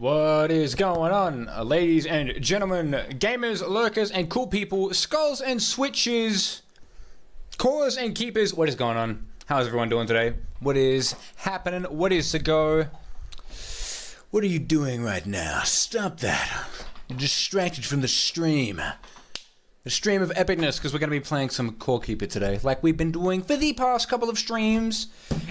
What is going on, ladies and gentlemen, gamers, lurkers, and cool people, skulls and switches, cores and keepers? What is going on? How's everyone doing today? What is happening? What is to go? What are you doing right now? Stop that. You're distracted from the stream. The stream of epicness, because we're going to be playing some Core Keeper today, like we've been doing for the past couple of streams,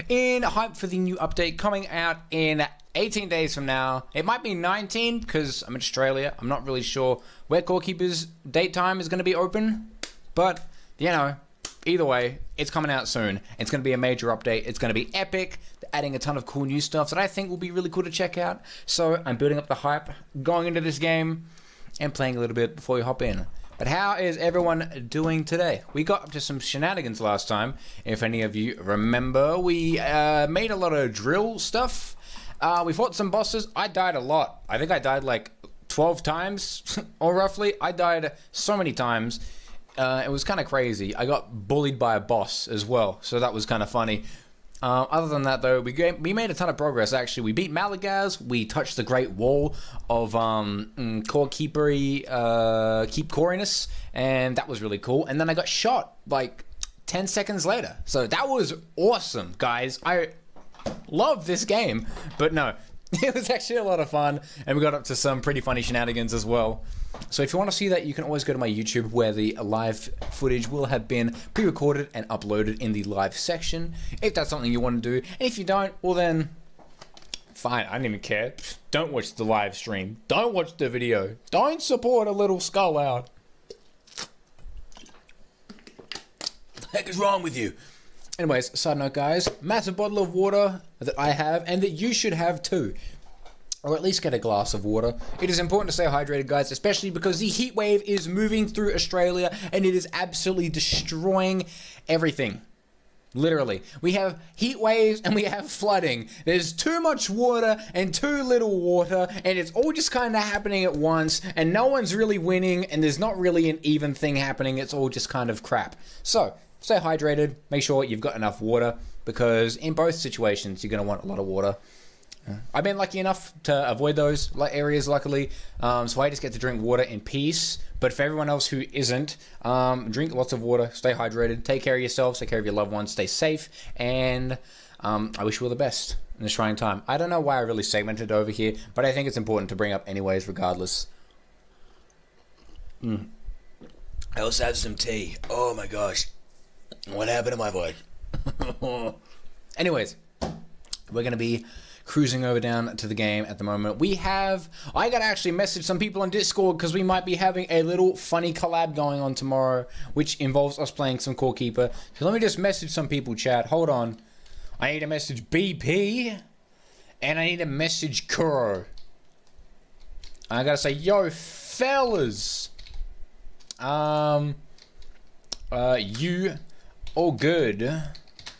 in hype for the new update coming out in 18 days from now. It might be 19, because I'm in Australia. I'm not really sure where Core Keeper's date time is going to be open, but, you know, either way, it's coming out soon. It's going to be a major update. It's going to be epic. They're adding a ton of cool new stuff that I think will be really cool to check out. So I'm building up the hype, going into this game, and playing a little bit before we hop in. But how is everyone doing today? We got up to some shenanigans last time. If any of you remember, we made a lot of drill stuff. We fought some bosses. I died a lot. I think I died like 12 times, or roughly. I died so many times. It was kind of crazy. I got bullied by a boss as well, so that was kind of funny. Other than that, though, we made a ton of progress, actually. We beat Malagaz, we touched the Great Wall of Core Keepery, Keep Coriness, and that was really cool. And then I got shot, like, 10 seconds later. So that was awesome, guys. I love this game, but no. It was actually a lot of fun, and we got up to some pretty funny shenanigans as well. So if you want to see that, you can always go to my YouTube, where the live footage will have been pre-recorded and uploaded in the live section, if that's something you want to do. And if you don't, well then, fine, I don't even care. Don't watch the live stream. Don't watch the video. Don't support a little skull out. What the heck is wrong with you? Anyways, side note, guys, massive bottle of water that I have and that you should have too. Or at least get a glass of water. It is important to stay hydrated, guys, especially because the heat wave is moving through Australia and it is absolutely destroying everything. Literally. We have heat waves and we have flooding. There's too much water and too little water, and it's all just kind of happening at once, and no one's really winning, and there's not really an even thing happening. It's all just kind of crap. So, stay hydrated, make sure you've got enough water, because in both situations you're going to want a lot of water. I've been lucky enough to avoid those areas, luckily, so I just get to drink water in peace. But for everyone else who isn't, drink lots of water, stay hydrated, take care of yourselves, take care of your loved ones, stay safe, and I wish you all the best in this trying time. I don't know why I really segmented over here, but I think it's important to bring up anyways, regardless. I also have some tea. Oh my gosh. What happened to my voice? Anyways, we're going to be cruising over down to the game at the moment. I got to actually message some people on Discord, because we might be having a little funny collab going on tomorrow, which involves us playing some Core Keeper. So let me just message some people, chat. Hold on. I need to message BP, and I need to message Kuro. I got to say, yo, fellas. You all good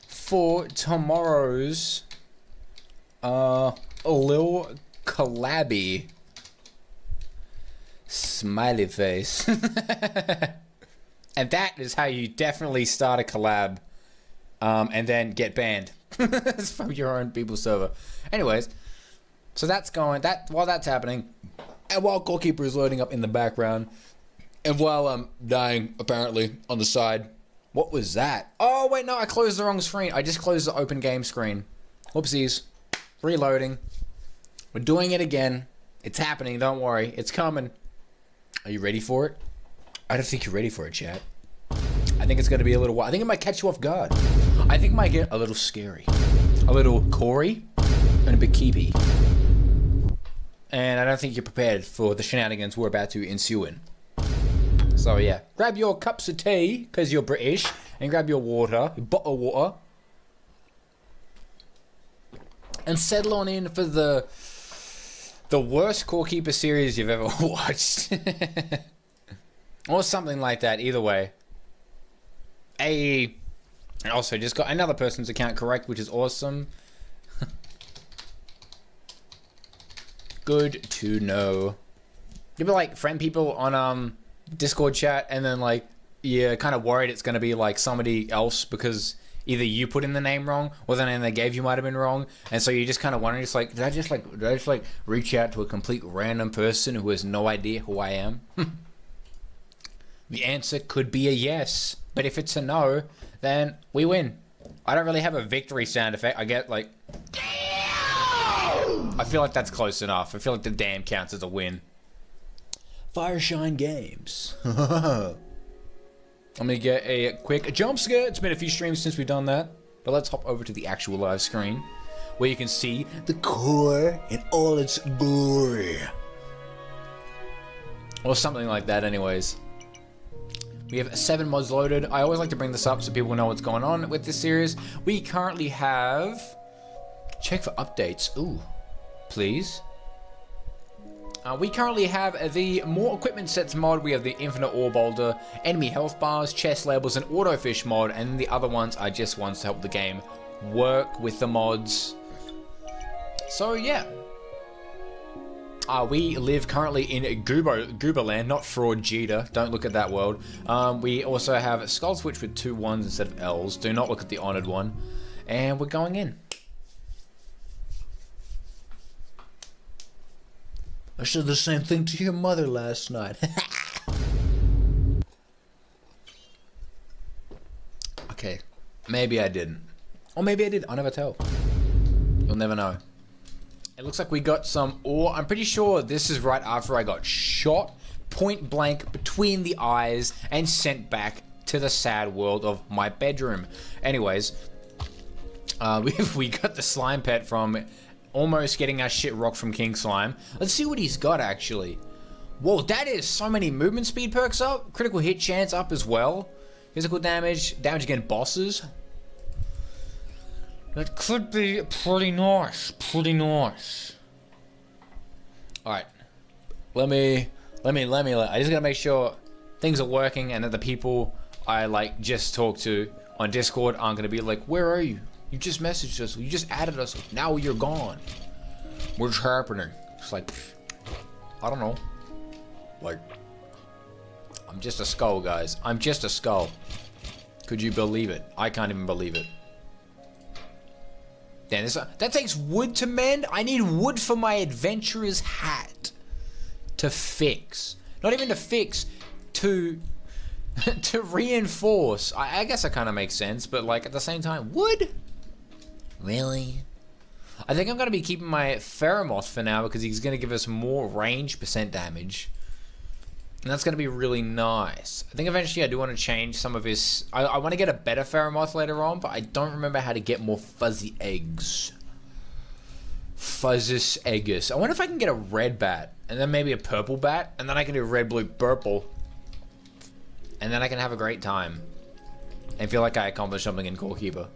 for tomorrow's a little collabby? Smiley face. And that is how you definitely start a collab, and then get banned from your own people's server. Anyways, so that's going, while that's happening, and while Goalkeeper is loading up in the background, and while I'm dying apparently on the side. What was that? Oh wait, no, I closed the wrong screen. I just closed the open game screen. Whoopsies. Reloading. We're doing it again. It's happening, don't worry. It's coming. Are you ready for it? I don't think you're ready for it, chat. I think it's going to be a little while. I think it might catch you off guard. I think it might get a little scary. A little Corey and a bit keepy. And I don't think you're prepared for the shenanigans we're about to ensue in. So yeah, grab your cups of tea, because you're British, and grab your water, your bottle of water. And settle on in for the worst Goalkeeper series you've ever watched. Or something like that, either way. I also just got another person's account correct, which is awesome. Good to know. You ever like friend people on Discord chat and then like you're kind of worried it's going to be like somebody else because either you put in the name wrong or the name they gave you might have been wrong, and so you just kind of wondering, just like, did I just like reach out to a complete random person who has no idea who I am? The answer could be a yes, but if it's a no, then we win. I don't really have a victory sound effect. I get like, I feel like that's close enough. I feel like the damn counts as a win. Fireshine Games. I'm gonna get a quick jump scare. It's been a few streams since we've done that, but let's hop over to the actual live screen where you can see the core in all its glory. Or something like that anyways. We have 7 mods loaded. I always like to bring this up so people know what's going on with this series. We currently have... Check for updates. Ooh, please. We currently have the more equipment sets mod. We have the infinite ore boulder, enemy health bars, chest labels, and auto fish mod, and the other ones are just ones to help the game work with the mods. So yeah, we live currently in Gooberland, not Fraudjita. Don't look at that world. We also have SkullSwitch with 2 1s instead of L's. Do not look at the honored one, and we're going in. I said the same thing to your mother last night. Okay, maybe I didn't. Or maybe I did, I'll never tell. You'll never know. It looks like we got some ore. I'm pretty sure this is right after I got shot point blank between the eyes and sent back to the sad world of my bedroom. Anyways, we got the slime pet from... almost getting our shit rocked from King Slime. Let's see what he's got, actually. Whoa, that is so many movement speed perks up. Critical hit chance up as well. Physical damage, damage against bosses. That could be pretty nice. Pretty nice. Alright. I just gotta make sure things are working and that the people I like just talked to on Discord aren't gonna be like, where are you? You just messaged us. You just added us. Now you're gone. What's happening? It's like, I don't know. Like, I'm just a skull, guys. I'm just a skull. Could you believe it? I can't even believe it. Damn, that takes wood to mend? I need wood for my adventurer's hat. To fix. Not even to fix. To reinforce. I guess that kind of makes sense, but like at the same time, wood? Really? I think I'm going to be keeping my Pheromoth for now because he's going to give us more range % damage. And that's going to be really nice. I think eventually I do want to change some of his... I want to get a better Pheromoth later on, but I don't remember how to get more fuzzy eggs. Fuzzus eggus. I wonder if I can get a red bat, and then maybe a purple bat, and then I can do red, blue, purple. And then I can have a great time. And feel like I accomplished something in Goalkeeper.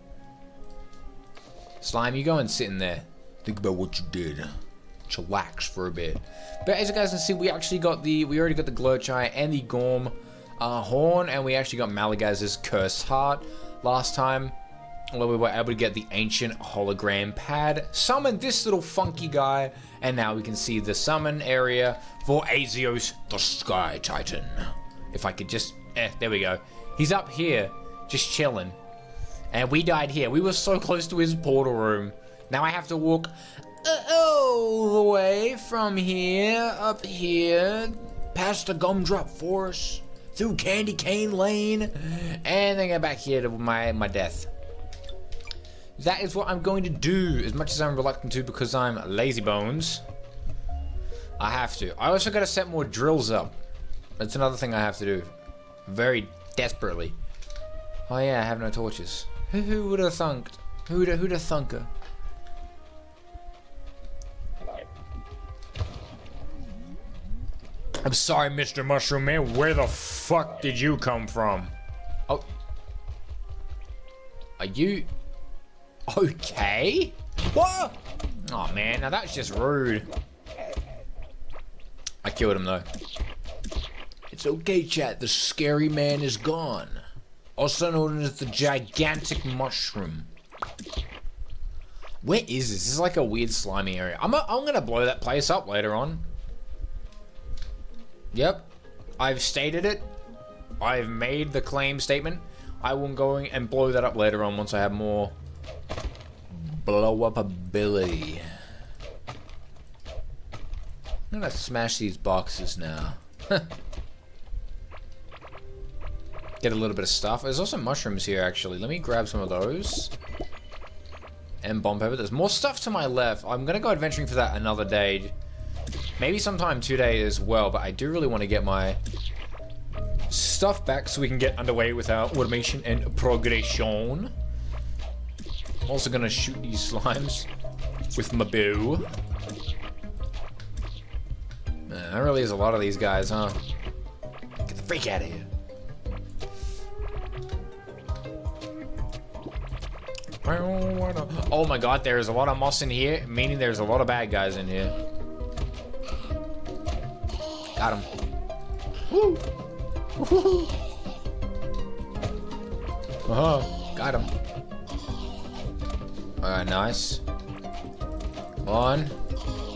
Slime, you go and sit in there. Think about what you did. Chillax for a bit. But as you guys can see, we already got the Glurchai and the Gorm horn, and we actually got Malagaz's cursed heart last time, where we were able to get the ancient hologram pad, summon this little funky guy, and now we can see the summon area for Azios, the Sky Titan. If I could just, there we go. He's up here, just chilling. And we died here. We were so close to his portal room. Now I have to walk all the way from here, up here, past the Gumdrop Forest, through Candy Cane Lane, and then get back here to my death. That is what I'm going to do, as much as I'm reluctant to because I'm lazy bones. I have to. I also gotta set more drills up. That's another thing I have to do. Very desperately. Oh yeah, I have no torches. Who would have thunked? Who'd have thunker? I'm sorry, Mr. Mushroom Man. Where the fuck did you come from? Oh. Are you okay? What? Oh man, now that's just rude. I killed him though. It's okay, chat. The scary man is gone. Also known as the gigantic mushroom. Where is this? This is like a weird slimy area. I'm gonna blow that place up later on. Yep, I've stated it. I've made the claim statement. I will go and blow that up later on once I have more blow up ability. I'm gonna smash these boxes now. Get a little bit of stuff. There's also mushrooms here actually. Let me grab some of those. And bomb pepper. There's more stuff to my left. I'm gonna go adventuring for that another day. Maybe sometime today as well, but I do really want to get my stuff back so we can get underway with our automation and progression. I'm also gonna shoot these slimes with my bow. Man, there really is a lot of these guys, huh? Get the freak out of here. Oh my god, there's a lot of moss in here, meaning there's a lot of bad guys in here. Got him. Woo! Woo! Got him. Alright, nice. Come on.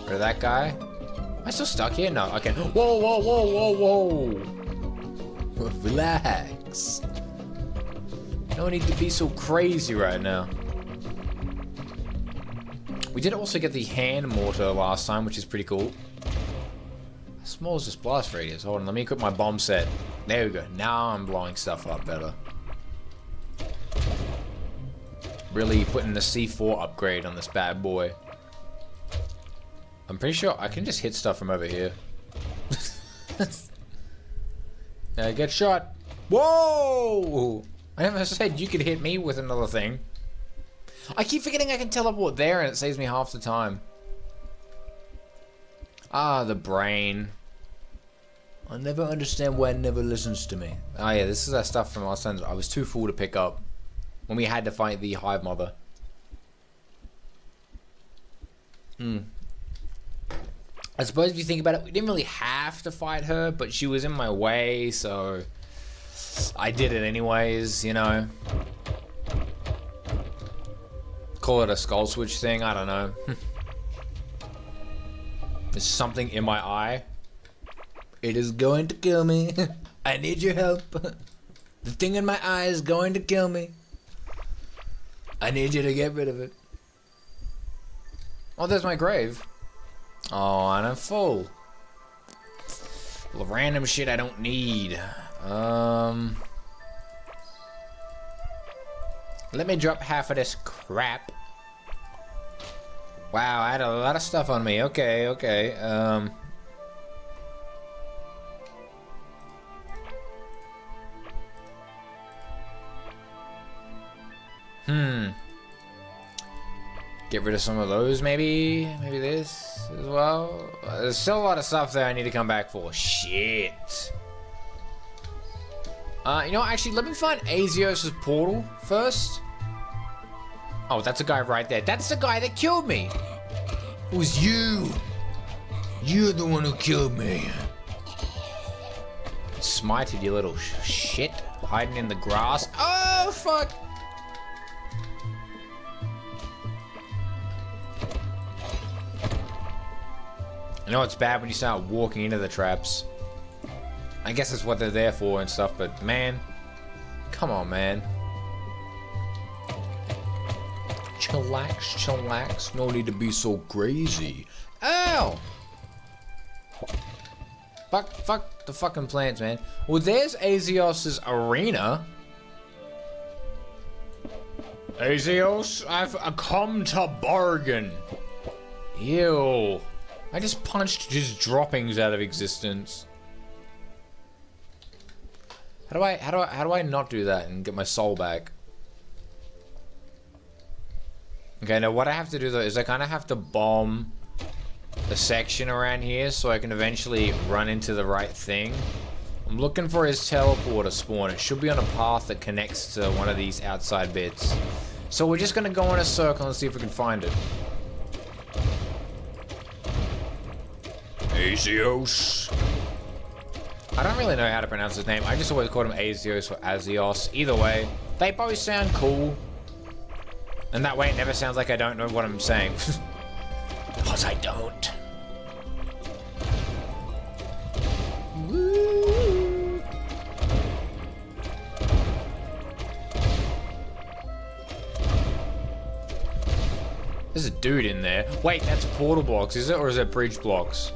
Rid of that guy. Am I still stuck here? No, okay. Whoa, whoa, whoa, whoa, whoa! Relax. No need to be so crazy right now. We did also get the hand mortar last time, which is pretty cool. How small is this blast radius? Hold on, let me equip my bomb set. There we go. Now I'm blowing stuff up better. Really putting the C4 upgrade on this bad boy. I'm pretty sure I can just hit stuff from over here. Now get shot. Whoa! I never said you could hit me with another thing. I keep forgetting I can teleport there and it saves me half the time. Ah, the brain. I never understand why it never listens to me. Oh yeah, this is that stuff from last time I was too full to pick up when we had to fight the Hive Mother. I suppose if you think about it, we didn't really have to fight her, but she was in my way, so I did it anyways, you know. Call it a SkullSwitch thing, I don't know. There's something in my eye. It is going to kill me. I need your help. The thing in my eye is going to kill me. I need you to get rid of it. Oh, there's my grave. Oh, and I'm full. Full of random shit I don't need. Let me drop half of this crap. Wow, I had a lot of stuff on me. Okay, okay. Get rid of some of those, maybe? Maybe this as well? There's still a lot of stuff there I need to come back for. Shit. You know what? Actually, let me find Azios' portal first. Oh, that's a guy right there. That's the guy that killed me. It was you. You're the one who killed me. smited, you little shit. Hiding in the grass. Oh, fuck! I know it's bad when you start walking into the traps. I guess that's what they're there for and stuff, but man, come on, man. Chillax, chillax. No need to be so crazy. Ow! Fuck the fucking plants, man. Well, there's Azios's arena. Azios, I've come to bargain. Ew. I just punched his droppings out of existence. How do I not do that and get my soul back? Okay, now what I have to do though is I kind of have to bomb the section around here so I can eventually run into the right thing. I'm looking for his teleporter spawn. It should be on a path that connects to one of these outside bits. So we're just gonna go in a circle and see if we can find it. Azios. I don't really know how to pronounce his name. I just always called him Azios or Azios. Either way, they both sound cool. And that way it never sounds like I don't know what I'm saying. Because I don't. Woo. There's a dude in there. Wait, that's portal blocks, is it? Or is it bridge blocks?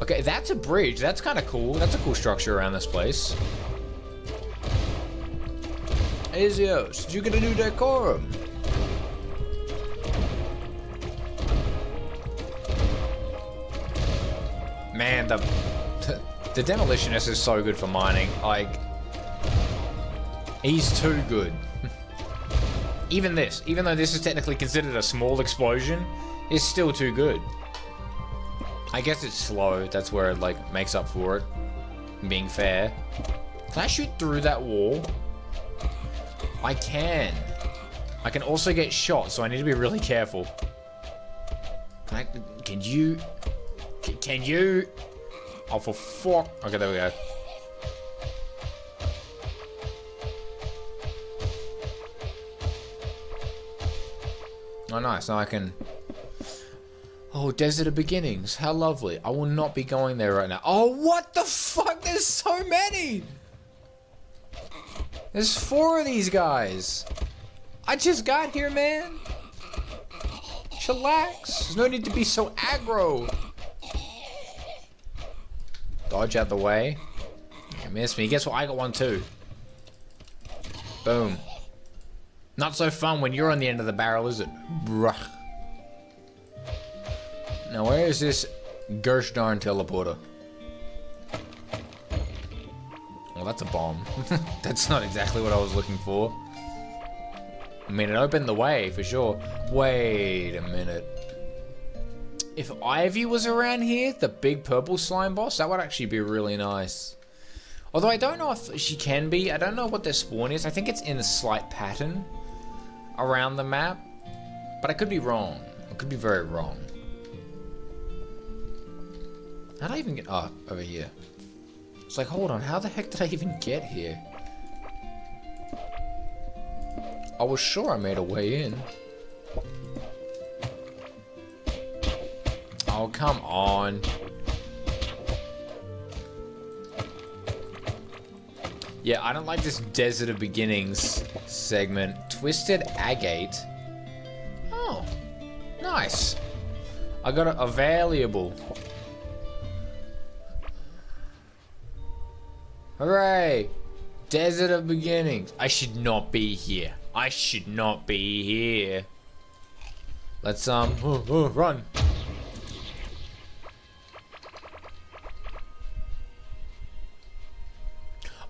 Okay, that's a bridge. That's kind of cool. That's a cool structure around this place. Azios, did you get a new decorum? Man, the demolitionist is so good for mining. Like, he's too good. Even this, even though this is technically considered a small explosion, is still too good. I guess it's slow. That's where it like makes up for it. Being fair. Can I shoot through that wall? I can. I can also get shot, so I need to be really careful. Can you? Oh, for fuck. Okay, there we go. Oh, nice. Now I can... Oh, Desert of Beginnings. How lovely. I will not be going there right now. Oh, what the fuck? There's so many! There's 4 of these guys. I just got here, man. Chillax. There's no need to be so aggro. Dodge out the way. You missed me. Guess what? I got one too. Boom. Not so fun when you're on the end of the barrel, is it? Bruh. Now, where is this gosh darn teleporter? Well, that's a bomb. That's not exactly what I was looking for. I mean, it opened the way, for sure. Wait a minute. If Ivy was around here, the big purple slime boss, that would actually be really nice. Although I don't know if she can be. I don't know what their spawn is. I think it's in a slight pattern around the map. But I could be wrong. I could be very wrong. How'd I even get... Oh, over here. It's like, hold on. How the heck did I even get here? I was sure I made a way in. Oh, come on. Yeah, I don't like this Desert of Beginnings segment. Twisted Agate. Oh, nice. I got a valuable. Hooray! Desert of Beginnings. I should not be here. I should not be here. Let's, run.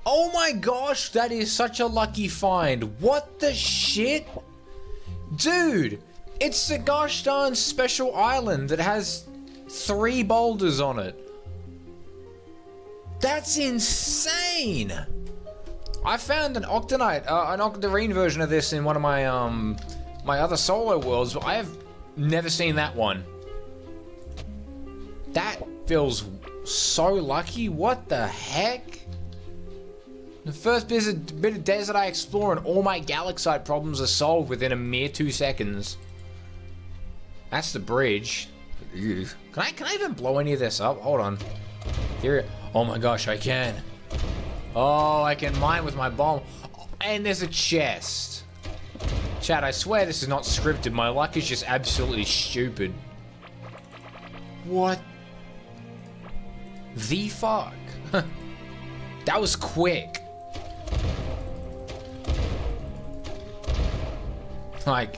Oh my gosh, that is such a lucky find. What the shit? Dude, it's the gosh darn special island that has 3 boulders on it. That's insane. I found an Octonite, an Octarine version of this in one of my, my other solo worlds, but I have never seen that one. That feels so lucky. What the heck? The first bit of desert I explore and all my Galaxite problems are solved within a mere 2 seconds. That's the bridge. Can I even blow any of this up? Hold on. Here. Oh my gosh, I can. Oh, I can mine with my bomb. And there's a chest. Chat, I swear this is not scripted. My luck is just absolutely stupid. What the fuck? That was quick. Like,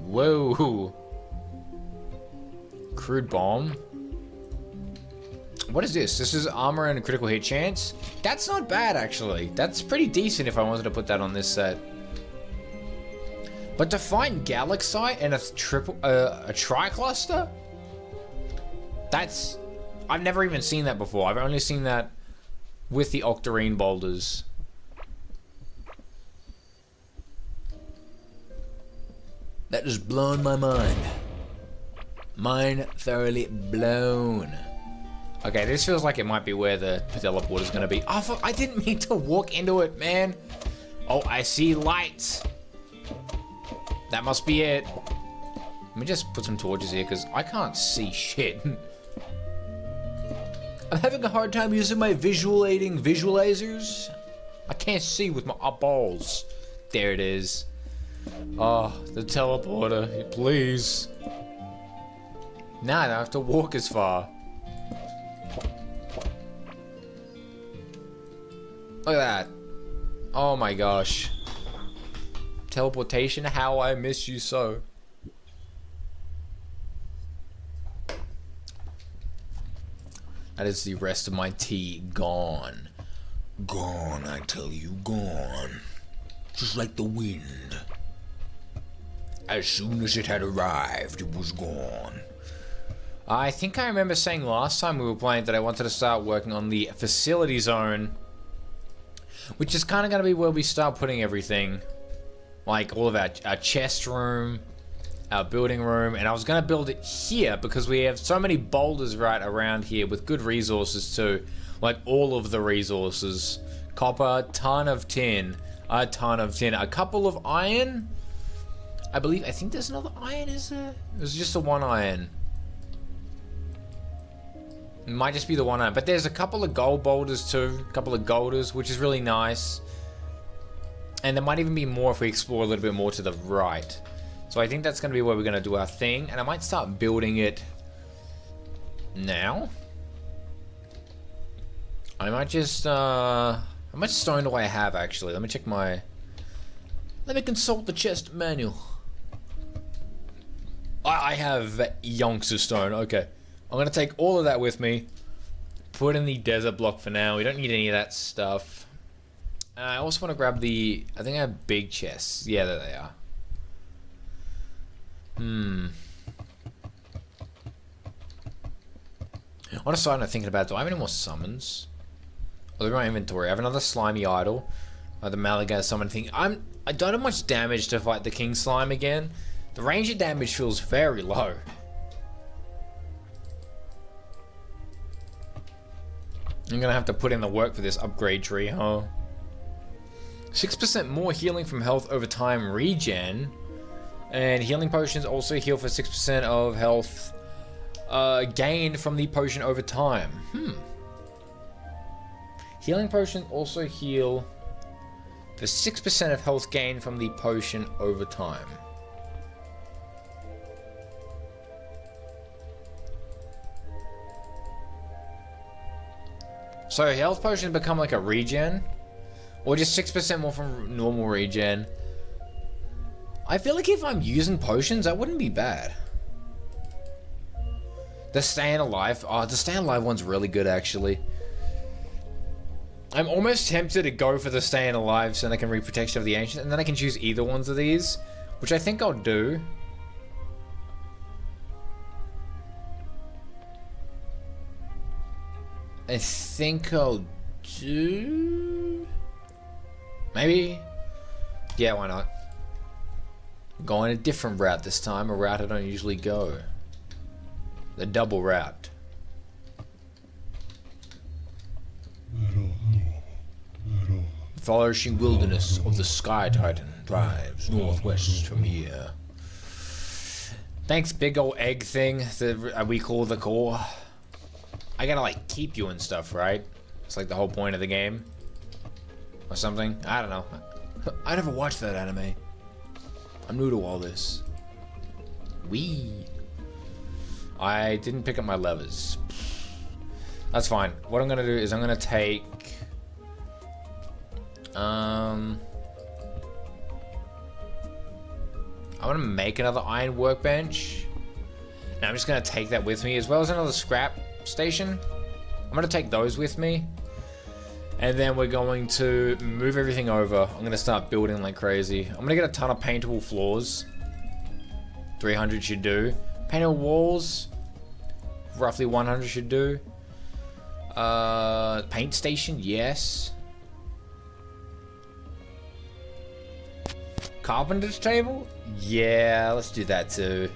whoa. Crude bomb. What is this? This is armor and a critical hit chance. That's not bad, actually. That's pretty decent if I wanted to put that on this set. But to find Galaxite and a tricluster? That's... I've never even seen that before. I've only seen that with the octarine boulders. That just blown my mind. Mind thoroughly blown. Okay, this feels like it might be where the teleport is going to be. Oh, I didn't mean to walk into it, man. Oh, I see lights. That must be it. Let me just put some torches here because I can't see shit. I'm having a hard time using my visualizers. I can't see with my eyeballs. There it is. Oh, the teleporter, please. Now I don't have to walk as far. Look at that. Oh my gosh. Teleportation, how I miss you so. That is the rest of my tea gone. Gone, I tell you, gone. Just like the wind. As soon as it had arrived, it was gone. I think I remember saying last time we were playing that I wanted to start working on the facility zone, which is kind of going to be where we start putting everything. Like all of our chest room, our building room, and I was going to build it here because we have so many boulders right around here with good resources too. Like all of the resources. Copper, ton of tin, a couple of iron. I think there's another iron, is there? There's just the one iron. It might just be the one iron, but there's a couple of gold boulders too, a couple of golders, which is really nice. And there might even be more if we explore a little bit more to the right. So I think that's going to be where we're going to do our thing, and I might start building it now. I might just, how much stone do I have actually? Let me check my, let me consult the chest manual. I have yonks of stone, okay. I'm going to take all of that with me, put in the desert block for now. We don't need any of that stuff. I also want to grab the, I think I have big chests. Yeah, there they are. On a side note, thinking about, do I have any more summons? Oh, look at my inventory. I have another slimy idol. The Malaga summon thing. I don't have much damage to fight the King Slime again. The range of damage feels very low. I'm gonna have to put in the work for this upgrade tree, huh? 6% more healing from health over time regen. And healing potions also heal for 6% of health gained from the potion over time. Healing potions also heal for 6% of health gained from the potion over time. So health potions become like a regen? Or just 6% more from normal regen? I feel like if I'm using potions, that wouldn't be bad. The staying alive. Oh, the staying alive one's really good, actually. I'm almost tempted to go for the staying alive so that I can read Protection of the Ancient, and then I can choose either ones of these, which I think I'll do. I think I'll do... Maybe? Yeah, why not? Going a different route this time, a route I don't usually go. The double route. Flourishing wilderness of the Sky Titan drives northwest from here. Thanks, big old egg thing that we call the core. I gotta like keep you and stuff, right? It's like the whole point of the game. Or something? I don't know. I never watched that anime. I'm new to all this. I didn't pick up my levers. That's fine. What I'm gonna do is I'm gonna take... I'm gonna make another iron workbench. And I'm just gonna take that with me, as well as another scrap station. I'm gonna take those with me. And then we're going to move everything over. I'm gonna start building like crazy. I'm gonna get a ton of paintable floors. 300 should do. Paintable walls, roughly 100 should do. Paint station, yes. Carpenter's table? Yeah, let's do that too.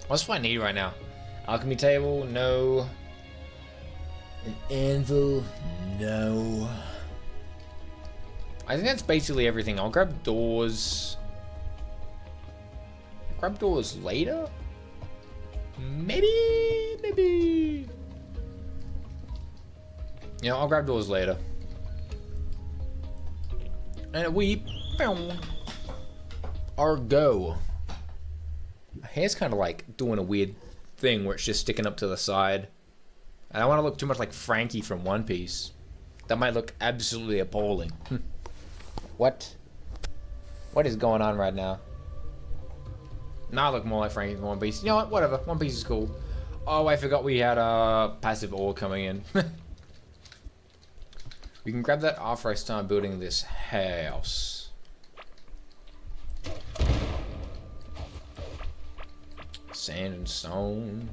What's what I need right now? Alchemy table? No. An anvil? No. I think that's basically everything. I'll grab doors. Grab doors later? Maybe. Yeah, I'll grab doors later. And we are go. My hair's kind of like doing a weird thing where it's just sticking up to the side. I don't want to look too much like Frankie from One Piece. That might look absolutely appalling. What is going on right now? Now I look more like Frankie from One Piece. You know what? Whatever. One Piece is cool. Oh, I forgot we had passive ore coming in. We can grab that after I start building this house. Sand and stone.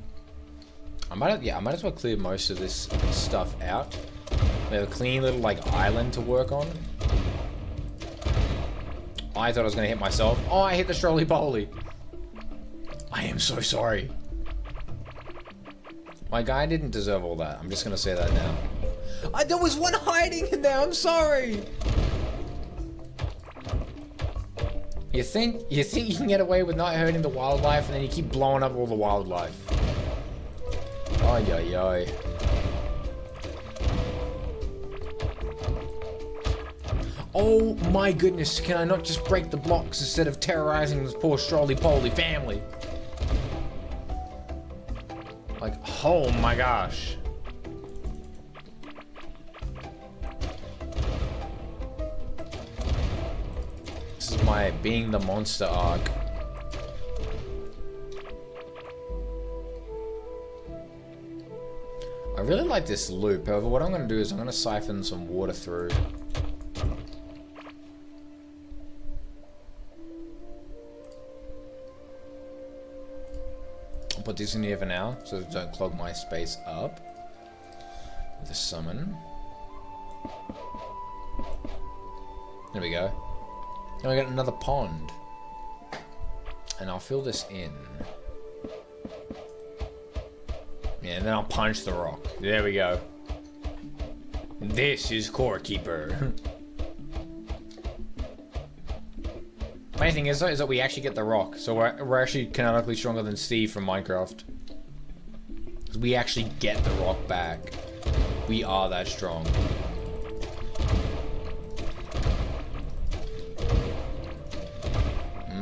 I might as well clear most of this stuff out. We have a clean little like island to work on. I thought I was gonna hit myself. Oh, I hit the trolley poly. I am so sorry. My guy didn't deserve all that. I'm just gonna say that now. There was one hiding in there. I'm sorry. You think you can get away with not hurting the wildlife, and then you keep blowing up all the wildlife. Ay ay ay. Oh my goodness, can I not just break the blocks instead of terrorizing this poor Strolly-Poly family? Like, oh my gosh. This is my being the monster arc. I really like this loop, however what I'm going to do is I'm going to siphon some water through. I'll put this in here for now, so don't clog my space up. With a summon. There we go. Now I got another pond. And I'll fill this in. Yeah, and then I'll punch the rock. There we go. This is Core Keeper. Funny thing is though, is that we actually get the rock, so we're actually canonically stronger than Steve from Minecraft. Because we actually get the rock back. We are that strong.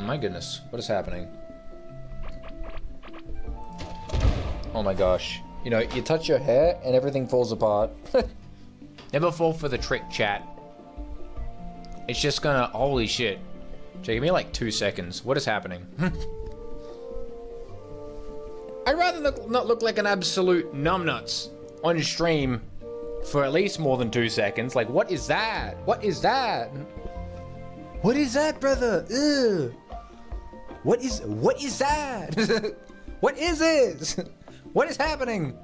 My goodness, what is happening? Oh my gosh. You know, you touch your hair and everything falls apart. Never fall for the trick, chat. It's just gonna, holy shit. Jay, give me like 2 seconds. What is happening? I'd rather not look like an absolute numbnuts on stream for at least more than 2 seconds. Like, what is that? What is that? What is that, brother? Ugh. What is that? What is this? What is happening?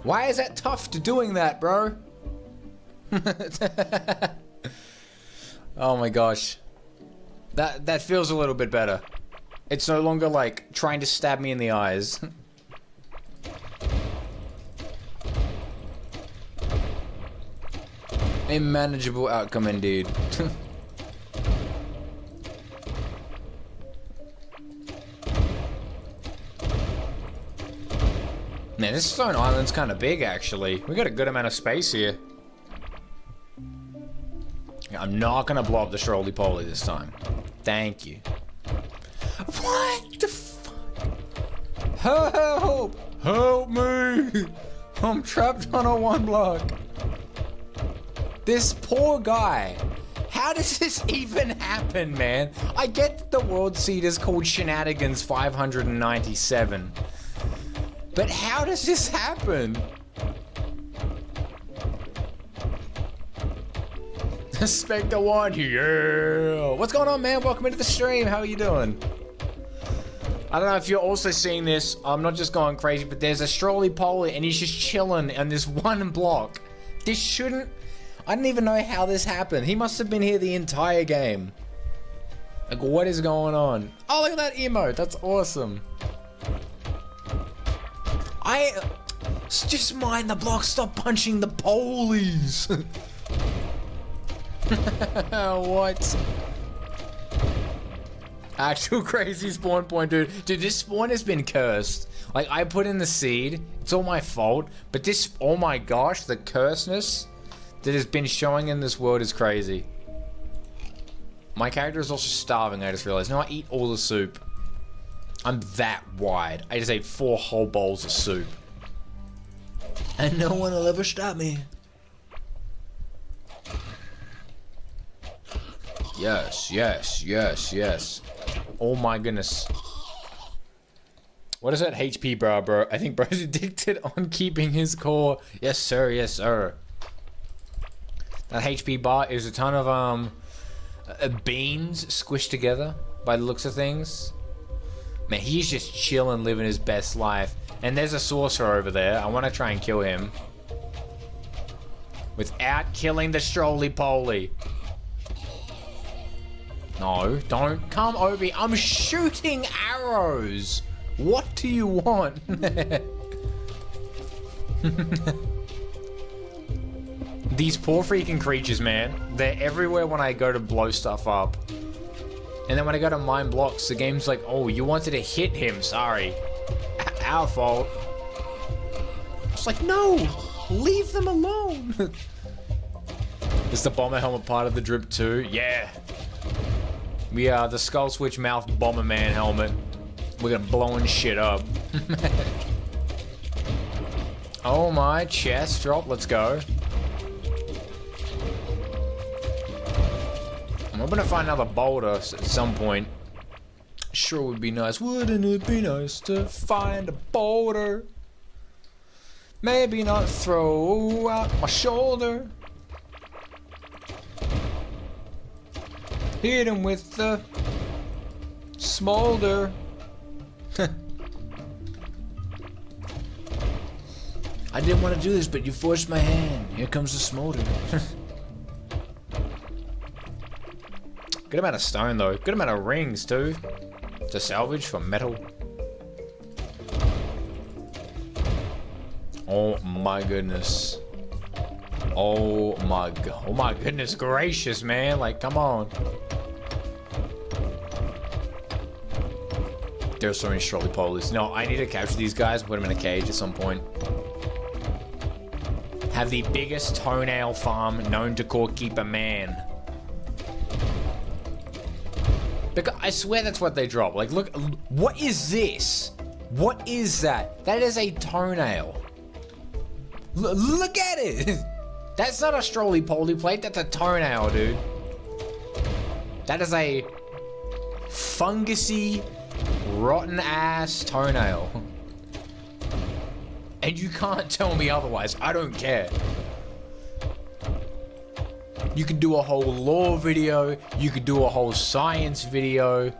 Why is that tough to doing that, bro? Oh my gosh. That feels a little bit better. It's no longer like trying to stab me in the eyes. A manageable outcome indeed. Man, this stone island's kind of big, actually. We got a good amount of space here. I'm not gonna blow up the Strolley-Poly this time. Thank you. What the fuck? Help! Help me! I'm trapped on a 1 block. This poor guy. How does this even happen, man? I get that the world seed is called Shenanigans 597. But how does this happen? Spectre 1, yeah. What's going on, man? Welcome into the stream. How are you doing? I don't know if you're also seeing this. I'm not just going crazy, but there's a Strolley-Poly and he's just chilling on this 1 block. This shouldn't... I don't even know how this happened. He must have been here the entire game. Like, what is going on? Oh, look at that emote. That's awesome. Just mind the block. Stop punching the polies. What? Actual crazy spawn point, dude. Dude, this spawn has been cursed. Like, I put in the seed. It's all my fault. But this, oh my gosh, the curseness that has been showing in this world is crazy. My character is also starving, I just realized. No, I eat all the soup. I'm that wide. I just ate 4 whole bowls of soup. And no one will ever stop me. Yes, yes, yes, yes. Oh my goodness. What is that HP bar, bro? I think bro's addicted on keeping his core. Yes, sir, yes, sir. That HP bar is a ton of beans squished together by the looks of things. Man, he's just chilling, living his best life. And there's a sorcerer over there. I want to try and kill him without killing the Strolley-Poly. No, don't come, Obi. I'm shooting arrows. What do you want? These poor freaking creatures, man. They're everywhere when I go to blow stuff up. And then when I go to mine blocks, the game's like, oh, you wanted to hit him. Sorry. Our fault. It's like, no. Leave them alone. Is the bomber helmet part of the drip too? Yeah. We are the SkullSwitch mouth bomber man helmet. We're gonna blowing shit up. Oh my, chest drop, let's go. I'm hoping to find another boulder at some point. Sure would be nice. Wouldn't it be nice to find a boulder? Maybe not throw out my shoulder. Hit him with the smolder. I didn't want to do this, but you forced my hand. Here comes the smolder. Good amount of stone, though. Good amount of rings, too. To salvage for metal. Oh my goodness. Oh my goodness gracious, man. Like, come on. There's so many Strolley-Polys. No, I need to capture these guys and put them in a cage at some point. Have the biggest toenail farm known to core keep a man. Because I swear that's what they drop. Like, look, what is this? What is that? That is a toenail. Look at it. That's not a Strolley-Poly plate. That's a toenail, dude. That is a fungusy, rotten ass toenail. And you can't tell me otherwise. I don't care. You could do a whole lore video. You could do a whole science video.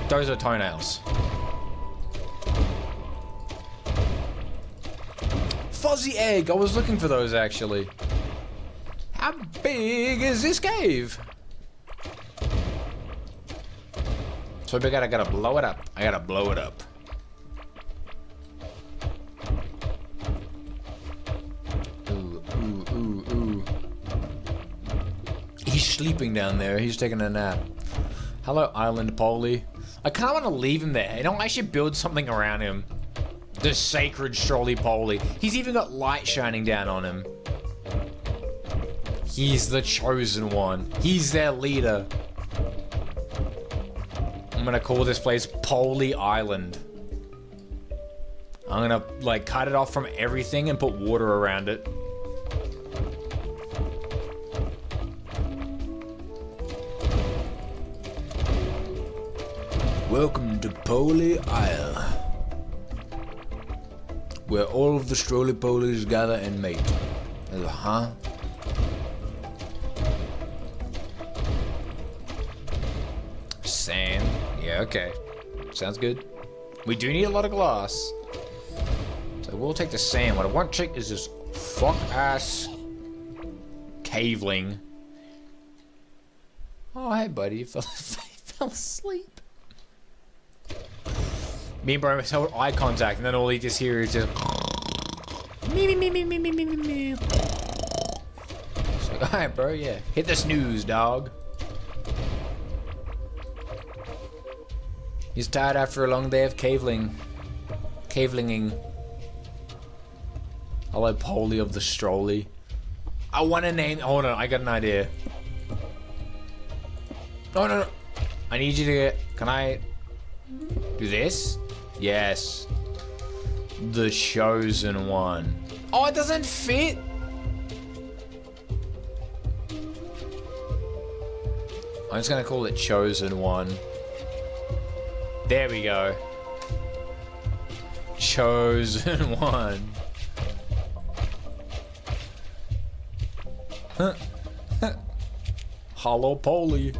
Those are toenails. Fuzzy egg. I was looking for those, actually. How big is this cave? So big I gotta blow it up. I gotta blow it up. Ooh, ooh, ooh, ooh. sleeping down there. He's taking a nap. Hello, Island Polly. I kind of want to leave him there. You know, I should build something around him. The sacred Strolly Polly. He's even got light shining down on him. He's the chosen one. He's their leader. I'm gonna call this place Polly Island. I'm gonna, like, cut it off from everything and put water around it. Welcome to Polly Isle, where all of the Strolly Polies gather and mate. Huh? Sand. Yeah, okay. Sounds good. We do need a lot of glass. So we'll take the sand. What I want to check is this fuck-ass caveling. Oh, hey, buddy. You fell asleep. Me and bro held eye contact, and then all he just hears is just me. It's like, alright, bro, yeah. Hit the snooze, dog. He's tired after a long day of cavelinging. Hello, Polly of the Strolly. I want to name. Hold on, I got an idea. No. I need you to get. Can I do this? Yes. The chosen one. Oh, it doesn't fit. I'm just gonna call it chosen one. There we go. Chosen one. Hello, Polly.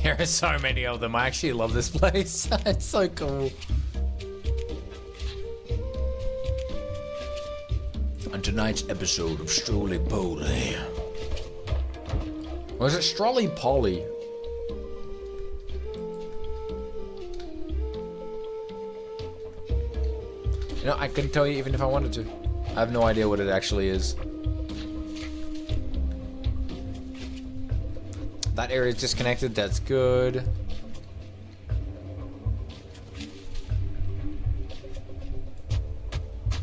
There are so many of them. I actually love this place. It's so cool. On tonight's episode of Strolly Polly. Was it Strolly Polly? You know, I couldn't tell you even if I wanted to. I have no idea what it actually is. That area is disconnected, that's good.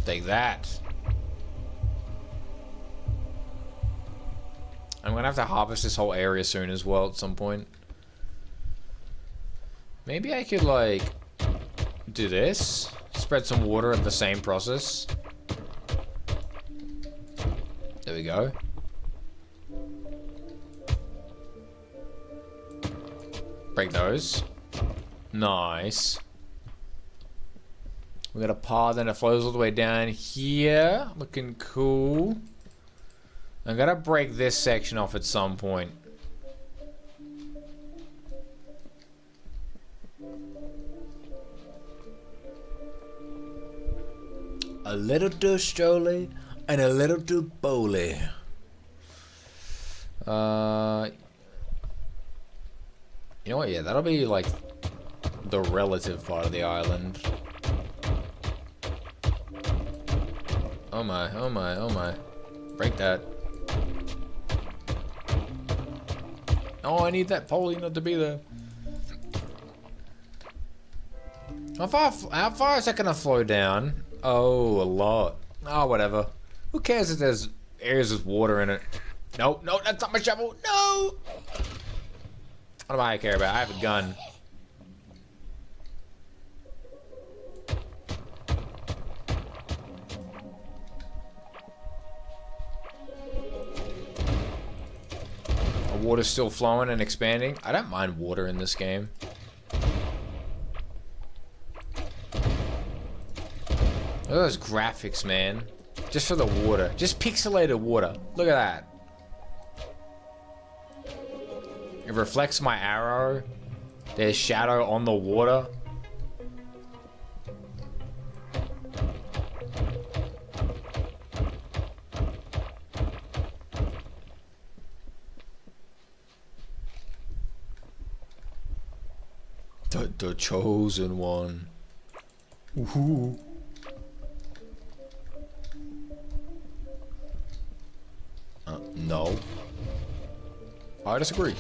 Take that. I'm gonna have to harvest this whole area soon as well at some point. Maybe I could, like, do this. Spread some water in the same process. There we go. Break those. Nice. We got a path and it flows all the way down here. Looking cool. I'm gonna break this section off at some point. A little too strolly and a little too bowly. You know what? Yeah, that'll be like the relative part of the island. Oh my, oh my, oh my. Break that. Oh, I need that Polly not to be there. How far is that gonna flow down? Oh, a lot. Oh, whatever. Who cares if there's areas with water in it? Nope, no, that's not my shovel. No! What do I care about? I have a gun. The water's still flowing and expanding. I don't mind water in this game. Look at those graphics, man. Just for the water. Just pixelated water. Look at that. It reflects my arrow. There's shadow on the water. The chosen one. Ooh. I disagree.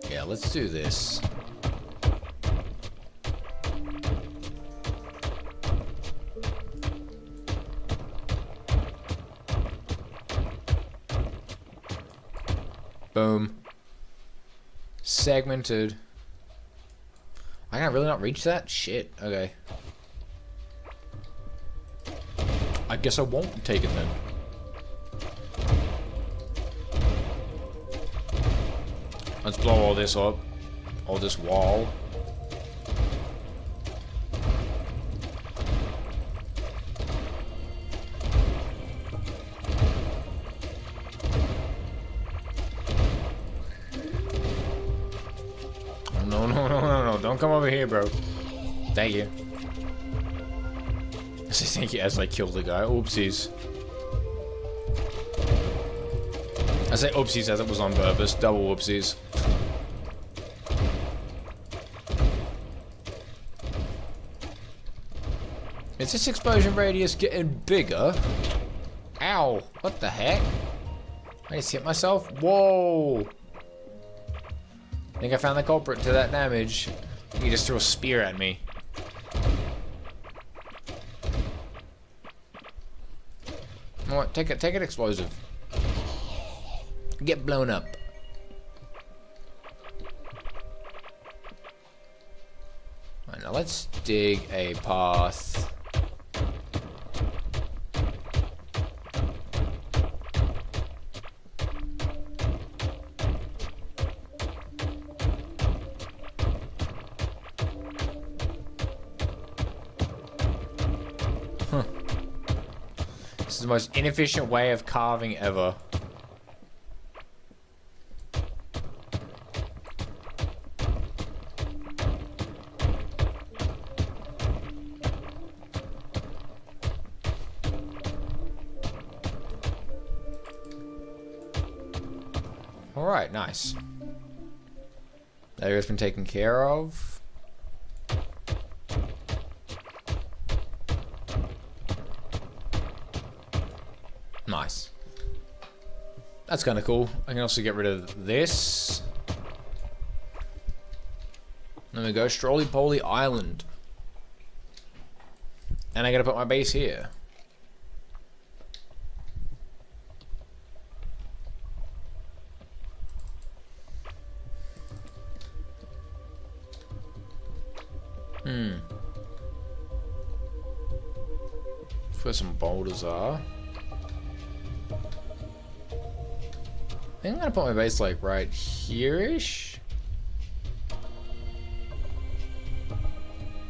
Yeah, let's do this. Boom. Segmented. I can really not reach that? Shit. Okay. I guess I won't take it then. Let's blow all this up. All this wall. No. Don't come over here, bro. Thank you. I say thank you as I kill the guy. Oopsies. I say oopsies as it was on purpose. Double whoopsies. Is this explosion radius getting bigger? Ow. What the heck? I just hit myself? Whoa. I think I found the culprit to that damage. He just threw a spear at me. You know what? Take an explosive. Get blown up. Alright, now let's dig a path. This is the most inefficient way of carving ever. Alright, nice. That area's been taken care of. Nice. That's kind of cool. I can also get rid of this. There we go, Strolly Poly Island. And I gotta put my base here. That's where some boulders are. I think I'm gonna put my base like right here-ish.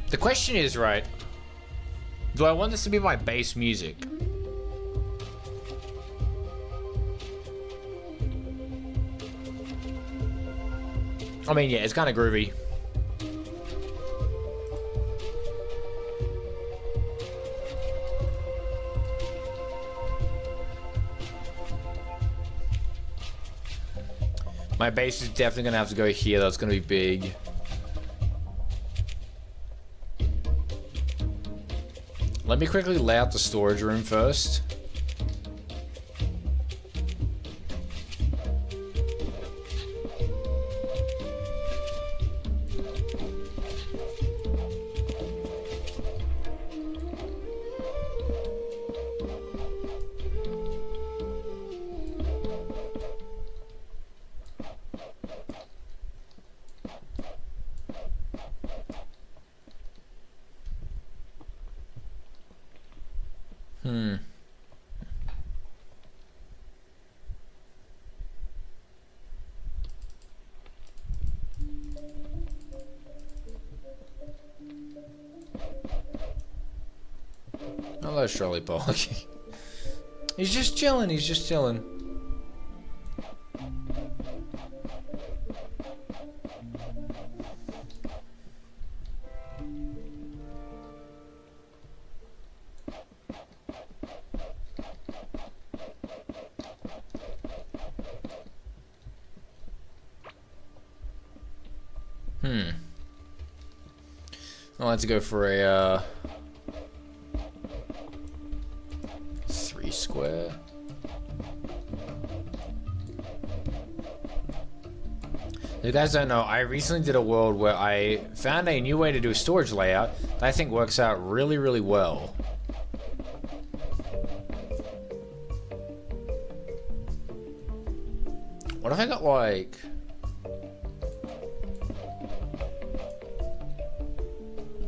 The question is, right, do I want this to be my base music? I mean, yeah, it's kind of groovy. My base is definitely gonna have to go here. That's gonna be big. Let me quickly lay out the storage room first. Hello, Strolly Poly. He's just chilling, he's just chilling. I'll have to go for a 3 square. If you guys don't know, I recently did a world where I found a new way to do a storage layout that I think works out really, really well. What if I got like...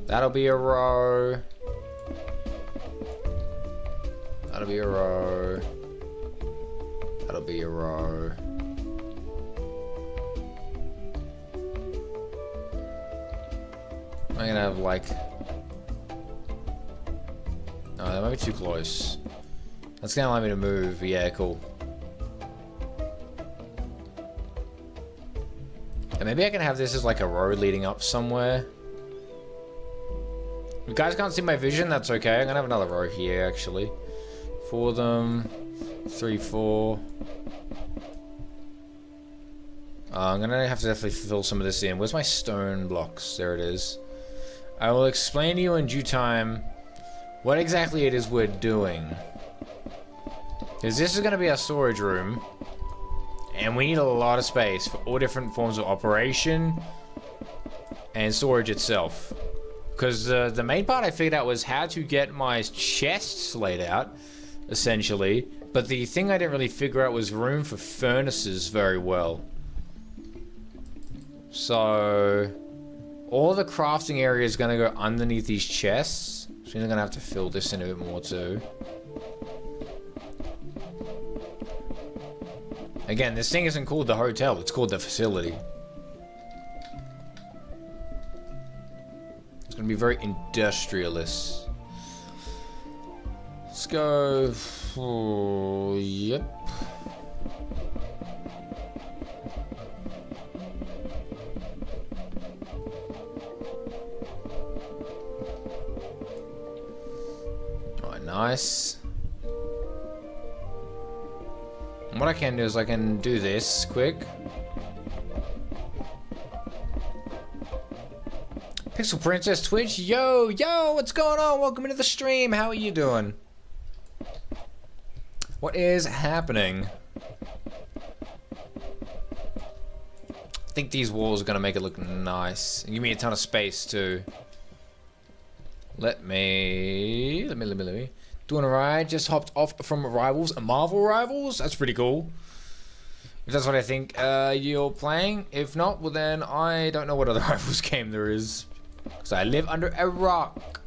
That'll be a row. That'll be a row. That'll be a row. I'm gonna have like... No, that might be too close. That's gonna allow me to move. Yeah, cool. And maybe I can have this as like a road leading up somewhere. If you guys can't see my vision, that's okay. I'm gonna have another row here, actually. 4 of them. 3, 4. I'm gonna have to definitely fill some of this in. Where's my stone blocks? There it is. I will explain to you in due time what exactly it is we're doing. Because this is gonna be our storage room. And we need a lot of space for all different forms of operation and storage itself. Because the main part I figured out was how to get my chests laid out, essentially. But the thing I didn't really figure out was room for furnaces very well. So all the crafting area is going to go underneath these chests. So I'm going to have to fill this in a bit more too. Again, this thing isn't called the hotel, it's called the facility. It's gonna be very industrialist. Let's go... Oh, yep. Alright, nice. What I can do is I can do this quick. Pixel Princess Twitch, yo, what's going on? Welcome into the stream. How are you doing? What is happening? I think these walls are gonna make it look nice. And give me a ton of space too. Let me. Doing alright, just hopped off from Rivals, Marvel Rivals. That's pretty cool. If that's what I think you're playing. If not, well then I don't know what other Rivals game there is. Because I live under a rock.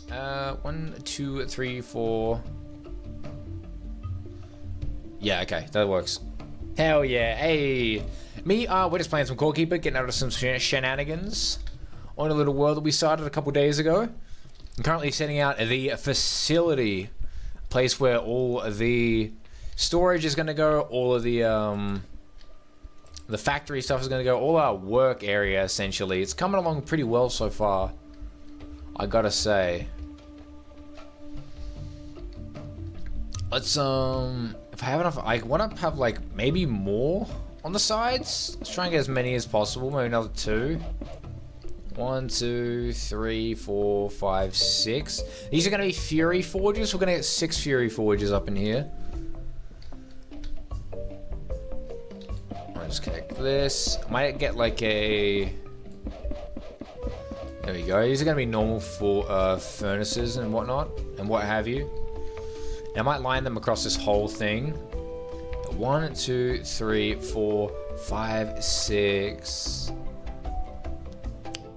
1, 2, 3, 4. Yeah, okay, that works. Hell yeah, hey. Me, we're just playing some Core Keeper, getting out of some shenanigans on a little world that we started a couple days ago. I'm currently setting out the facility, place where all the storage is going to go, all of the factory stuff is going to go, all our work area essentially. It's coming along pretty well so far, I gotta say. Let's if I have enough, I want to have like maybe more on the sides. Let's try and get as many as possible. Maybe another 2. 1, 2, 3, 4, 5, 6. These are going to be Fury Forges. We're going to get 6 Fury Forges up in here. I'll just connect this. I might get like a... There we go. These are going to be normal for furnaces and whatnot, and what have you. And I might line them across this whole thing. 1, 2, 3, 4, 5, 6...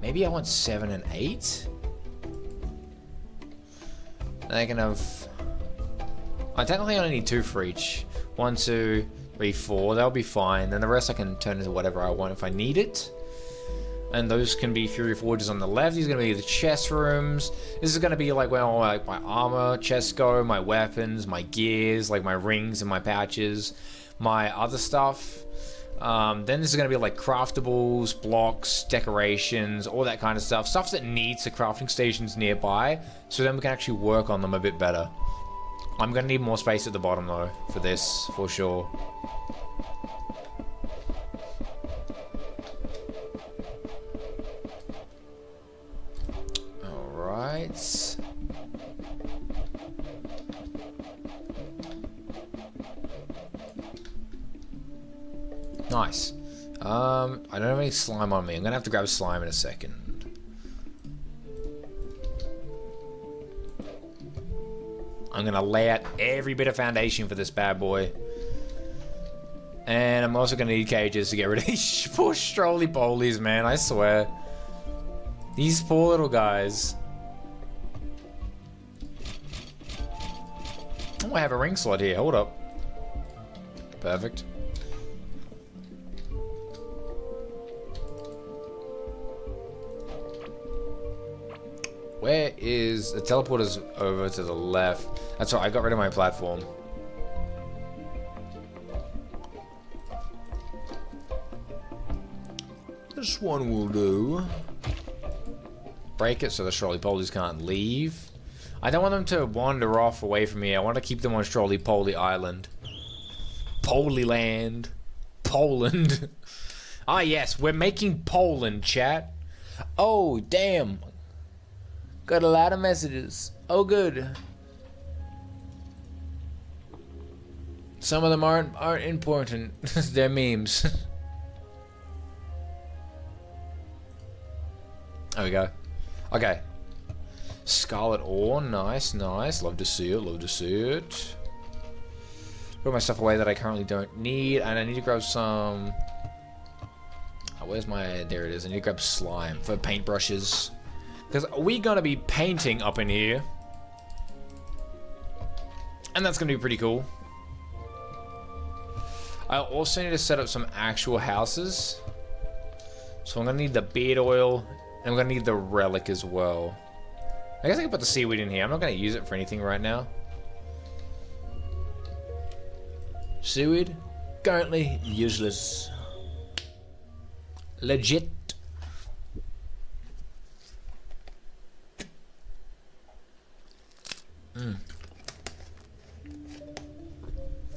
Maybe I want 7 and 8. And I can have... I technically only need 2 for each. 1, 2, 3, 4. That'll be fine. Then the rest I can turn into whatever I want if I need it. And those can be Fury Forges on the left. These are going to be the chest rooms. This is going to be like where all like my armor chests go, my weapons, my gears, like my rings and my pouches, my other stuff. Then this is going to be like craftables, blocks, decorations, all that kind of stuff. Stuff that needs the crafting stations nearby, so then we can actually work on them a bit better. I'm going to need more space at the bottom though, for this, for sure. Alright. Nice. I don't have any slime on me. I'm gonna have to grab slime in a second. I'm gonna lay out every bit of foundation for this bad boy. And I'm also gonna need cages to get rid of these poor strolley-polies, man, I swear. These poor little guys. Oh, I have a ring slot here, hold up. Perfect. Where is... the teleporter's over to the left. That's right, I got rid of my platform. This one will do. Break it so the trolley-polies can't leave. I don't want them to wander off away from me. I want to keep them on Trolley-Poly Island. Polyland. Poland. Ah, yes, we're making Poland, chat. Oh, damn. Got a lot of messages. Oh, good. Some of them aren't important. They're memes. There we go. Okay. Scarlet ore. Nice, nice. Love to see it. Love to see it. Put my stuff away that I currently don't need. And I need to grab some... oh, where's my... there it is. I need to grab slime for paintbrushes. Because we're going to be painting up in here. And that's going to be pretty cool. I also need to set up some actual houses. So I'm going to need the beard oil. And I'm going to need the relic as well. I guess I can put the seaweed in here. I'm not going to use it for anything right now. Seaweed? Currently useless. Legit.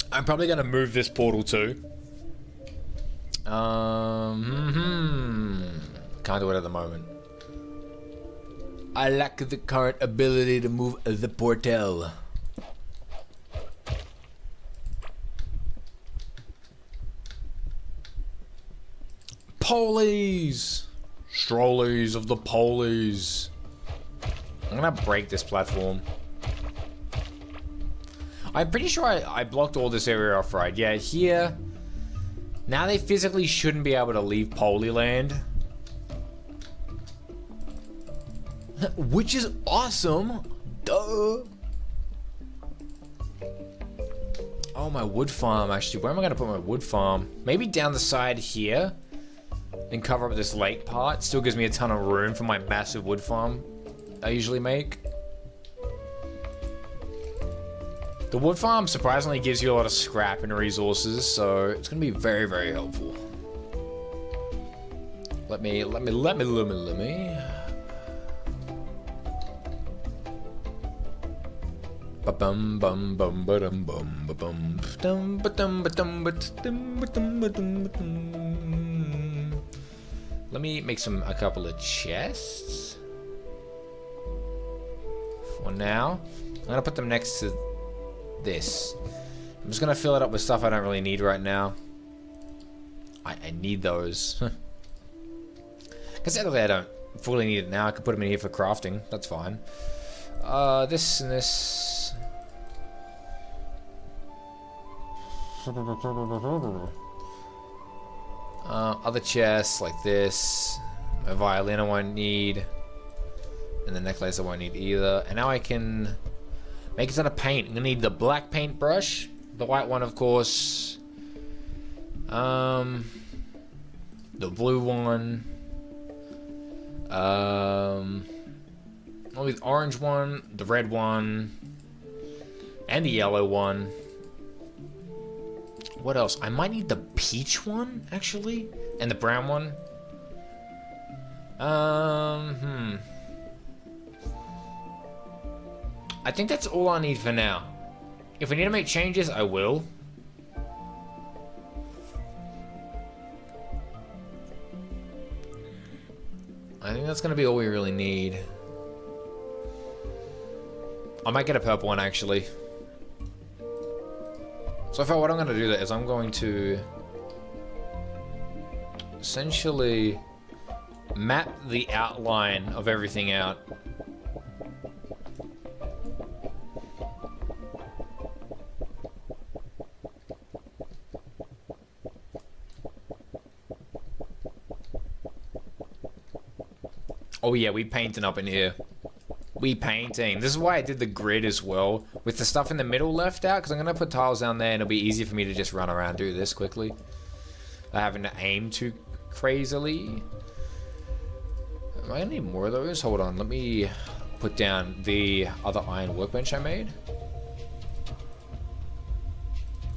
I'm probably going to move this portal too. Can't do it at the moment. I lack the current ability to move the portal. Polies! Strollies of the polies. I'm gonna break this platform. I'm pretty sure I blocked all this area off right. Yeah, here. Now they physically shouldn't be able to leave Polyland. Which is awesome. Duh. Oh, my wood farm, actually. Where am I going to put my wood farm? Maybe down the side here. And cover up this lake part. Still gives me a ton of room for my massive wood farm I usually make. The wood farm surprisingly gives you a lot of scrap and resources, so it's going to be very, very helpful. Let me. Ba-bum bum bum ba-dum bum ba-bum dum ba-dum ba-dum ba-dum ba-dum ba-dum ba-dum. Let me make a couple of chests. For now. I'm gonna put them next to this. I'm just gonna fill it up with stuff I don't really need right now. I need those. Because technically I don't fully need it now. I could put them in here for crafting. That's fine. This and this. Other chests like this. A violin I won't need. And the necklace I won't need either. And now I can make a ton of paint. I'm gonna need the black paintbrush. The white one, of course. The blue one. The orange one, the red one, and the yellow one. What else? I might need the peach one, actually, and the brown one. I think that's all I need for now. If we need to make changes, I will. I think that's gonna be all we really need. I might get a purple one, actually. So far, what I'm going to do is I'm going to essentially map the outline of everything out. Oh yeah, we painting up in here. We painting. This is why I did the grid as well, with the stuff in the middle left out, because I'm going to put tiles down there and it'll be easier for me to just run around and do this quickly. Not having to aim too crazily. Am I going to need more of those? Hold on, let me put down the other iron workbench I made.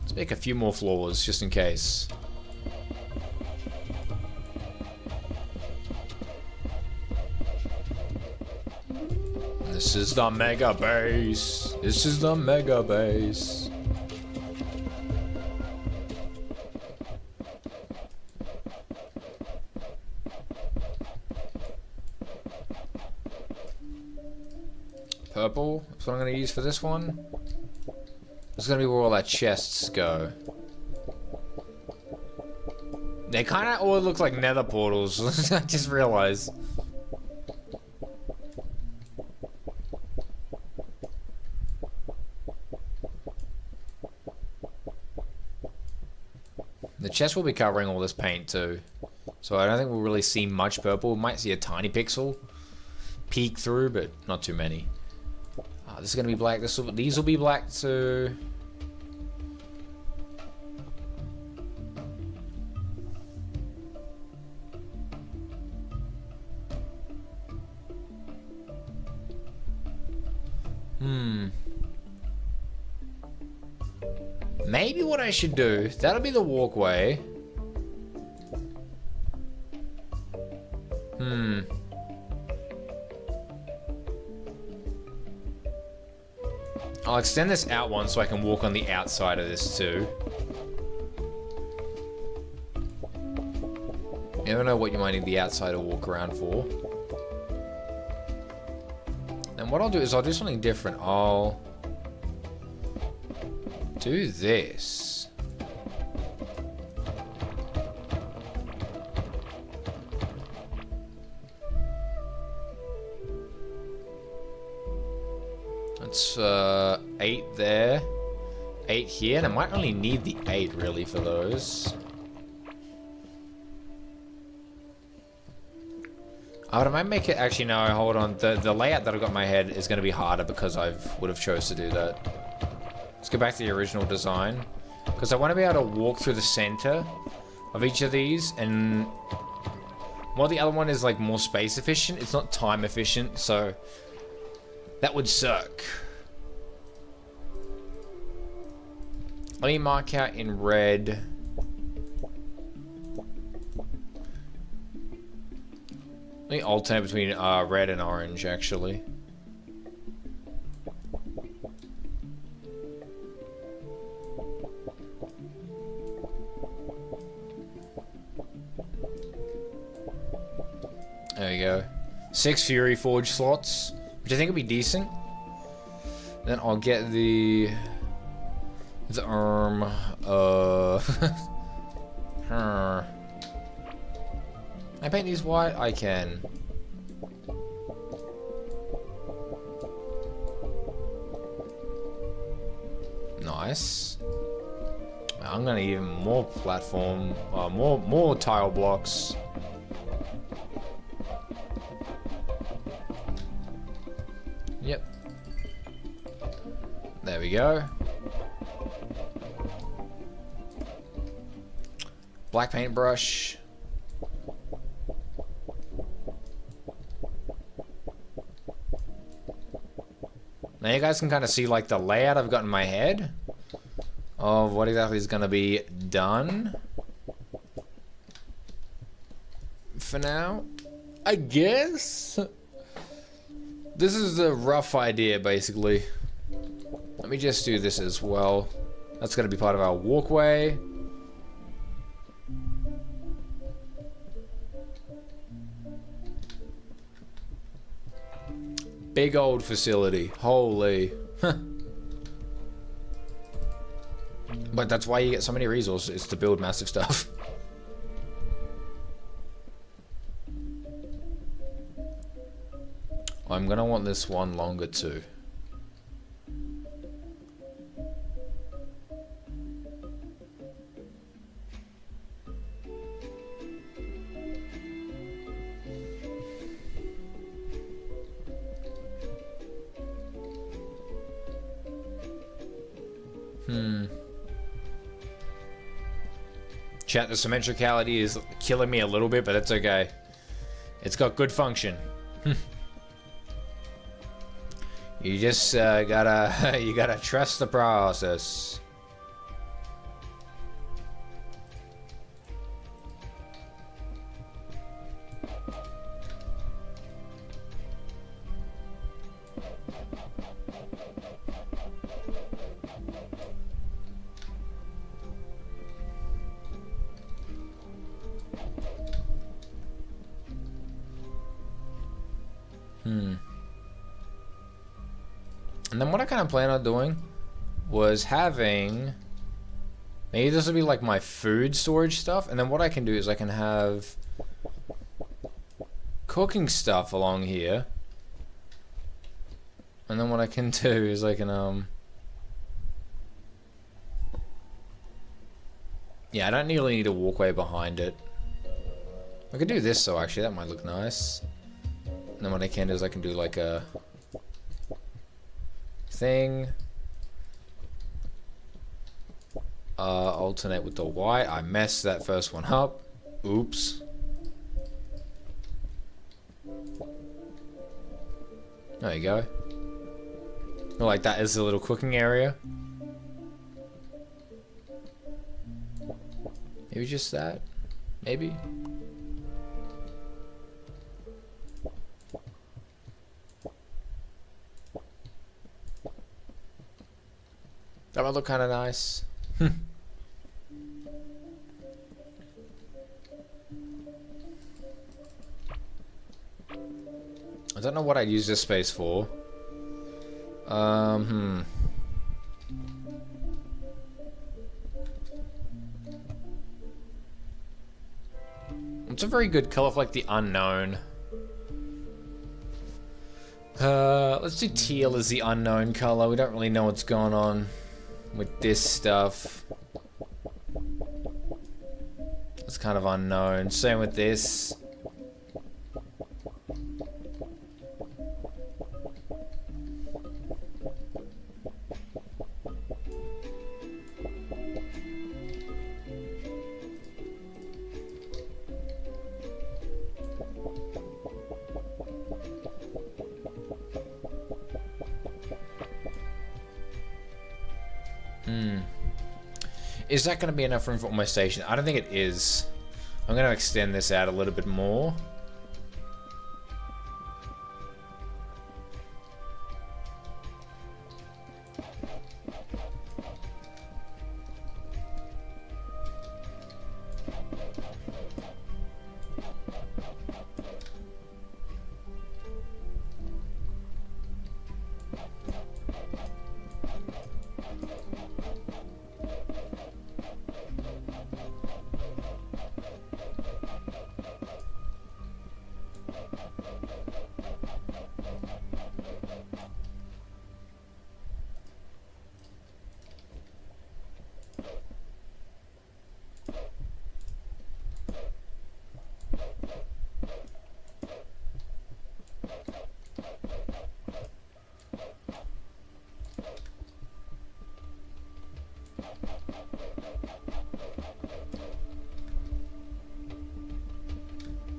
Let's make a few more floors, just in case. This is the mega base. This is the mega base. Purple. That's what I'm going to use for this one. This is going to be where all our chests go. They kind of all look like nether portals. I just realized. The chest will be covering all this paint too. So I don't think we'll really see much purple. We might see a tiny pixel peek through, but not too many. This is going to be black. These will be black too. Maybe what I should do, that'll be the walkway. I'll extend this out one so I can walk on the outside of this too. You never know what you might need the outside to walk around for. And what I'll do is I'll do something different. I'll do this. That's 8 there, 8 here, and I might only need the 8 really for those. Oh, I might make it, actually no, hold on, the layout that I've got in my head is going to be harder because I would have chose to do that. Let's go back to the original design, because I want to be able to walk through the center of each of these, and while the other one is like more space efficient, it's not time efficient, so that would suck. Let me mark out in red. Let me alternate between red and orange, actually. There we go. 6 Fury Forge slots, which I think would be decent. Then I'll get the arm. I paint these white? I can. Nice. I'm gonna need even more platform, more tile blocks. Yep. There we go. Black paintbrush. Now you guys can kind of see like the layout I've got in my head of what exactly is going to be done for now, I guess. This is the rough idea, basically. Let me just do this as well. That's going to be part of our walkway. Big old facility. Holy. But that's why you get so many resources, to build massive stuff. I'm gonna want this one longer too. Chat, the symmetricality is killing me a little bit, but it's okay. It's got good function. You just gotta trust the process. And then what I kind of plan on doing was having, maybe this will be like my food storage stuff, and then what I can do is I can have cooking stuff along here, and then what I can do is I can yeah, I don't really need a walkway behind it. I could do this, so actually that might look nice. And then what I can do is I can do like a thing. Alternate with the white. I messed that first one up. Oops. There you go. Like that is the little cooking area. Maybe just that. Maybe. That might look kind of nice. I don't know what I'd use this space for. It's a very good color for like the unknown. Let's do teal as the unknown color. We don't really know what's going on with this stuff. It's kind of unknown. Same with this. Is that going to be enough room for all my station? I don't think it is. I'm going to extend this out a little bit more.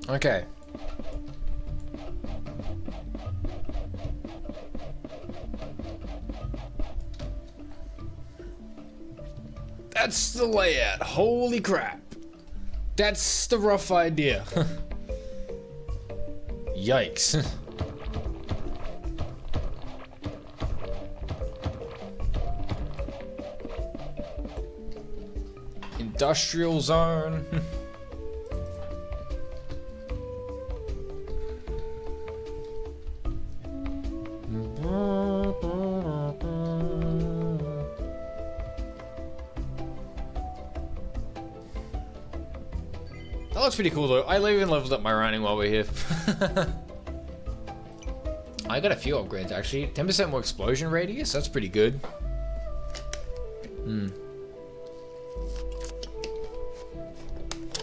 Okay. That's the layout. Holy crap. That's the rough idea. Yikes. Industrial zone. That looks pretty cool though. I even leveled up my running while we're here. I got a few upgrades actually. 10% more explosion radius. That's pretty good.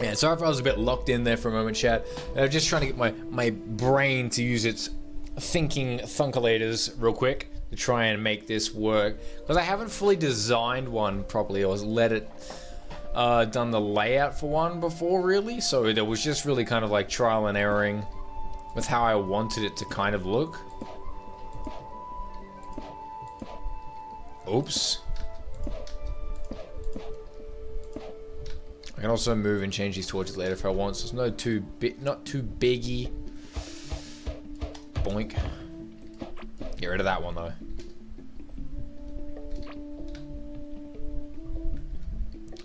Yeah, sorry if I was a bit locked in there for a moment, chat. I'm just trying to get my brain to use its thinking thunkulators real quick to try and make this work. Because I haven't fully designed one properly, or let it done the layout for one before, really. So there was just really kind of like trial and erroring with how I wanted it to kind of look. Oops. I can also move and change these torches later if I want, so it's not too biggy. Boink. Get rid of that one though.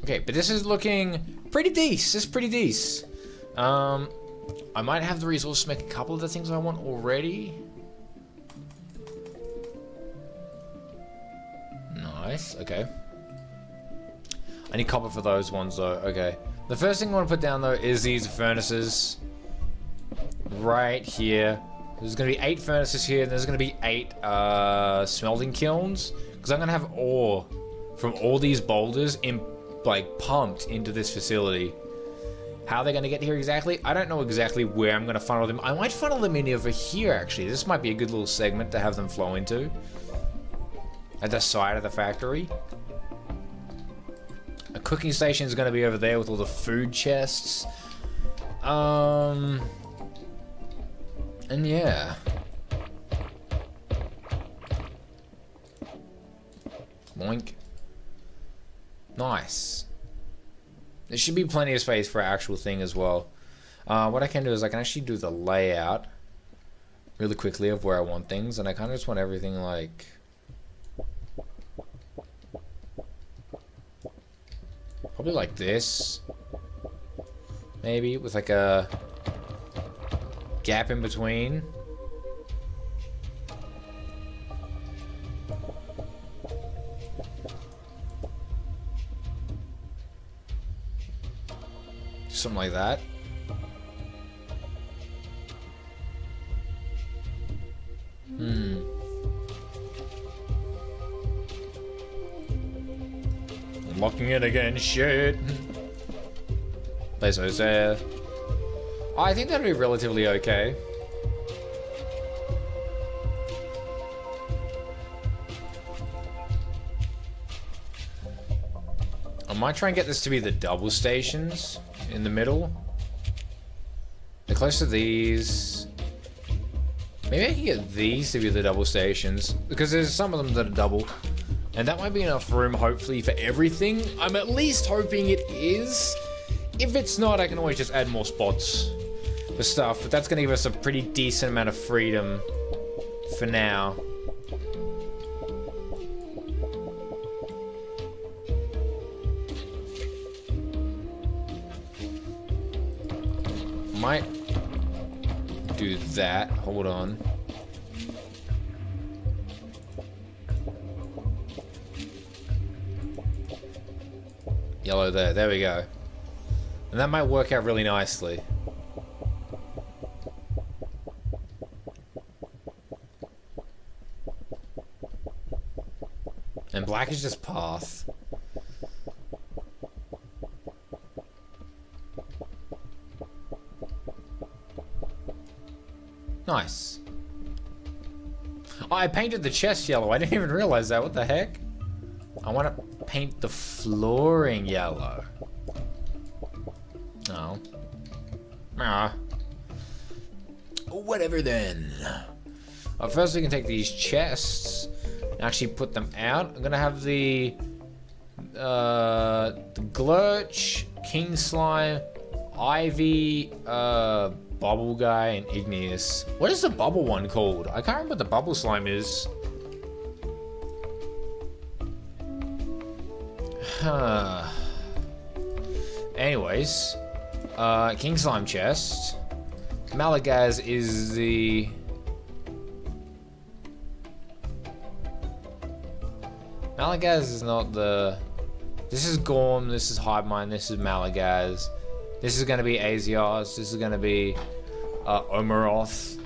Okay, but this is looking pretty decent. This is pretty decent. I might have the resources to make a couple of the things I want already. Nice. Okay. I need copper for those ones though. Okay. The first thing I want to put down though is these furnaces. Right here. There's going to be 8 furnaces here, and there's going to be 8 smelting kilns. Because I'm going to have ore from all these boulders pumped into this facility. How they're going to get here exactly? I don't know exactly where I'm going to funnel them. I might funnel them in over here actually. This might be a good little segment to have them flow into. At the side of the factory. A cooking station is going to be over there with all the food chests. And yeah. Boink. Nice. There should be plenty of space for an actual thing as well. What I can do is I can actually do the layout really quickly of where I want things, and I kind of just want everything like... probably like this. Maybe with like a gap in between. Something like that. I'm locking in again, shit. Place those there. I think that'll be relatively okay. I might try and get this to be the double stations in the middle. They're close to these. Maybe I can get these to be the double stations, because there's some of them that are double. And that might be enough room, hopefully, for everything. I'm at least hoping it is. If it's not, I can always just add more spots for stuff. But that's going to give us a pretty decent amount of freedom for now. Might do that. Hold on. Yellow there. There we go. And that might work out really nicely. And black is just path. Nice. Oh, I painted the chest yellow. I didn't even realize that. What the heck? I want to paint the flooring yellow. Oh. Ah. Whatever then. First we can take these chests and actually put them out. I'm gonna have the Glurch, King Slime, Ivy, Bubble Guy, and Igneous. What is the bubble one called? I can't remember what the bubble slime is. Anyways, King Slime chest. Malagaz is the... Malagaz is not the... This is Gorm, this is Hivemine, this is Malagaz. This is going to be Azios, this is going to be Omeroth.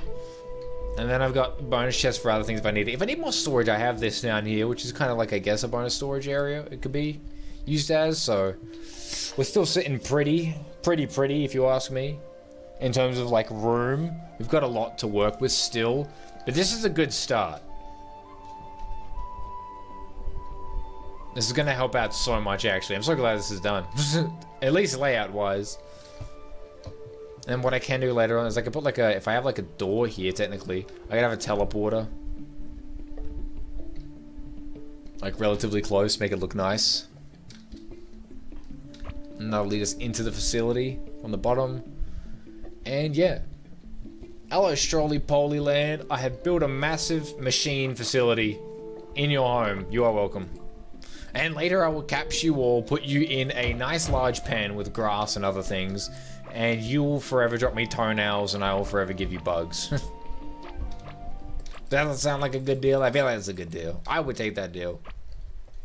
And then I've got bonus chests for other things if I need it. If I need more storage, I have this down here, which is kind of like, I guess, a bonus storage area it could be used as. So we're still sitting pretty, if you ask me. In terms of, like, room. We've got a lot to work with still. But this is a good start. This is going to help out so much, actually. I'm so glad this is done. At least layout-wise. And what I can do later on is I can put like a, if I have like a door here technically, I can have a teleporter. Like relatively close, make it look nice. And that'll lead us into the facility from the bottom. And yeah. Hello, Strolly Poly Land. I have built a massive machine facility in your home. You are welcome. And later I will capture you all, put you in a nice large pen with grass and other things. And you will forever drop me toenails and I will forever give you bugs. Doesn't sound like a good deal? I feel like it's a good deal. I would take that deal.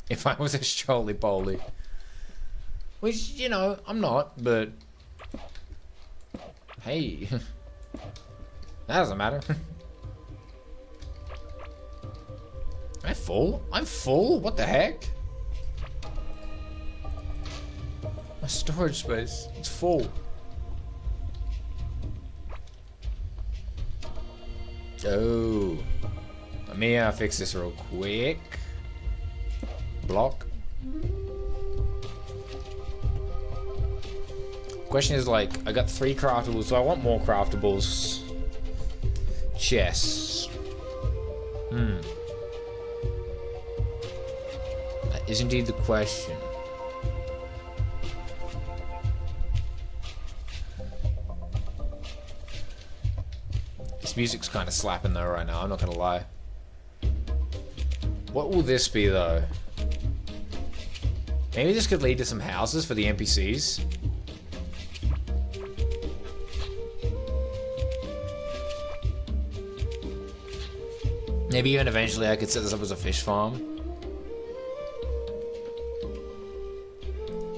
If I was a Strolly Poly. Which, you know, I'm not, but... Hey. That doesn't matter. Am I full? I'm full? What the heck? My storage space. It's full. Oh. Let me fix this real quick. Block. Question is like, I got 3 craftables, so I want more craftables. Chests. That is indeed the question. This music's kind of slapping though right now, I'm not gonna lie. What will this be though? Maybe this could lead to some houses for the NPCs. Maybe even eventually I could set this up as a fish farm.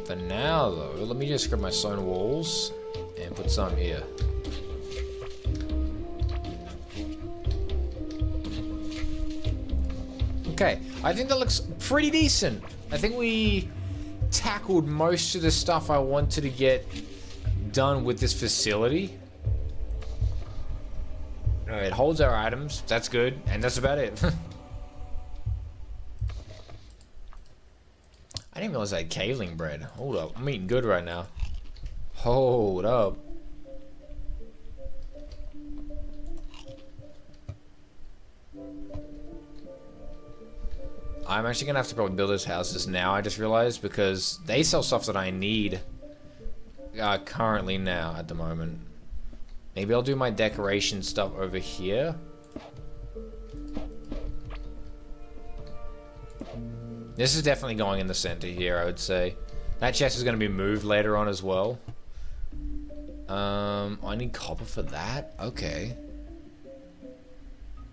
For now though, let me just grab my stone walls and put some here. Okay, I think that looks pretty decent. I think we tackled most of the stuff I wanted to get done with this facility. It holds our items, that's good, and that's about it. I didn't realize I had kaolin bread. Hold up, I'm eating good right now. Hold up. I'm actually gonna have to probably build those houses now, I just realized, because they sell stuff that I need currently now at the moment. Maybe I'll do my decoration stuff over here. This is definitely going in the center here, I would say. That chest is going to be moved later on as well. I need copper for that? Okay.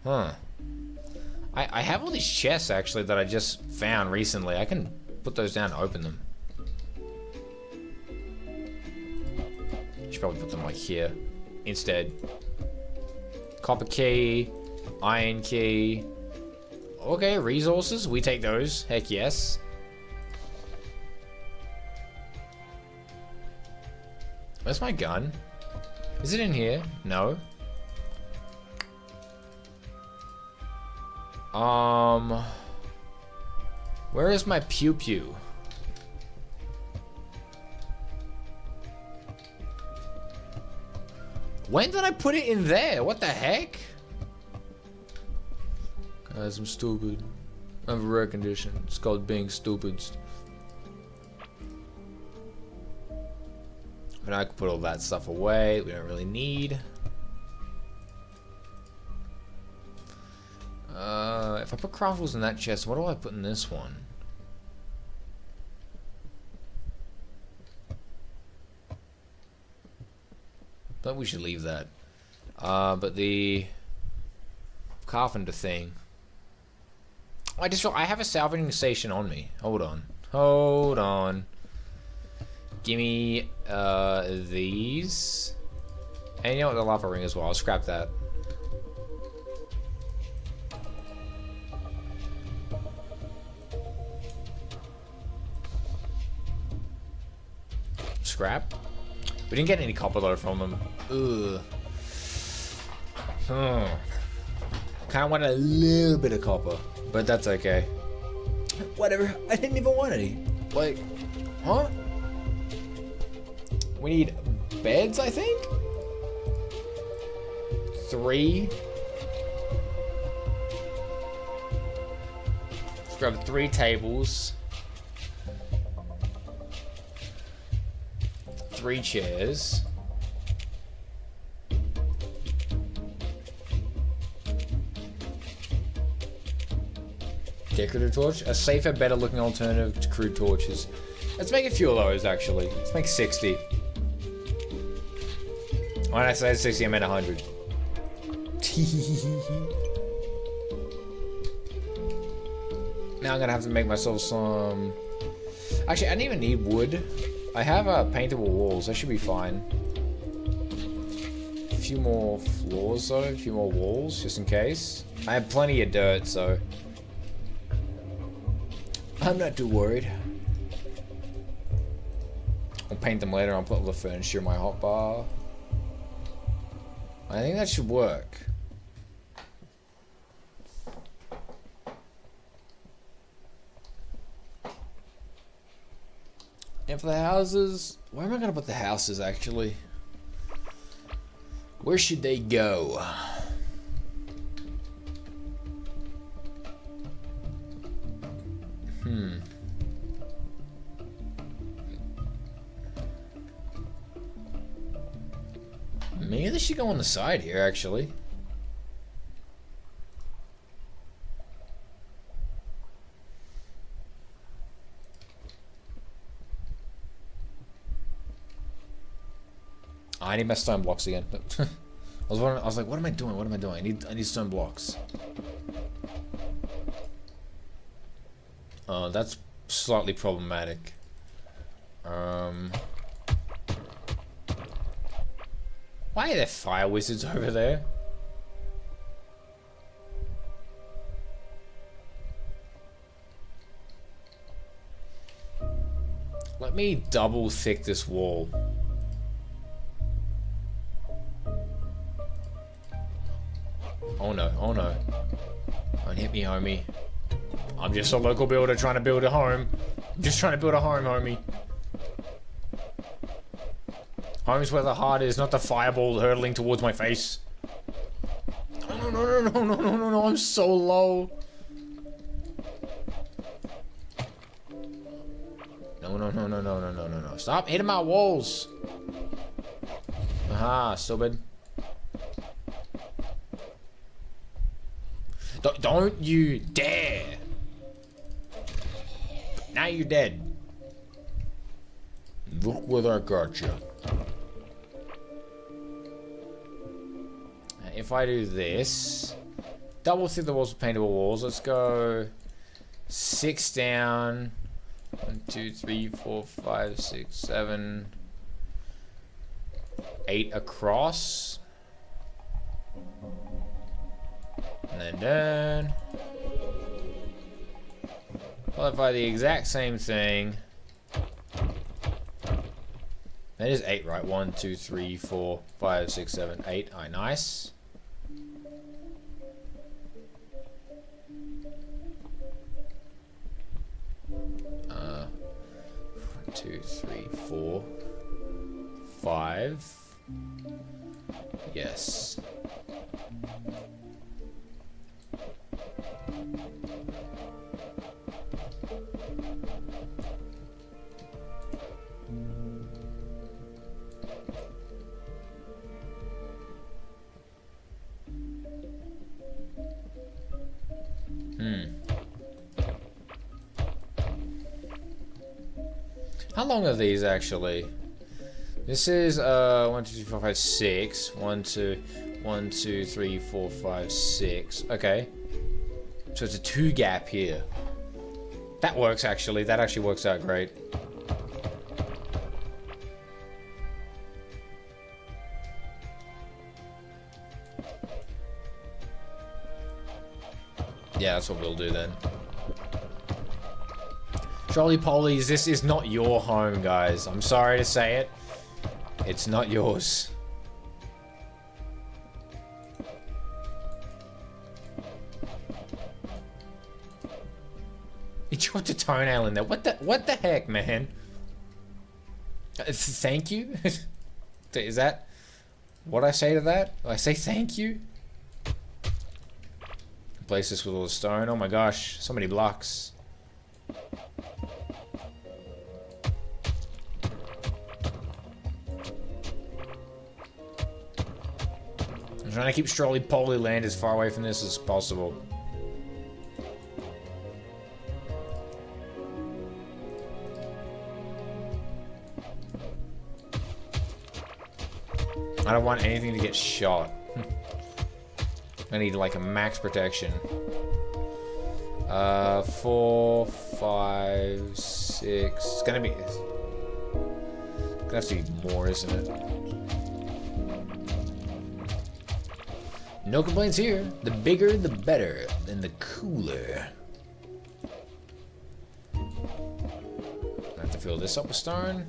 Huh. I have all these chests, actually, that I just found recently. I can put those down and open them. Should probably put them, like, here. Instead. Copper key, iron key. Okay, resources, we take those. Heck yes. Where's my gun? Is it in here? No. Where is my pew pew? When did I put it in there? What the heck? Guys, I'm stupid. I have a rare condition. It's called being stupid. But I can put all that stuff away. We don't really need. If I put craftables in that chest, what do I put in this one? But we should leave that. But the carpenter thing. I just feel I have a salvaging station on me. Hold on. Hold on. Give me these. And you know what, the lava ring as well. I'll scrap that. scrap. We didn't get any copper though from them. Ugh. Kind of want a little bit of copper, but that's okay. Whatever. I didn't even want any. Like, huh? We need beds, I think? 3. Let's grab 3 tables. 3 chairs. Decorative torch? A safer, better looking alternative to crude torches. Let's make a few of those actually. Let's make 60. When I said 60, I meant 100. Now I'm gonna have to make myself some... Actually, I don't even need wood. I have paintable walls. That should be fine. A few more floors though. A few more walls, just in case. I have plenty of dirt, so... I'm not too worried. I'll paint them later. I'll put all the furniture in my hotbar. I think that should work. And for the houses, where am I gonna put the houses actually? Where should they go? Maybe they should go on the side here, actually. I need my stone blocks again. I was like, what am I doing? What am I doing? I need stone blocks. That's slightly problematic. Why are there fire wizards over there? Let me double thick this wall. Oh no, oh no. Don't hit me, homie. I'm just a local builder trying to build a home. I'm just trying to build a home, homie. Home's where the heart is, not the fireball hurtling towards my face. No, no, no, no, no, no, no, no, I'm so low. No, no, no, no, no, no, no, no, no. Stop hitting my walls. Aha, stupid. Don't you dare. Now you're dead. Look what I got you. If I do this, double thick the walls with paintable walls. Let's go 6 down. 1, 2, 3, 4, 5, 6, 7, 8 across. And then down. Followed by the exact same thing. That is 8, right? 1, 2, 3, 4, 5, 6, 7, 8. Alright, nice. 2, 3, 4, 5. Yes. How long are these actually? This is 1, 2, 3, 4, 5, 6. 1, 2, 1, 2, 3, 4, 5, 6. Okay. So it's a 2 gap here. That works actually. That actually works out great. Yeah, that's what we'll do then. Trolley polies, this is not your home, guys. I'm sorry to say it. It's not yours. He dropped a toenail in there. What the heck, man? Thank you? Is that what I say to that? I say thank you? Place this with all the stone. Oh my gosh, so many blocks. I'm trying to keep Strolly Poly Land as far away from this as possible. I don't want anything to get shot. I need like a max protection. 4, 5, 6. It's gonna have to be more, isn't it? No complaints here. The bigger, the better, and the cooler. I have to fill this up with stone.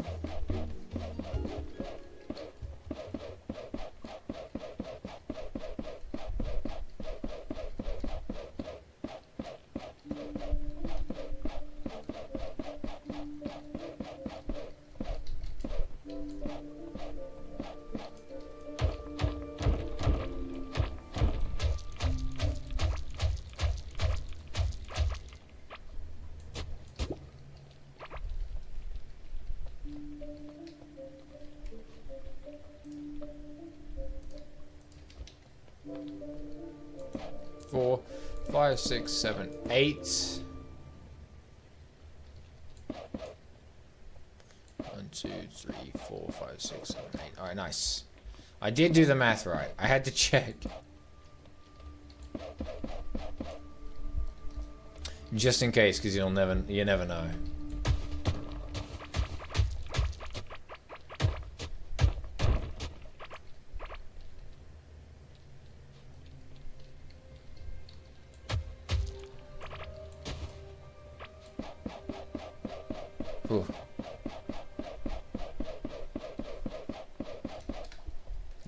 Four, 5, 6, 7, 8. 1, 2, 3, 4, 5, 6, 7, 8. All right, nice. I did do the math right. I had to check. Just in case, because you never know. Ooh.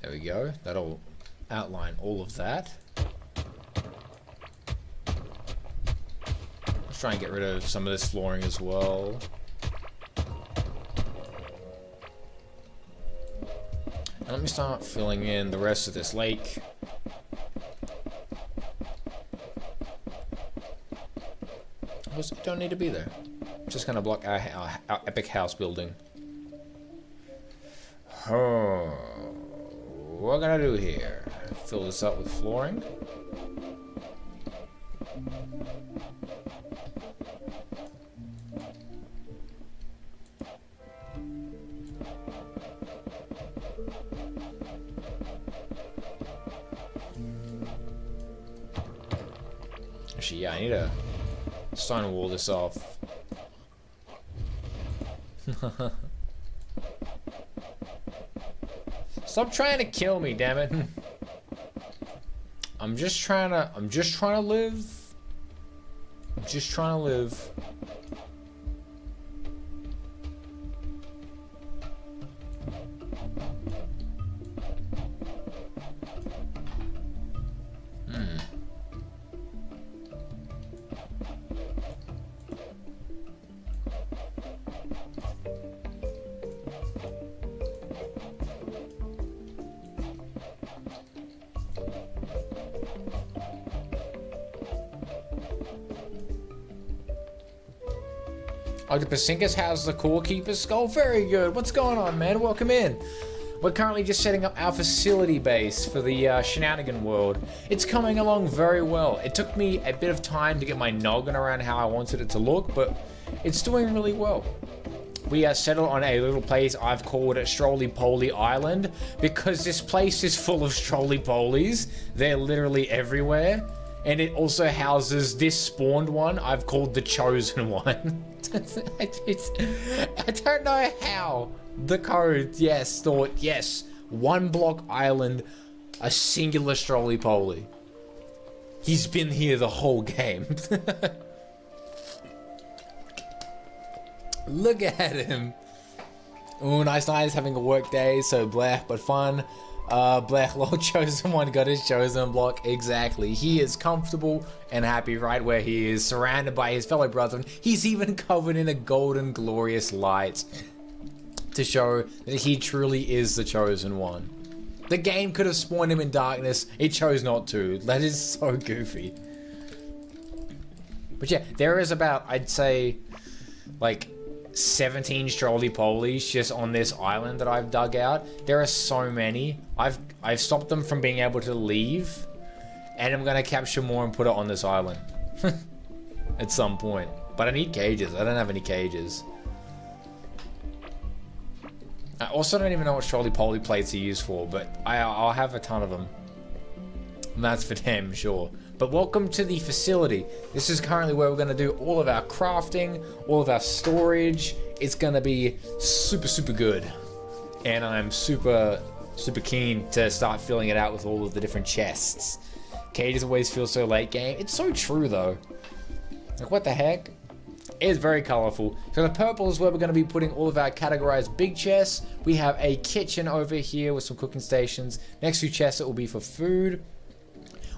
There we go. That'll outline all of that. Let's try and get rid of some of this flooring as well. And let me start filling in the rest of this lake. You don't need to be there. Just gonna block our epic house building. Oh, what can I do here? Fill this up with flooring. Actually, yeah, I need to stone wall this off. Stop trying to kill me, damn it. I'm just trying to live. I'm just trying to live. Oh, the Pasinkas has the core keeper's skull? Very good. What's going on, man? Welcome in. We're currently just setting up our facility base for the Shenanigan world. It's coming along very well. It took me a bit of time to get my noggin around how I wanted it to look, but it's doing really well. We are settled on a little place I've called Strolly Poly Island because this place is full of Strolly Polies. They're literally everywhere. And it also houses this spawned one I've called the Chosen One. I don't know how the code, yes, thought, yes, one block island, a singular Strolly Poly. He's been here the whole game. Look at him. Ooh, nice, having a work day, so blech, but fun. Blech, lol, chosen one got his chosen block. Exactly. He is comfortable and happy right where he is, surrounded by his fellow brethren. He's even covered in a golden, glorious light to show that he truly is the chosen one. The game could have spawned him in darkness. It chose not to. That is so goofy. But yeah, there is about, I'd say, like 17 strolley-polies just on this island that I've dug out. There are so many. I've stopped them from being able to leave, and I'm gonna capture more and put it on this island at some point. But I need cages. I don't have any cages. I also don't even know what strolley-poly plates are used for, but I'll have a ton of them. And that's for damn sure. But welcome to the facility. This is currently where we're going to do all of our crafting, all of our storage. It's going to be super, super good. And I'm super, super keen to start filling it out with all of the different chests. Cages always feel so late game. It's so true though. Like what the heck? It's very colorful. So the purple is where we're going to be putting all of our categorized big chests. We have a kitchen over here with some cooking stations. Next few chests it will be for food.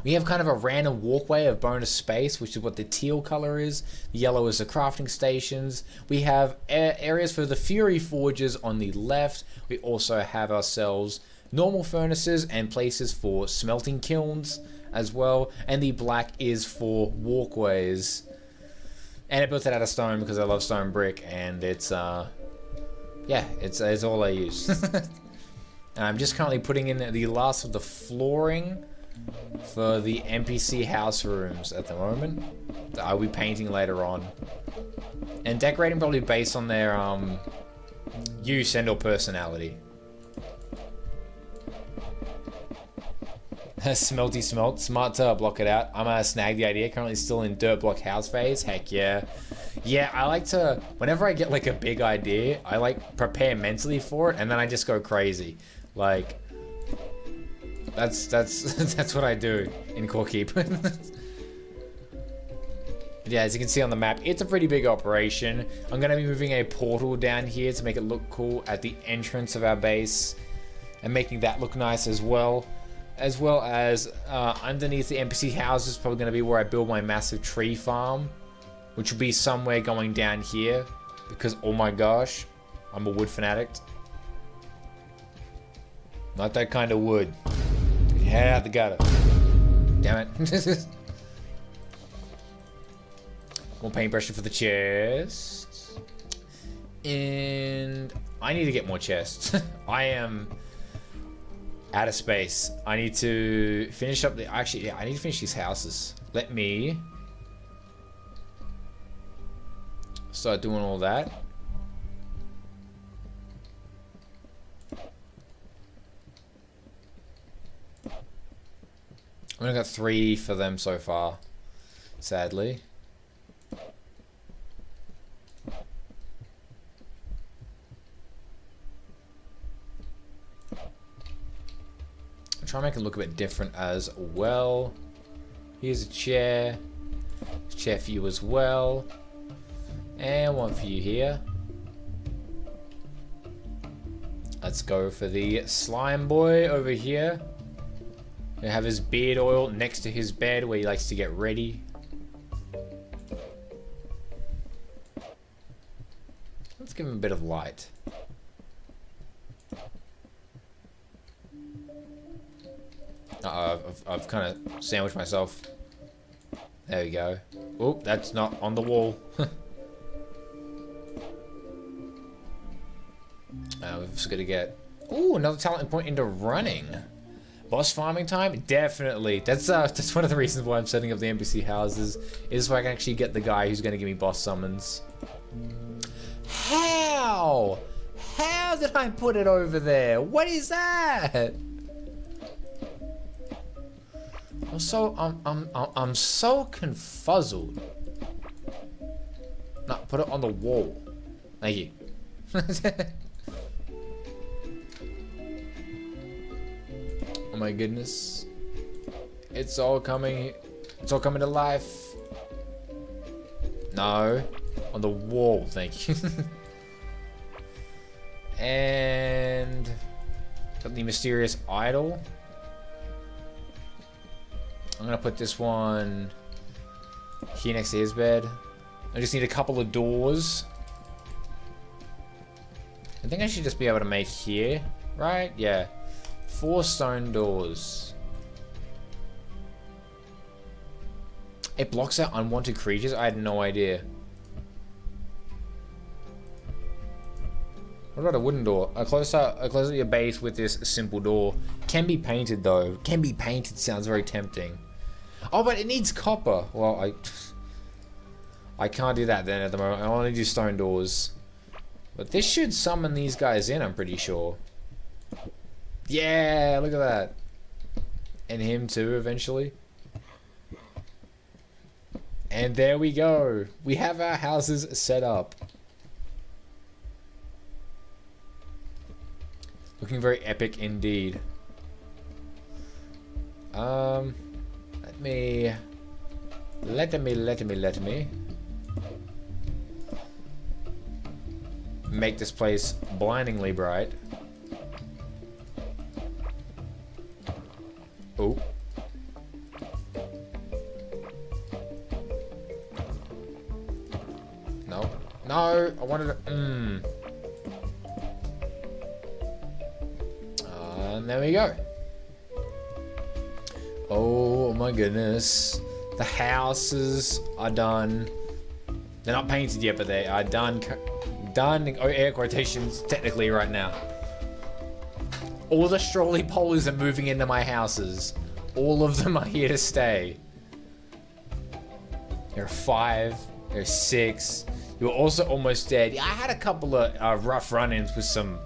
We have kind of a random walkway of bonus space, which is what the teal color is. The yellow is the crafting stations. We have areas for the Fury Forges on the left. We also have ourselves normal furnaces and places for smelting kilns as well. And the black is for walkways. And I built it out of stone because I love stone brick, and it's yeah, it's all I use. And I'm just currently putting in the last of the flooring for the NPC house rooms at the moment. I'll be painting later on. And decorating probably based on their use and or personality. Smelty smelt. Smart to block it out. I'm gonna snag the idea. Currently still in dirt block house phase. Heck yeah. Yeah, I like to, whenever I get like a big idea, I like prepare mentally for it and then I just go crazy. Like, that's that's what I do in Core Keep. Yeah, as you can see on the map, it's a pretty big operation. I'm gonna be moving a portal down here to make it look cool at the entrance of our base and making that look nice as well. As well as underneath the NPC houses, probably going to be where I build my massive tree farm, which will be somewhere going down here, because oh my gosh, I'm a wood fanatic. Not that kind of wood. Head out the gutter. Damn it. More paintbrush for the chest. And I need to get more chests. I am out of space. I need to finish up the... Actually, yeah, I need to finish these houses. Let me start doing all that. I've only got 3 for them so far, sadly. Try and make it look a bit different as well. Here's a chair. Chair for you as well. And one for you here. Let's go for the slime boy over here. We have his beard oil next to his bed where he likes to get ready. Let's give him a bit of light. I've kind of sandwiched myself. There we go. Oh, that's not on the wall. We've just got to get... Ooh, another talent point into running. Boss farming time? Definitely. That's one of the reasons why I'm setting up the NPC houses, is so I can actually get the guy who's going to give me boss summons. How? How did I put it over there? What is that? I'm so confuzzled. No, put it on the wall. Thank you. Oh my goodness. It's all coming to life. No. On the wall, thank you. And got the mysterious idol. I'm gonna put this one here next to his bed. I just need a couple of doors. I think I should just be able to make here, right? Yeah. 4 stone doors. It blocks out unwanted creatures? I had no idea. What about a wooden door? I close out your base with this simple door. Can be painted though. Can be painted sounds very tempting. Oh, but it needs copper. Well, I can't do that then at the moment. I only do stone doors. But this should summon these guys in, I'm pretty sure. Yeah, look at that. And him too, eventually. And there we go. We have our houses set up. Looking very epic indeed. Let me make this place blindingly bright. Oh. No. No, I wanted to... And there we go. Oh my goodness. The houses are done. They're not painted yet, but they are done. Done, air quotations, technically right now. All the strolley-polies are moving into my houses. All of them are here to stay. There are 5. There are 6. You were also almost dead. Yeah, I had a couple of rough run-ins with some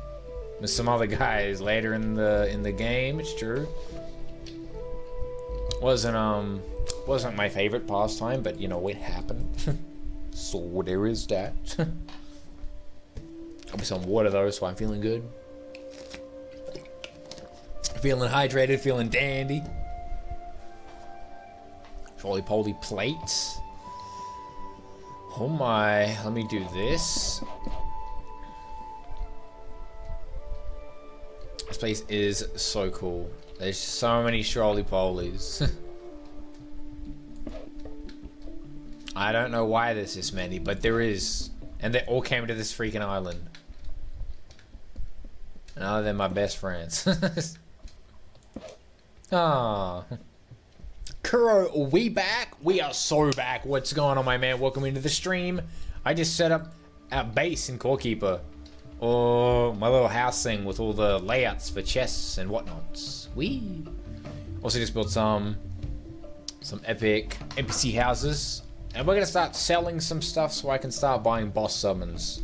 other guys later in the game. It's true. Wasn't my favorite pastime, but you know it happened. So there is that. Got me some water though, so I'm feeling good. Feeling hydrated, feeling dandy. Trolley-poly plates. Oh my, let me do this. This place is so cool. There's so many trolley-polies. I don't know why there's this many, but there is. And they all came to this freaking island. And now they're my best friends. Ah. Kuro, we back? We are so back. What's going on, my man? Welcome into the stream. I just set up our base in Core Keeper. Oh, my little house thing with all the layouts for chests and whatnots. Wee. Also just built some epic NPC houses. And we're gonna start selling some stuff so I can start buying boss summons.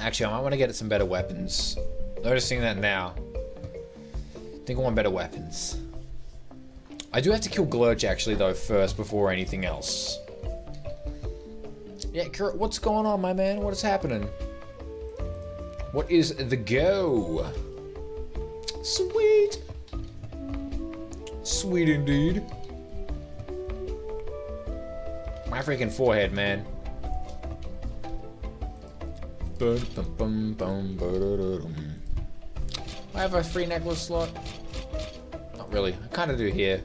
Actually, I might want to get some better weapons. Noticing that now. I think I want better weapons. I do have to kill Glurch actually though first before anything else. Yeah, Kurt, what's going on, my man? What is happening? What is the go? Sweet. Sweet indeed. My freaking forehead, man. I have a free necklace slot. Not really. I kind of do here.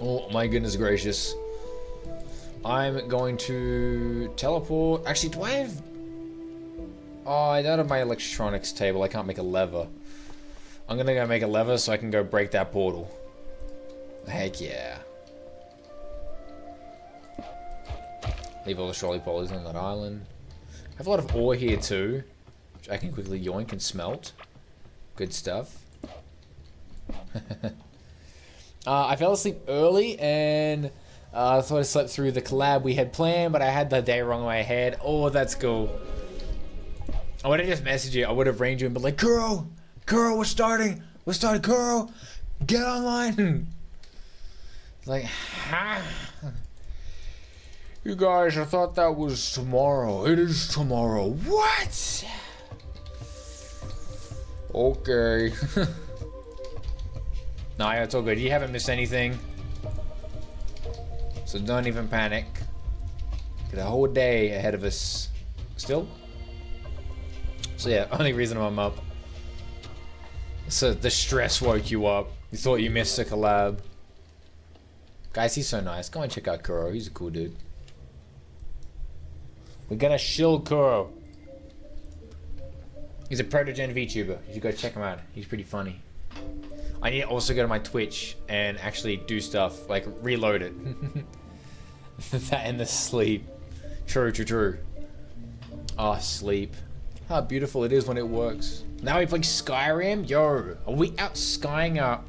Oh my goodness gracious. I'm going to teleport. Actually, do I have... Oh, I don't have my electronics table. I can't make a lever. I'm gonna go make a lever so I can go break that portal. Heck yeah. Leave all the trolley-polies on that island. I have a lot of ore here too, which I can quickly yoink and smelt. Good stuff. I fell asleep early and I thought I slept through the collab we had planned, but I had the day wrong in my head. Oh, that's cool. I would have just messaged you. I would have ranged you and been like, Kuro, we're starting, Kuro, get online. Like, you guys, I thought that was tomorrow. It is tomorrow. What? Okay. No, it's all good. You haven't missed anything. So don't even panic. Got a whole day ahead of us still. So yeah, only reason I'm up. So the stress woke you up. You thought you missed a collab. Guys, he's so nice. Go and check out Kuro. He's a cool dude. We're gonna shill Kuro. He's a proto-gen VTuber. You should go check him out. He's pretty funny. I need to also go to my Twitch and actually do stuff, like reload it. That and the sleep. True. Oh, sleep. How beautiful it is when it works. Now we play Skyrim? Yo, are we out skying up?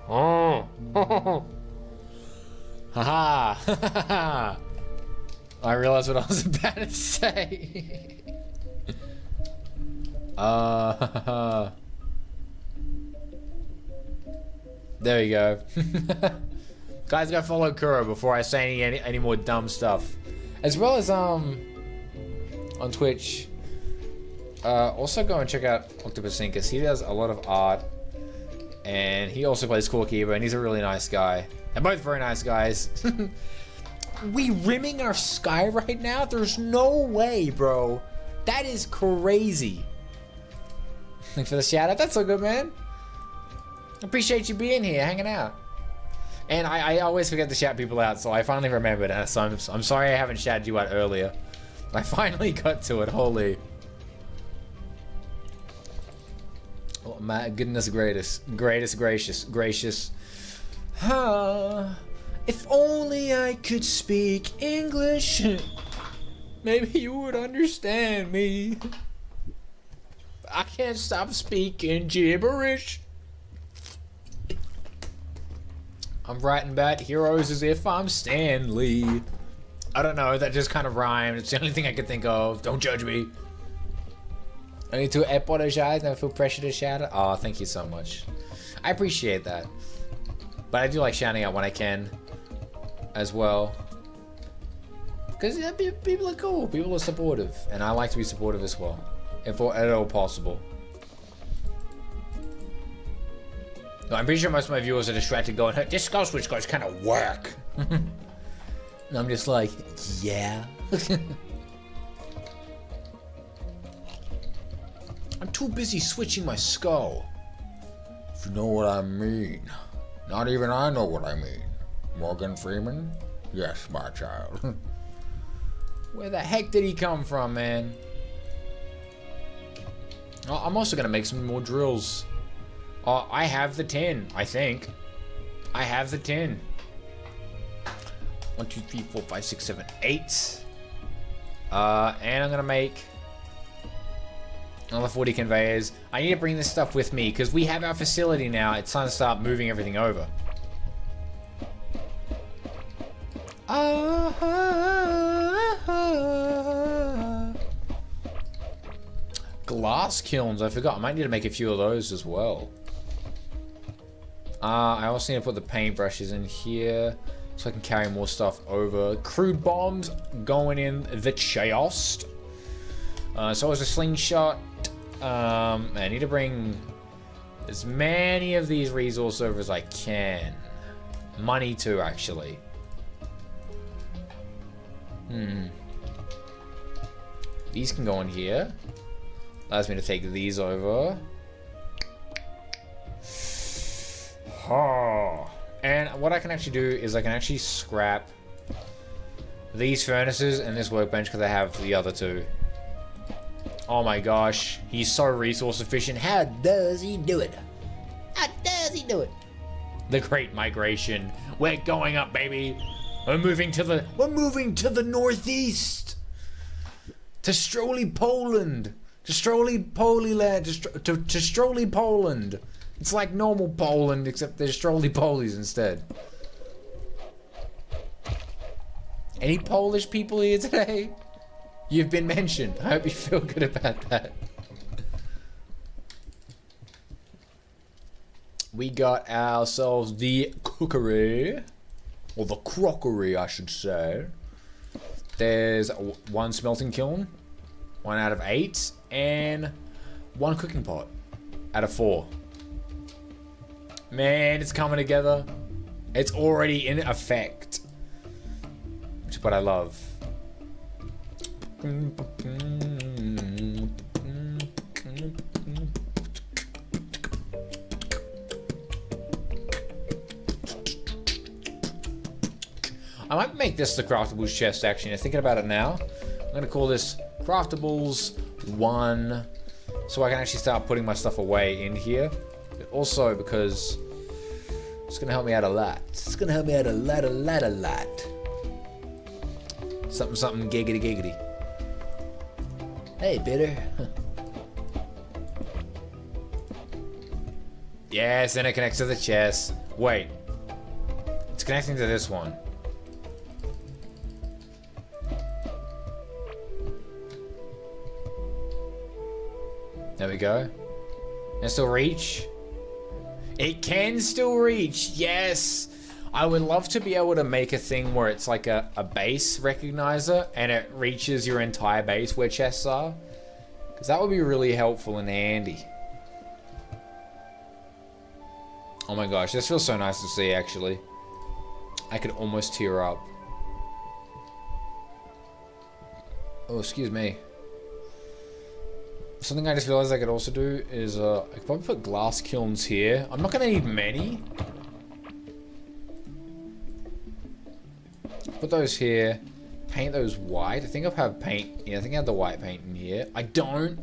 Oh. Haha. I realized what I was about to say. There we go. Guys, go follow Kuro before I say any more dumb stuff. As well as on Twitch. Also go and check out Octopus Incus. He does a lot of art. And he also plays Scorekeeper, and he's a really nice guy. They're both very nice guys. We rimming our sky right now? There's no way, bro. That is crazy. Thanks for the shout out. That's so good, man. Appreciate you being here, hanging out. And I always forget to shout people out, so I finally remembered. So I'm sorry I haven't shouted you out earlier. I finally got to it, holy. Oh my goodness gracious. If only I could speak English. Maybe you would understand me. I can't stop speaking gibberish. I'm writing about heroes as if I'm Stan Lee. I don't know, that just kind of rhymed. It's the only thing I could think of. Don't judge me. I need to apologize. Never feel pressure to shout it. Oh, thank you so much. I appreciate that. But I do like shouting out when I can as well. Because yeah, people are cool. People are supportive. And I like to be supportive as well. If at all possible. No, I'm pretty sure most of my viewers are distracted going, hey, this SkullSwitch guy's kind of work. And I'm just like, yeah. I'm too busy switching my skull. If you know what I mean. Not even I know what I mean. Morgan Freeman? Yes, my child. Where the heck did he come from, man? Oh, I'm also gonna make some more drills. Oh, I have the tin, I think. I have the tin. 1, 2, 3, 4, 5, 6, 7, 8. And I'm gonna make another 40 conveyors. I need to bring this stuff with me because we have our facility now. It's time to start moving everything over. Glass kilns, I forgot. I might need to make a few of those as well. I also need to put the paintbrushes in here so I can carry more stuff over. Crude bombs going in the chest. So as a slingshot, I need to bring as many of these resources over as I can. Money too, actually. These can go in here. Allows me to take these over. And what I can actually do is I can actually scrap these furnaces and this workbench because I have the other two. Oh my gosh, he's so resource efficient. How does he do it? How does he do it? The Great Migration. We're going up, baby. We're moving to the northeast. To Strolly Poland. To Strolly Poland. To Strolly Poland. It's like normal Poland, except there's Strolly Polies instead. Any Polish people here today? You've been mentioned. I hope you feel good about that. We got ourselves the cookery. Or the crockery, I should say. There's 1 smelting kiln. 1 out of 8. And 1 cooking pot. Out of 4. Man, it's coming together. It's already in effect. what I love. I might make this the craftables chest, actually. I'm thinking about it now. I'm gonna call this craftables 1, so I can actually start putting my stuff away in here. But also because it's gonna help me out a lot. It's gonna help me out a lot. Something giggity giggity. Hey, bitter. Yes, and it connects to the chest. Wait. It's connecting to this one. There we go. Can it still reach? It can still reach, yes! I would love to be able to make a thing where it's like a base recognizer and it reaches your entire base where chests are. Because that would be really helpful and handy. Oh my gosh, this feels so nice to see, actually. I could almost tear up. Oh, excuse me. Something I just realized I could also do is, I could probably put glass kilns here. I'm not gonna need many. Put those here. Paint those white. I think I have paint. Yeah, I think I have the white paint in here. I don't.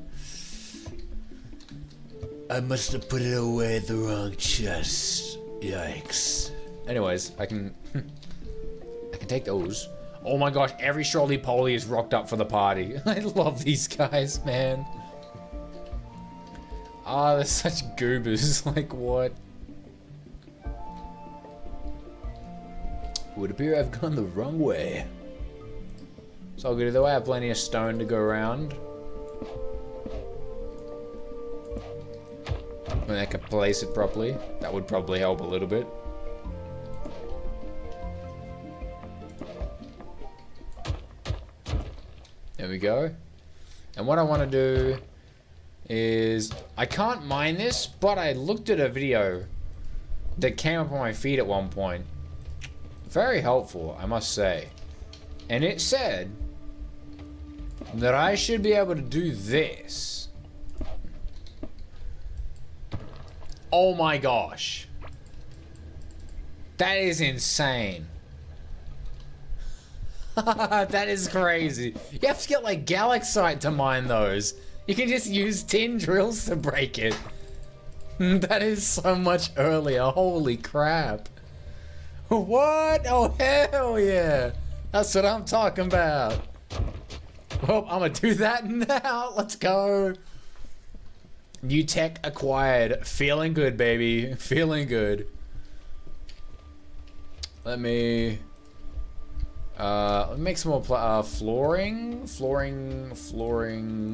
I must have put it away in the wrong chest. Yikes. Anyways, I can take those. Oh my gosh, every Shirley Polly is rocked up for the party. I love these guys, man. Ah, they're such goobers. Like, what? Would appear I've gone the wrong way. It's all good either way. I have plenty of stone to go around. When I could place it properly, that would probably help a little bit. There we go. And what I want to do is, I can't mine this, but I looked at a video that came up on my feed at one point. Very helpful, I must say. And it said that I should be able to do this. Oh my gosh. That is insane. That is crazy. You have to get like Galaxite to mine those. You can just use tin drills to break it. That is so much earlier. Holy crap. What? Oh, hell yeah. That's what I'm talking about. Well, I'm gonna do that now. Let's go. New tech acquired. Feeling good, baby. Feeling good. Let me make some more flooring.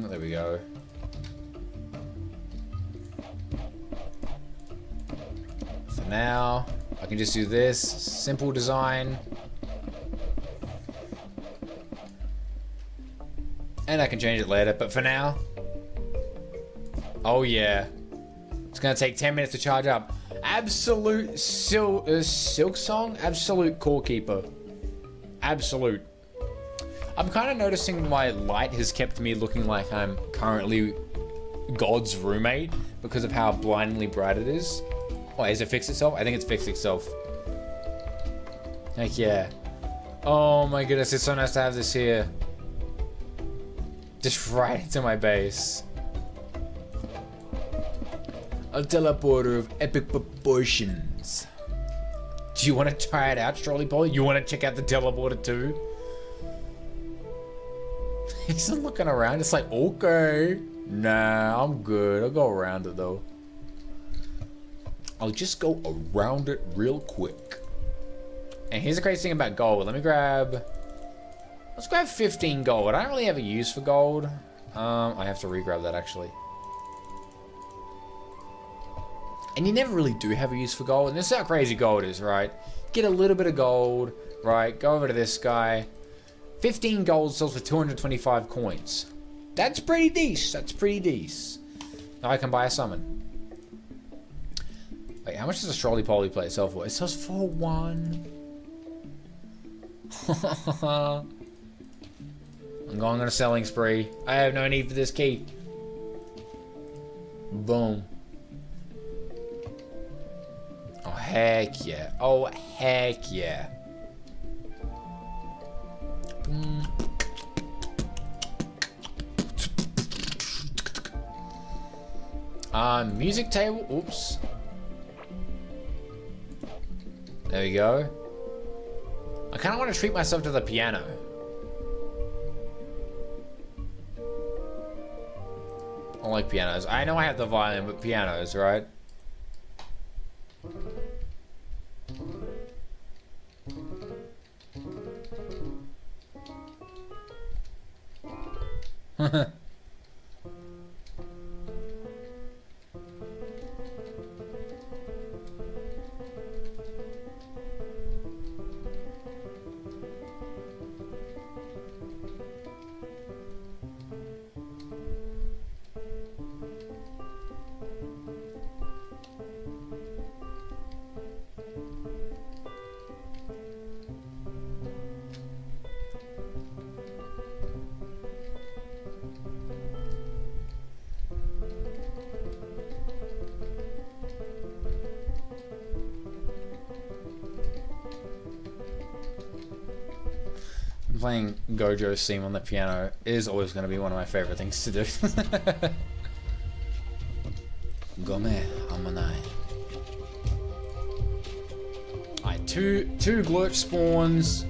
There we go. For now, I can just do this. Simple design. And I can change it later, but for now... Oh yeah. It's gonna take 10 minutes to charge up. Absolute Silk Song? Absolute Core Keeper. Absolute. I'm kind of noticing my light has kept me looking like I'm currently God's roommate because of how blindingly bright it is. Oh, has it fixed itself? I think it's fixed itself. Heck yeah. Oh my goodness, it's so nice to have this here. Just right into my base. A teleporter of epic proportions. Do you want to try it out, Strolly Polly? You want to check out the teleporter too? He's not looking around. It's like, okay. Nah, I'm good. I'll go around it though. I'll just go around it real quick. And here's the crazy thing about gold. Let me grab... Let's grab 15 gold. I don't really have a use for gold. I have to re-grab that actually. And you never really do have a use for gold. And this is how crazy gold is, right? Get a little bit of gold, right? Go over to this guy. 15 gold sells for 225 coins. That's pretty decent. That's pretty decent. Now I can buy a summon. Wait, how much does a Strolly Polly plate sell for? It sells for 1. I'm going on a selling spree. I have no need for this key. Boom. Oh, heck yeah. Oh, heck yeah. Boom. Music table. Oops. There we go. I kind of want to treat myself to the piano. I like pianos. I know I have the violin, but pianos, right? Playing Gojo's theme on the piano is always going to be one of my favorite things to do. Gome Amanai. Alright, two glitch spawns.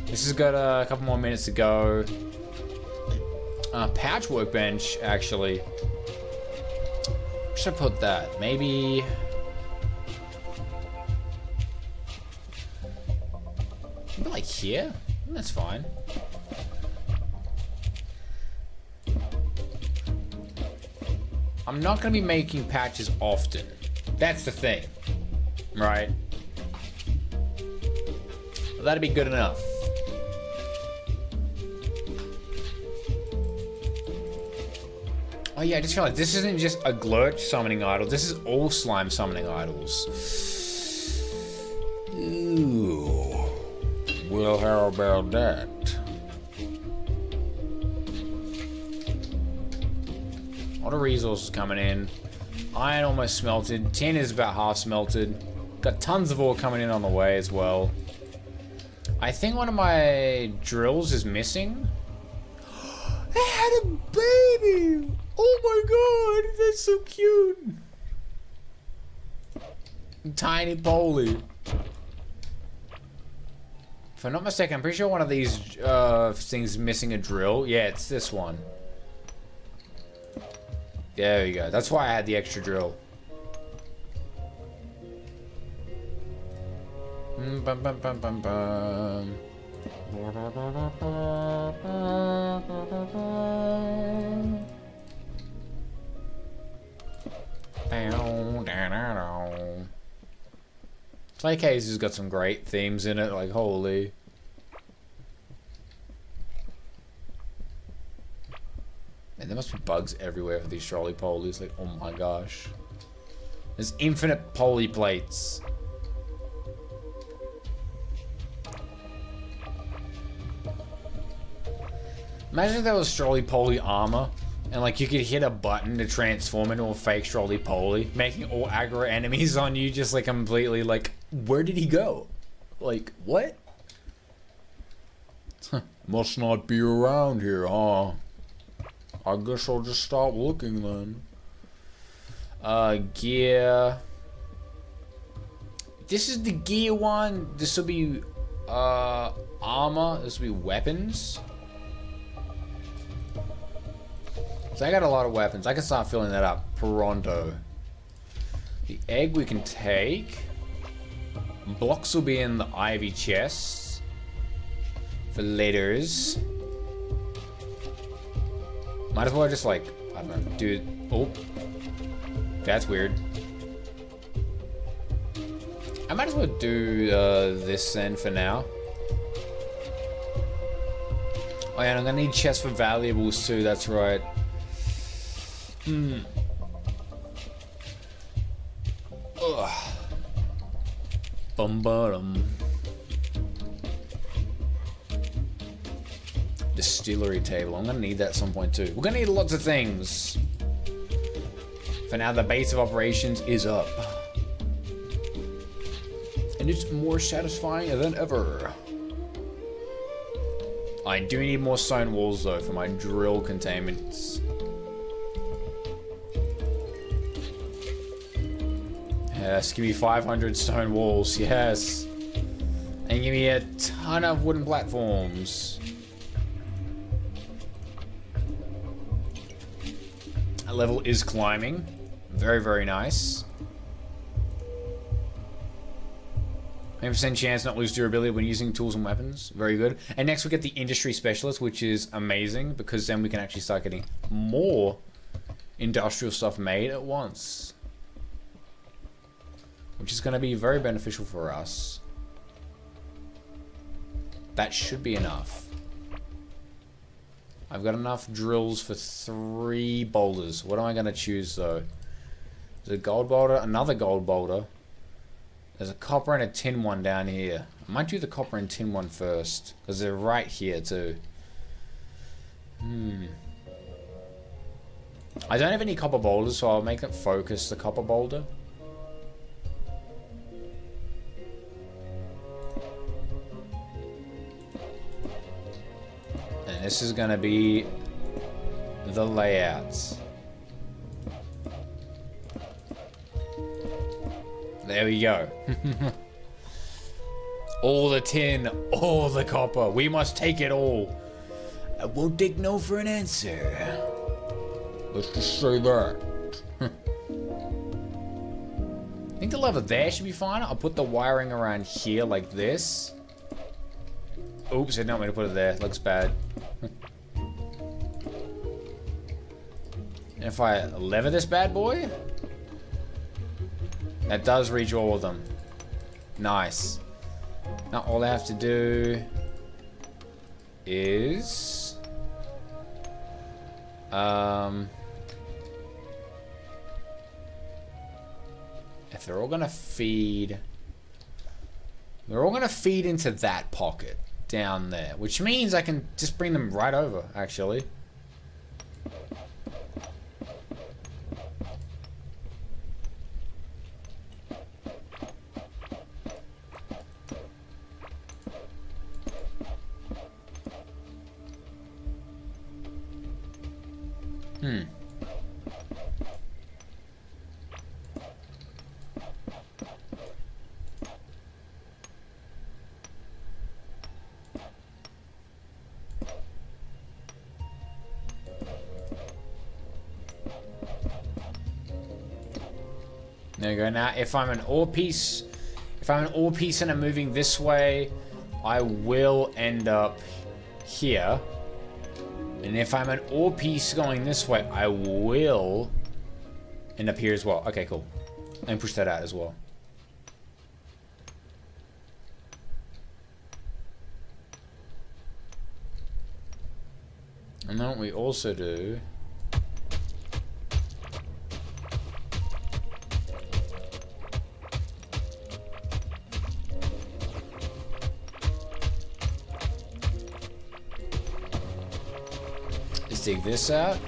This has got a couple more minutes to go. Pouch workbench, actually. Where should I put that? Maybe like here? That's fine. I'm not going to be making patches often. That's the thing. Right? Well, that'd be good enough. Oh yeah, I just realized this isn't just a glitch summoning idol. This is all slime summoning idols. Ooh. Well, how about that? A lot of resources coming in. Iron almost smelted. Tin is about half smelted. Got tons of ore coming in on the way as well. I think one of my drills is missing. It had a baby! Oh my god, that's so cute! Tiny Polly. If I'm not mistaken, I'm pretty sure one of these things is missing a drill. Yeah, it's this one. There we go. That's why I had the extra drill. Bum, bum, bum, bum, bum. Playcase has got some great themes in it, like holy. Man, there must be bugs everywhere for these trolley polies, like oh my gosh. There's infinite poly plates. Imagine if there was Strolly-Poly armor, and like you could hit a button to transform into a fake Strolly-Poly, making all aggro enemies on you just like completely like, where did he go? Like, what? Must not be around here, huh? I guess I'll just stop looking then. Gear. This is the gear one. This will be armor. This will be weapons. So I got a lot of weapons. I can start filling that up pronto. The egg we can take. Blocks will be in the ivy chests. For laters. Might as well just like, I don't know, do... Oh. That's weird. I might as well do this then for now. Oh yeah, and I'm gonna need chests for valuables too, that's right. Ugh. Bum-ba-dum. distillery table. I'm gonna need that at some point too. We're gonna need lots of things. For now, the base of operations is up. And it's more satisfying than ever. I do need more stone walls though for my drill containments. Yes, give me 500 stone walls, yes. And give me a ton of wooden platforms. That level is climbing. Very, very nice. 100% chance not lose durability when using tools and weapons. Very good. And next we get the industry specialist, which is amazing because then we can actually start getting more industrial stuff made at once. Which is going to be very beneficial for us. That should be enough. I've got enough drills for 3 boulders. What am I going to choose though? There's a gold boulder, another gold boulder. There's a copper and a tin one down here. I might do the copper and tin one first, because they're right here too. I don't have any copper boulders, so I'll make it focus the copper boulder. And this is going to be the layouts. There we go. All the tin, all the copper. We must take it all. I won't take no for an answer. Let's just say that. I think the lever there should be fine. I'll put the wiring around here like this. Oops, I didn't want me to put it there. It looks bad. And if I lever this bad boy, that does reach all of them. Nice. Now all I have to do is if they're all gonna feed, they're all gonna feed into that pocket down there, which means I can just bring them right over, actually. There you go. Now, if I'm an ore piece, and I'm moving this way, I will end up here. And if I'm an ore piece going this way, I will end up here as well. Okay, cool. Let me push that out as well. And then what we also do is dig this out.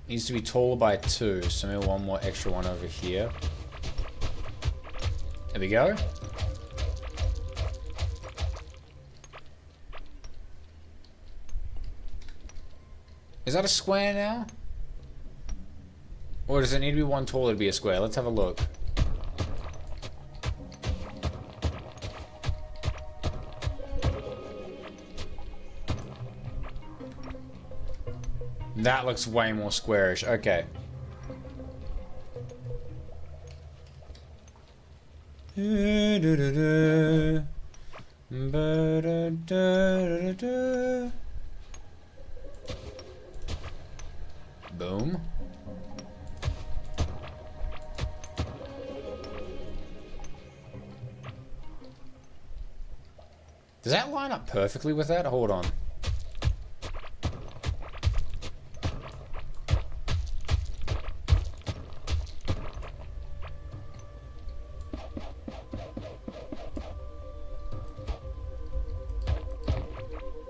Needs to be taller by 2, so maybe one more extra one over here. There we go. Is that a square now? Or does it need to be one taller to be a square? Let's have a look. That looks way more squarish. Okay. Boom. Does that line up perfectly with that? Hold on.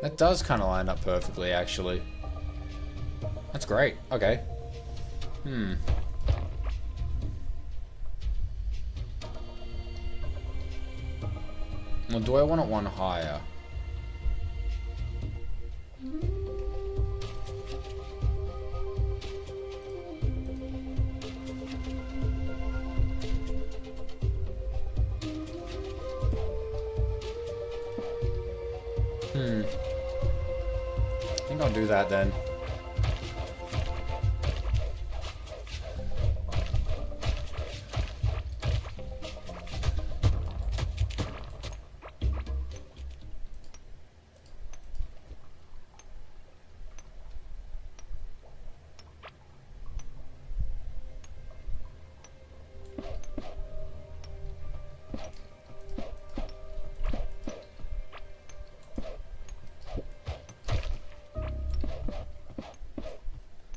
That does kind of line up perfectly, actually. That's great. Okay. Well, do I want it one higher? I think I'll do that then.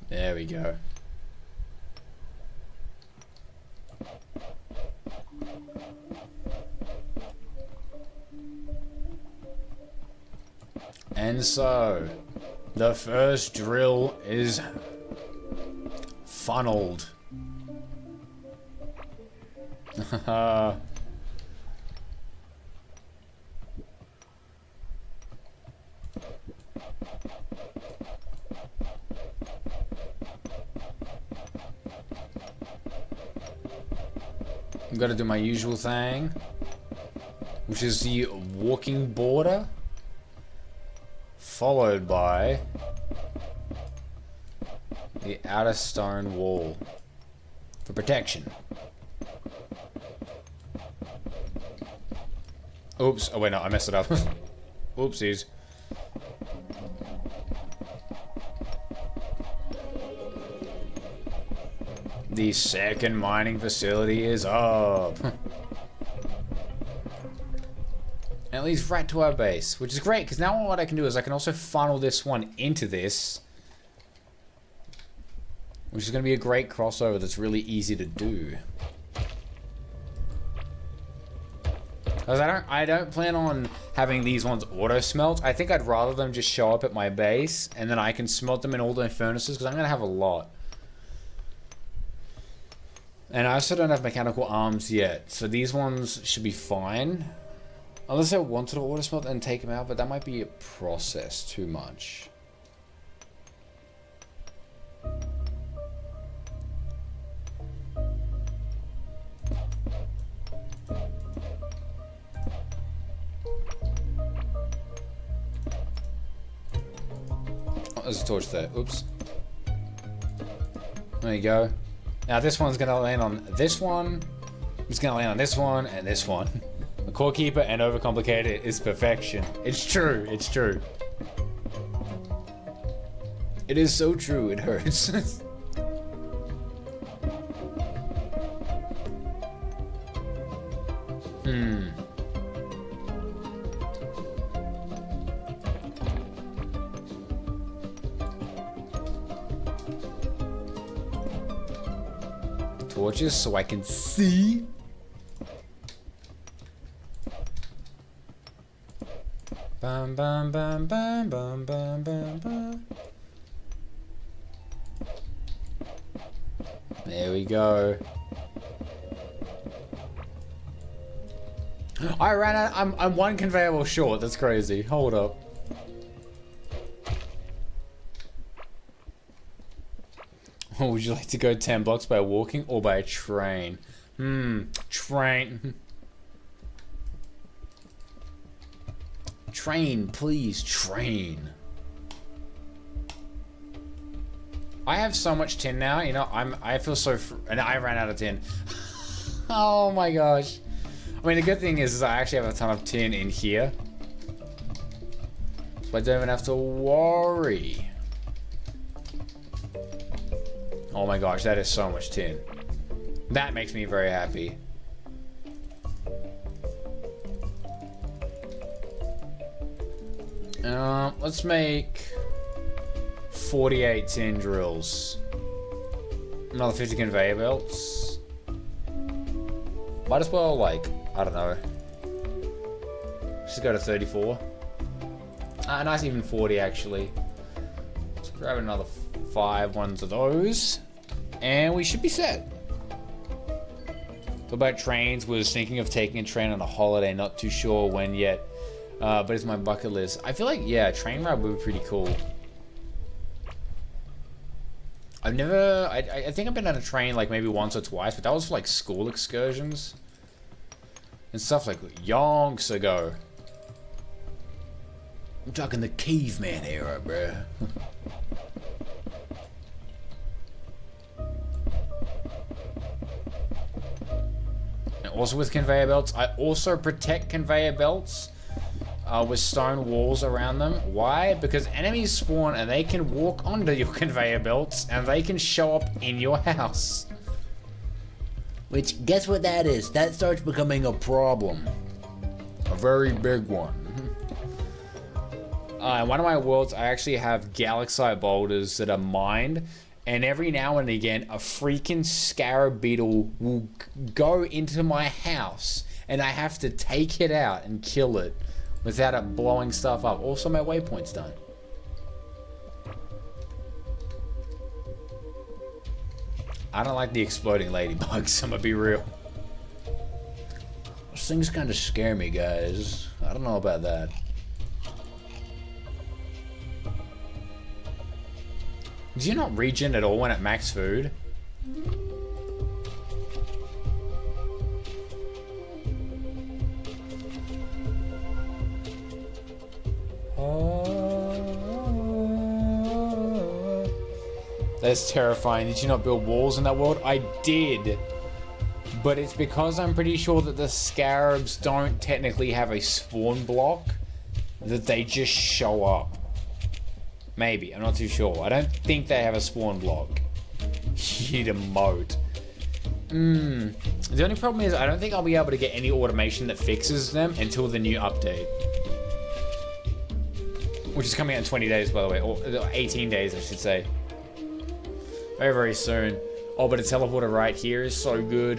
There we go. And so, the first drill is funneled. I've got to do my usual thing, which is the walking border, followed by the outer stone wall for protection. Oops. Oh wait, no, I messed it up. Oopsies. The second mining facility is up. And it leads right to our base, which is great, because now what I can do is I can also funnel this one into this, which is going to be a great crossover that's really easy to do. Because I don't plan on having these ones auto smelt. I think I'd rather them just show up at my base, and then I can smelt them in all the furnaces, because I'm going to have a lot. And I also don't have mechanical arms yet, so these ones should be fine. Unless I wanted to auto smelt and take them out, but that might be a process too much. Oh, there's a torch there. Oops. There you go. Now this one's gonna land on this one. It's gonna land on this one and this one. The core keeper and overcomplicated is perfection. It's true. It's true. It is so true. It hurts. Torches so I can see. Bam bam bam bam bam bam bam bam. There we go. I ran out. I'm one conveyor belt short. That's crazy. Hold up. Oh, would you like to go 10 blocks by walking or by a train? Train. Train, please, train. I have so much tin now, you know, I feel so and I ran out of tin. Oh my gosh. I mean, the good thing is I actually have a ton of tin in here. So I don't even have to worry. Oh my gosh, that is so much tin. That makes me very happy. Let's make 48 tin drills. Another 50 conveyor belts. Might as well, like, I don't know. Just go to 34. A nice even 40 actually. Let's grab another 5 ones of those. And we should be set. Talk about trains, was thinking of taking a train on a holiday, not too sure when yet. But it's my bucket list. I feel like, yeah, a train ride would be pretty cool. I've never, I think I've been on a train like maybe once or twice, but that was for like school excursions. And stuff like yonks ago. I'm talking the caveman era, bruh. And also with conveyor belts, I also protect conveyor belts with stone walls around them. Why? Because enemies spawn and they can walk onto your conveyor belts and they can show up in your house. Which, guess what that is? That starts becoming a problem. A very big one. In one of my worlds, I actually have galaxite boulders that are mined, and every now and again, a freaking scarab beetle will go into my house, and I have to take it out and kill it without it blowing stuff up. Also, my waypoint's done. I don't like the exploding ladybugs, I'm gonna be real. Those things kind of scare me, guys. I don't know about that. Do you not regen at all when at max food? That's terrifying. Did you not build walls in that world? I did. But it's because I'm pretty sure that the scarabs don't technically have a spawn block, that they just show up. Maybe, I'm not too sure. I don't think they have a spawn block. You'd emote. The only problem is I don't think I'll be able to get any automation that fixes them until the new update. Which is coming out in 20 days, by the way. Or 18 days, I should say. Very, very soon. Oh, but a teleporter right here is so good.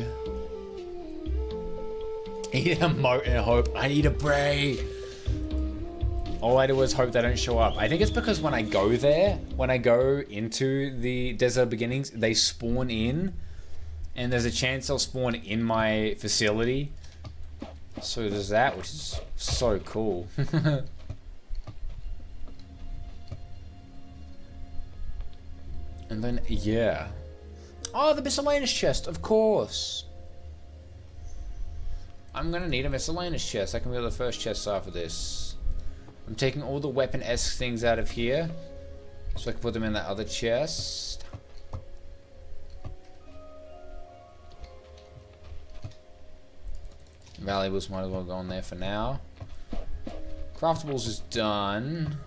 I need a emote and a hope. I need a pray. All I do is hope they don't show up. I think it's because when I go there, when I go into the Desert Beginnings, they spawn in, and there's a chance they'll spawn in my facility. So there's that, which is so cool. And then, yeah. Oh, the miscellaneous chest, of course. I'm gonna need a miscellaneous chest. That can be the first chest after this. I'm taking all the weapon-esque things out of here, so I can put them in that other chest. Valuables might as well go in there for now. Craftables is done.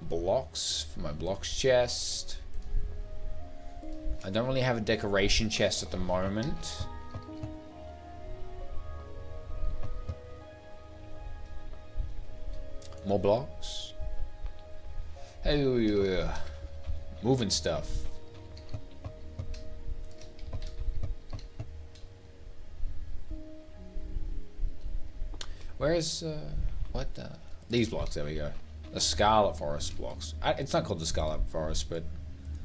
Blocks for my blocks chest. I don't really have a decoration chest at the moment. More blocks. Hey, moving stuff. Where's what the? These blocks. There we go. The Scarlet Forest blocks. It's not called the Scarlet Forest, but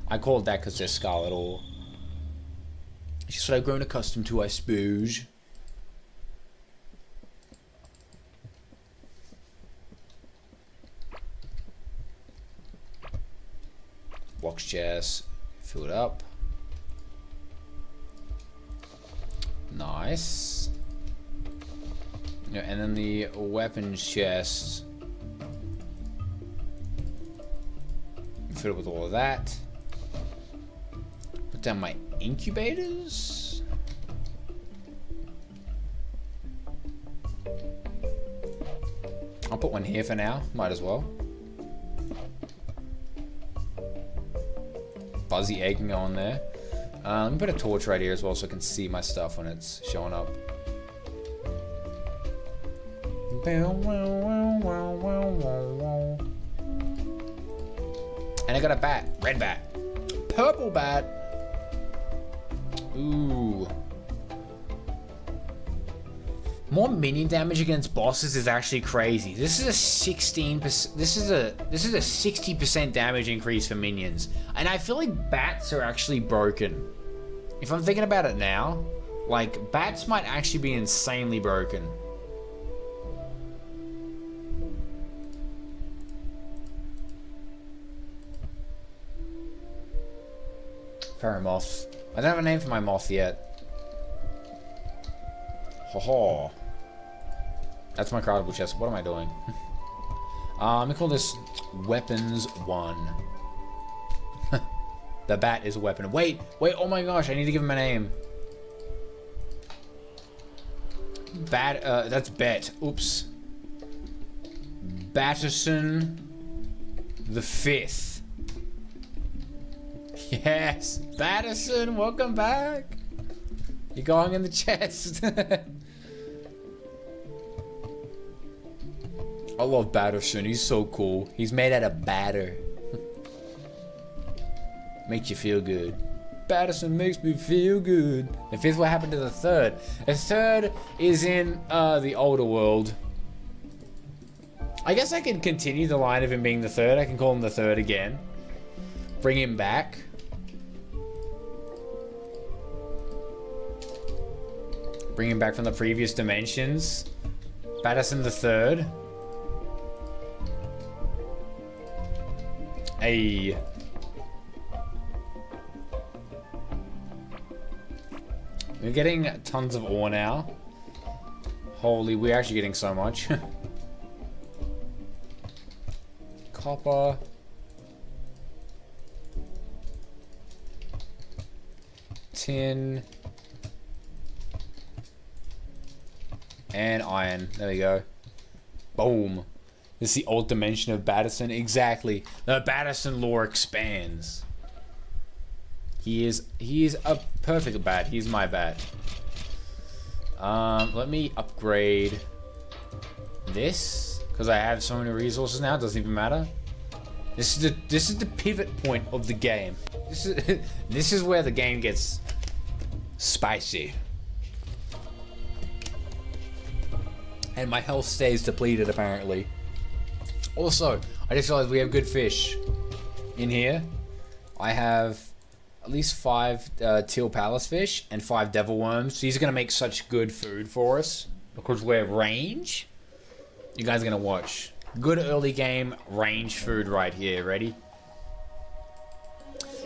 I call it that because they're scarlet ore. It's just what I've grown accustomed to, I suppose. Box chest, fill it up. Nice. Yeah, and then the weapons chest. Fill it with all of that. Put down my incubators. I'll put one here for now. Might as well. Fuzzy egg can go on there. Let me put a torch right here as well so I can see my stuff when it's showing up. And I got a bat. Red bat. Purple bat. Ooh. More minion damage against bosses is actually crazy. This is a 16%. This is a 60% damage increase for minions, and I feel like bats are actually broken. If I'm thinking about it now, like bats might actually be insanely broken. Fairy moth. I don't have a name for my moth yet. Ho ho. That's my cardboard chest. What am I doing? Let me call this Weapons 1. The bat is a weapon. Wait, oh my gosh, I need to give him a name. That's Bet. Oops. Batterson the 5th. Yes, Batterson, welcome back. You're going in the chest. I love Batterson. He's so cool. He's made out of batter. Makes you feel good. Batterson makes me feel good. The 5th, what happened to the 3rd? The 3rd is in the older world. I guess I can continue the line of him being the 3rd. I can call him the 3rd again. Bring him back. Bring him back from the previous dimensions. Batterson the 3rd. Hey. We're getting tons of ore now. Holy, we're actually getting so much. Copper. Tin. And iron. There we go. Boom. This is the old dimension of Batterson. Exactly. The Batterson lore expands. He is a perfect bat. He's my bat. Let me upgrade this because I have so many resources now. It doesn't even matter. This is the pivot point of the game. This is where the game gets spicy. And my health stays depleted apparently. Also, I just realized we have good fish in here. I have at least 5 teal palace fish and 5 devil worms. These are gonna make such good food for us because we're range. You guys are gonna watch. Good early game range food right here. Ready?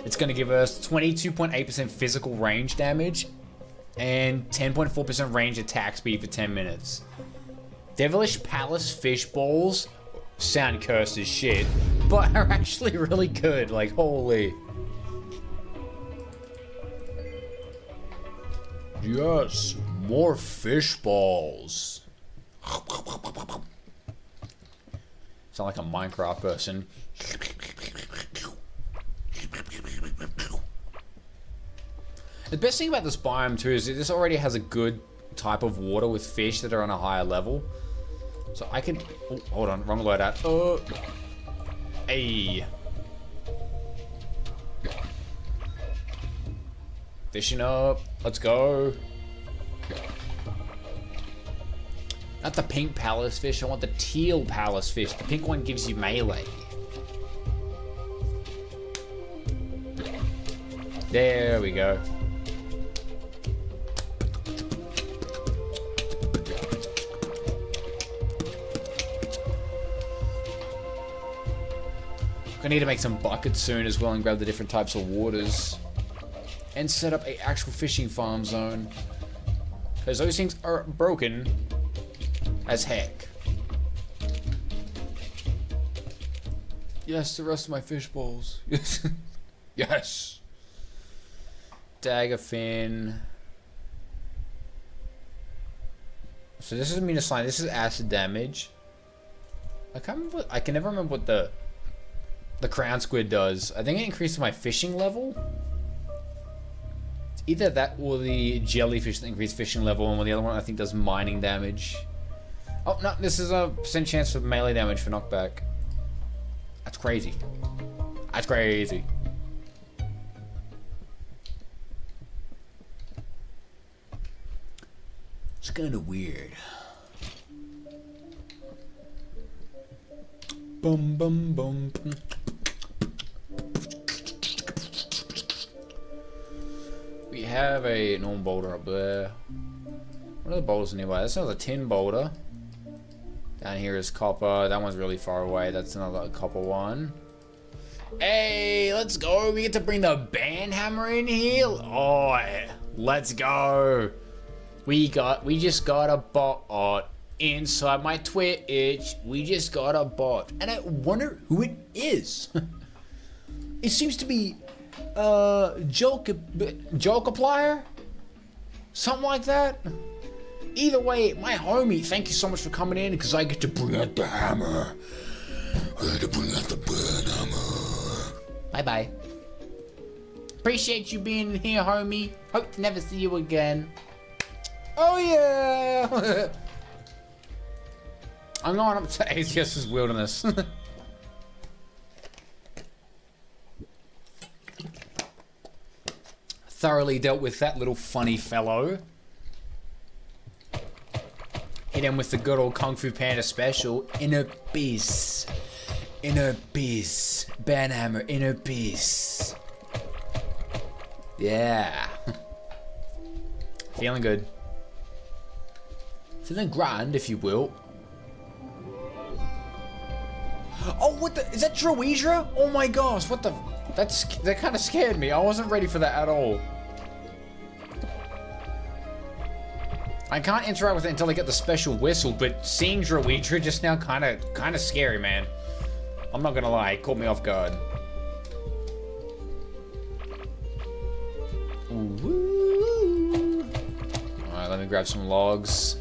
It's gonna give us 22.8% physical range damage and 10.4% range attack speed for 10 minutes. Devilish Palace fish balls sound cursed as shit, but are actually really good. Like, holy. Yes, more fish balls. Sound like a Minecraft person. The best thing about this biome too is that this already has a good type of water with fish that are on a higher level. So I can... Oh, hold on, wrong loadout. Hey. Fishing up. Let's go. Not the pink palace fish. I want the teal palace fish. The pink one gives you melee. There we go. I need to make some buckets soon as well and grab the different types of waters and set up a actual fishing farm zone because those things are broken as heck. Yes, the rest of my fish bowls. Yes. Dagger fin. So this is minus line. This is acid damage. I can never remember what the crown squid does. I think it increases my fishing level. It's either that or the jellyfish that increases fishing level, and the other one I think does mining damage. Oh no, this is a % chance for melee damage for knockback. That's crazy. That's crazy. kind of weird. Bum bum bum. We have a normal boulder up there. What are the boulders nearby? That's another tin boulder. Down here is copper. That one's really far away. That's another copper one. Hey, let's go. We get to bring the band hammer in here. Oh, let's go. We just got a bot inside my Twitch. We just got a bot. And I wonder who it is. It seems to be Jokeplier? Something like that? Either way, my homie, thank you so much for coming in, because I get to bring out the hammer. I get to bring out the burn hammer. Bye-bye. Appreciate you being here, homie. Hope to never see you again. Oh, yeah! I'm going up to ACS's Wilderness. Thoroughly dealt with that little funny fellow. Hit him with the good old Kung Fu Panda special. Inner peace. Inner peace. Banhammer, inner peace. Yeah. Feeling good. Feeling grand, if you will. Oh, what the? Is that Droidra? Oh my gosh, what the? That kind of scared me. I wasn't ready for that at all. I can't interact with it until I get the special whistle, but seeing Droidra just now kind of scary, man. I'm not gonna lie, it caught me off guard. Alright, let me grab some logs.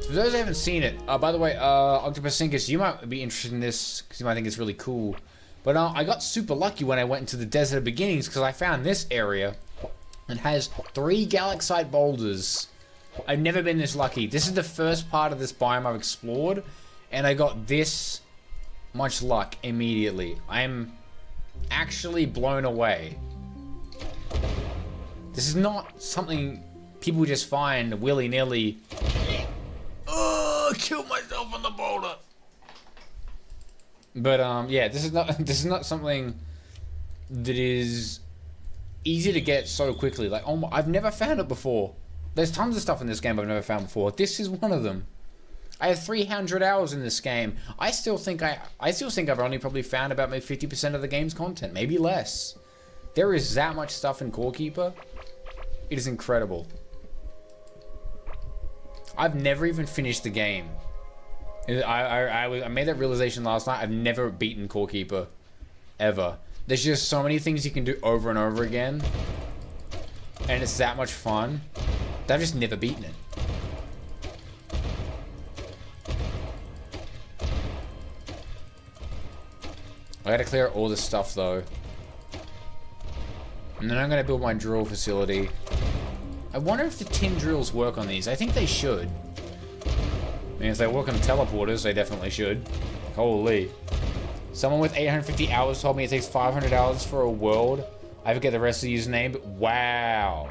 For those who haven't seen it, by the way, Octopus, you might be interested in this, because you might think it's really cool. But I got super lucky when I went into the Desert of Beginnings, because I found this area. It has 3 Galaxite boulders. I've never been this lucky. This is the first part of this biome I've explored, and I got this much luck immediately. I'm actually blown away. This is not something people just find willy-nilly. Oh, kill myself on the boulder. But yeah, this is not something that is easy to get so quickly. Like, oh my, I've never found it before. There's tons of stuff in this game I've never found before. This is one of them. I have 300 hours in this game. I still think I've only probably found about maybe 50% of the game's content, maybe less. There is that much stuff in Core Keeper. It is incredible. I've never even finished the game. I made that realization last night. I've never beaten Core Keeper, ever. There's just so many things you can do over and over again, and it's that much fun that I've just never beaten it. I gotta clear all this stuff though, and then I'm gonna build my drill facility. I wonder if the tin drills work on these. I think they should. I mean, if they work on teleporters, they definitely should. Holy. Someone with 850 hours told me it takes 500 hours for a world. I forget the rest of the username, but wow.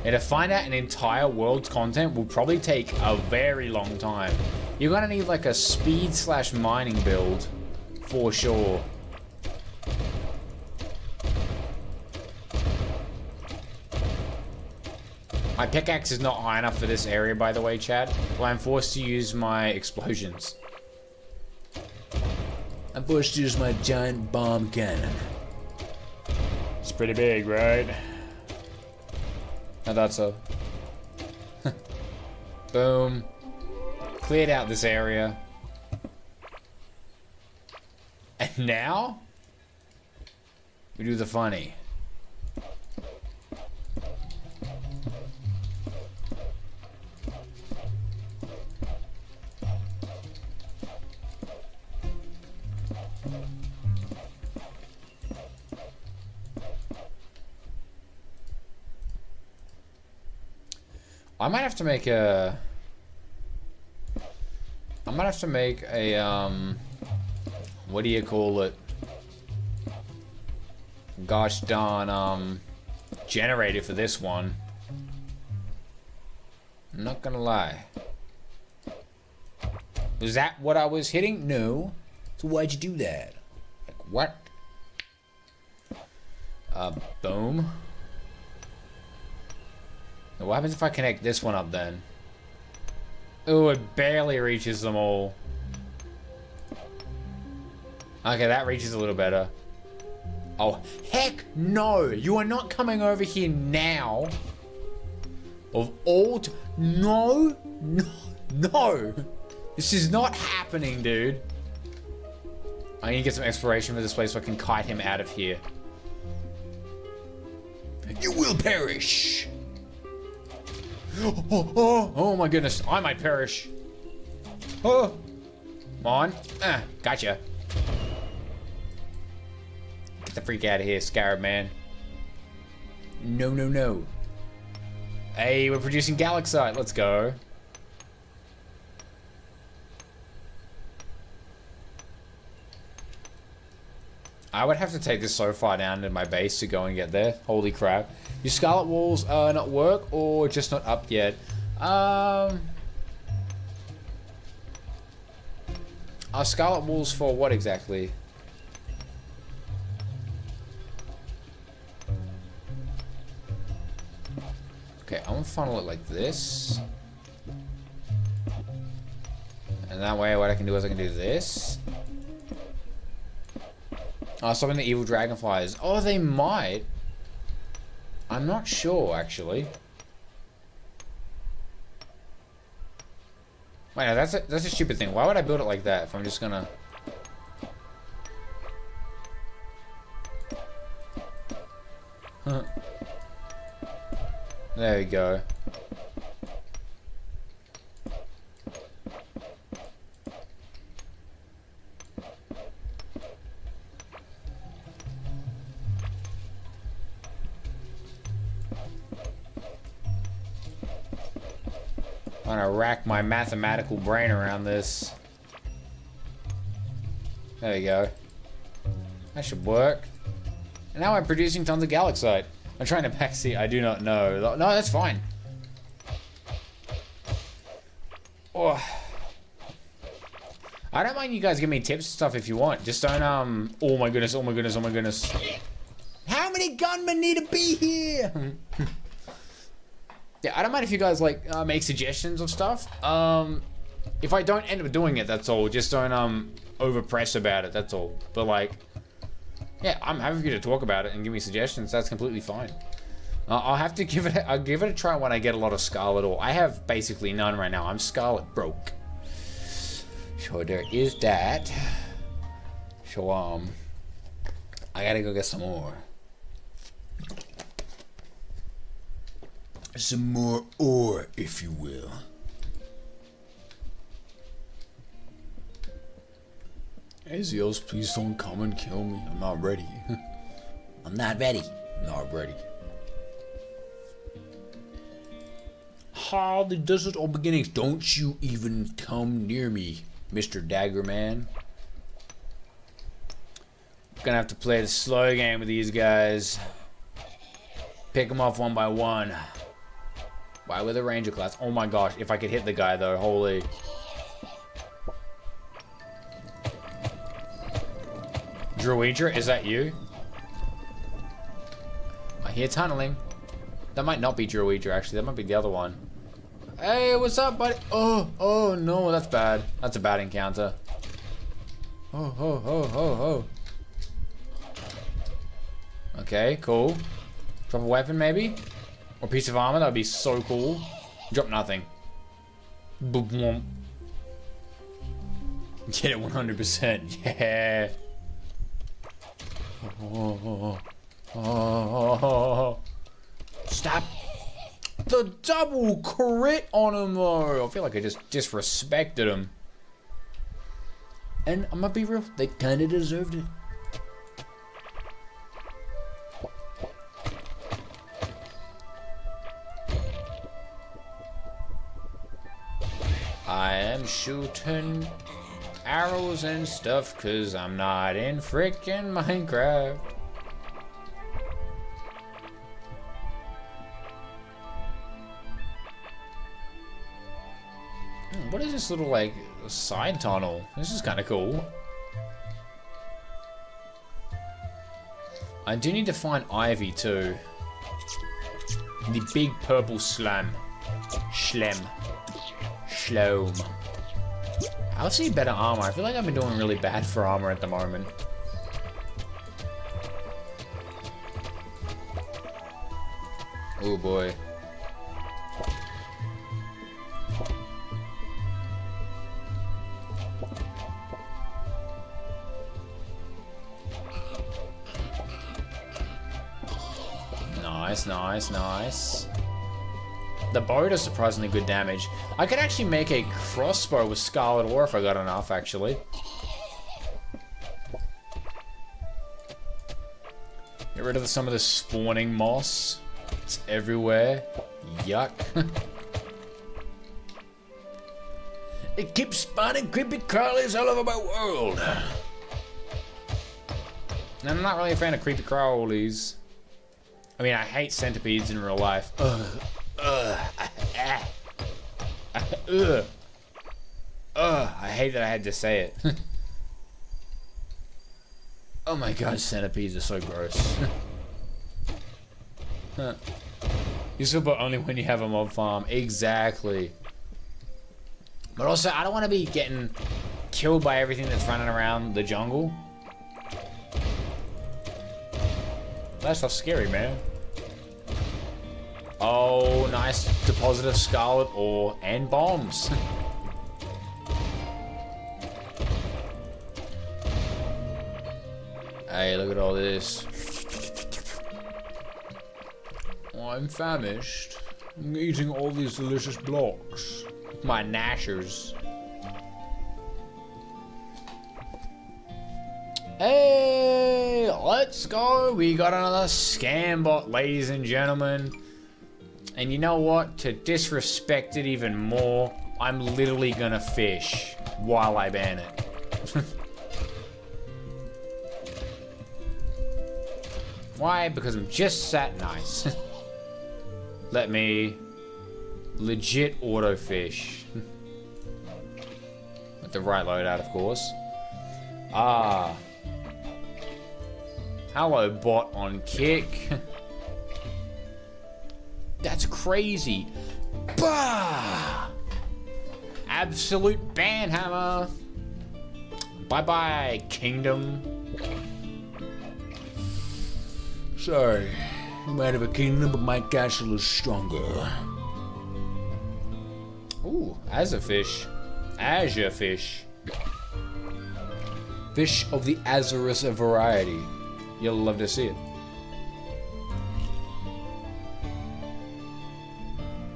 And to find out an entire world's content will probably take a very long time. You're gonna need like a speed/mining build, for sure. My pickaxe is not high enough for this area, by the way, Chad. So I'm forced to use my explosions. I'm forced to use my giant bomb cannon. It's pretty big, right? I thought so. Boom. Cleared out this area. And now, we do the funny. I might have to make a... what do you call it? gosh darn generator for this one. I'm not gonna lie. Was that what I was hitting? No. So why'd you do that? Like what? Boom. Now, what happens if I connect this one up then? Oh, it barely reaches them all. Okay, that reaches a little better. Oh, heck no! You are not coming over here now. Of all no! No! No! This is not happening, dude. I need to get some exploration for this place so I can kite him out of here. You will perish! Oh my goodness, I might perish. Oh! Come on. Gotcha. Get the freak out of here, Scarab Man. No, no, no. Hey, we're producing Galaxite. Let's go. I would have to take this so far down to my base to go and get there. Holy crap. Your Scarlet Walls not work or just not up yet? Are Scarlet Walls for what exactly? Okay, I'm gonna funnel it like this. And that way what I can do is I can do this. Oh, stopping the evil dragonflies. Oh, they might. I'm not sure, actually. Wait, no, that's a stupid thing. Why would I build it like that if I'm just gonna... Huh. There we go. I'm gonna rack my mathematical brain around this. There we go. That should work. And now I'm producing tons of Galaxite. I'm trying to backseat, I do not know. No, that's fine. Oh. I don't mind you guys giving me tips and stuff if you want. Just don't, oh my goodness, oh my goodness, oh my goodness. How many gunmen need to be here? Yeah, I don't mind if you guys, like, make suggestions of stuff. If I don't end up doing it, that's all. Just don't, overpress about it, that's all. But, like... yeah, I'm happy for you to talk about it and give me suggestions. That's completely fine. I'll have to give it. I'll give it a try when I get a lot of Scarlet ore. I have basically none right now. I'm Scarlet broke. So there is that. So I gotta go get some more. Some more ore, if you will. Azios, please don't come and kill me. I'm not ready. I'm not ready. Not ready. Ha, the desert all beginnings. Don't you even come near me, Mr. Daggerman. Gonna have to play the slow game with these guys. Pick them off one by one. Why with a ranger class? Oh my gosh, if I could hit the guy though, holy. Druidra, is that you? I hear tunneling. That might not be Druidra, actually. That might be the other one. Hey, what's up, buddy? Oh no, that's bad. That's a bad encounter. Oh. Okay, cool. Drop a weapon, maybe? Or a piece of armor, that would be so cool. Drop nothing. Boom. Get it 100%. Yeah. Oh. Stop the double crit on him though. I feel like I just disrespected him. And I'm gonna be real, they kinda deserved it. I am shooting arrows and stuff cause I'm not in frickin' Minecraft. What is this little, like, side tunnel? This is kind of cool. I do need to find Ivy, too. The big purple slime. Shlem. Shlome. I'll see better armor. I feel like I've been doing really bad for armor at the moment. Oh boy. Nice, nice, nice. The bow does surprisingly good damage. I could actually make a crossbow with Scarlet Ore if I got enough, actually. Get rid of some of the spawning moss. It's everywhere. Yuck. It keeps spawning creepy crawlies all over my world. And I'm not really a fan of creepy crawlies. I mean, I hate centipedes in real life. I hate that I had to say it. Oh my god, centipedes are so gross. You super only when you have a mob farm. Exactly. But also, I don't want to be getting killed by everything that's running around the jungle. That stuff's scary, man. Oh, nice deposit of Scarlet Ore and bombs. Hey, look at all this. I'm famished. I'm eating all these delicious blocks. My gnashers. Hey, let's go. We got another scam bot, ladies and gentlemen. And you know what? To disrespect it even more, I'm literally gonna fish while I ban it. Why? Because I'm just that nice. Let me legit auto fish. With the right loadout, of course. Ah. Hello, bot on kick. That's crazy. Bah! Absolute ban hammer. Bye-bye, kingdom. Sorry, you might have a kingdom, but my castle is stronger. Ooh, Azure fish. Azure fish. Fish of the Azurus variety. You'll love to see it.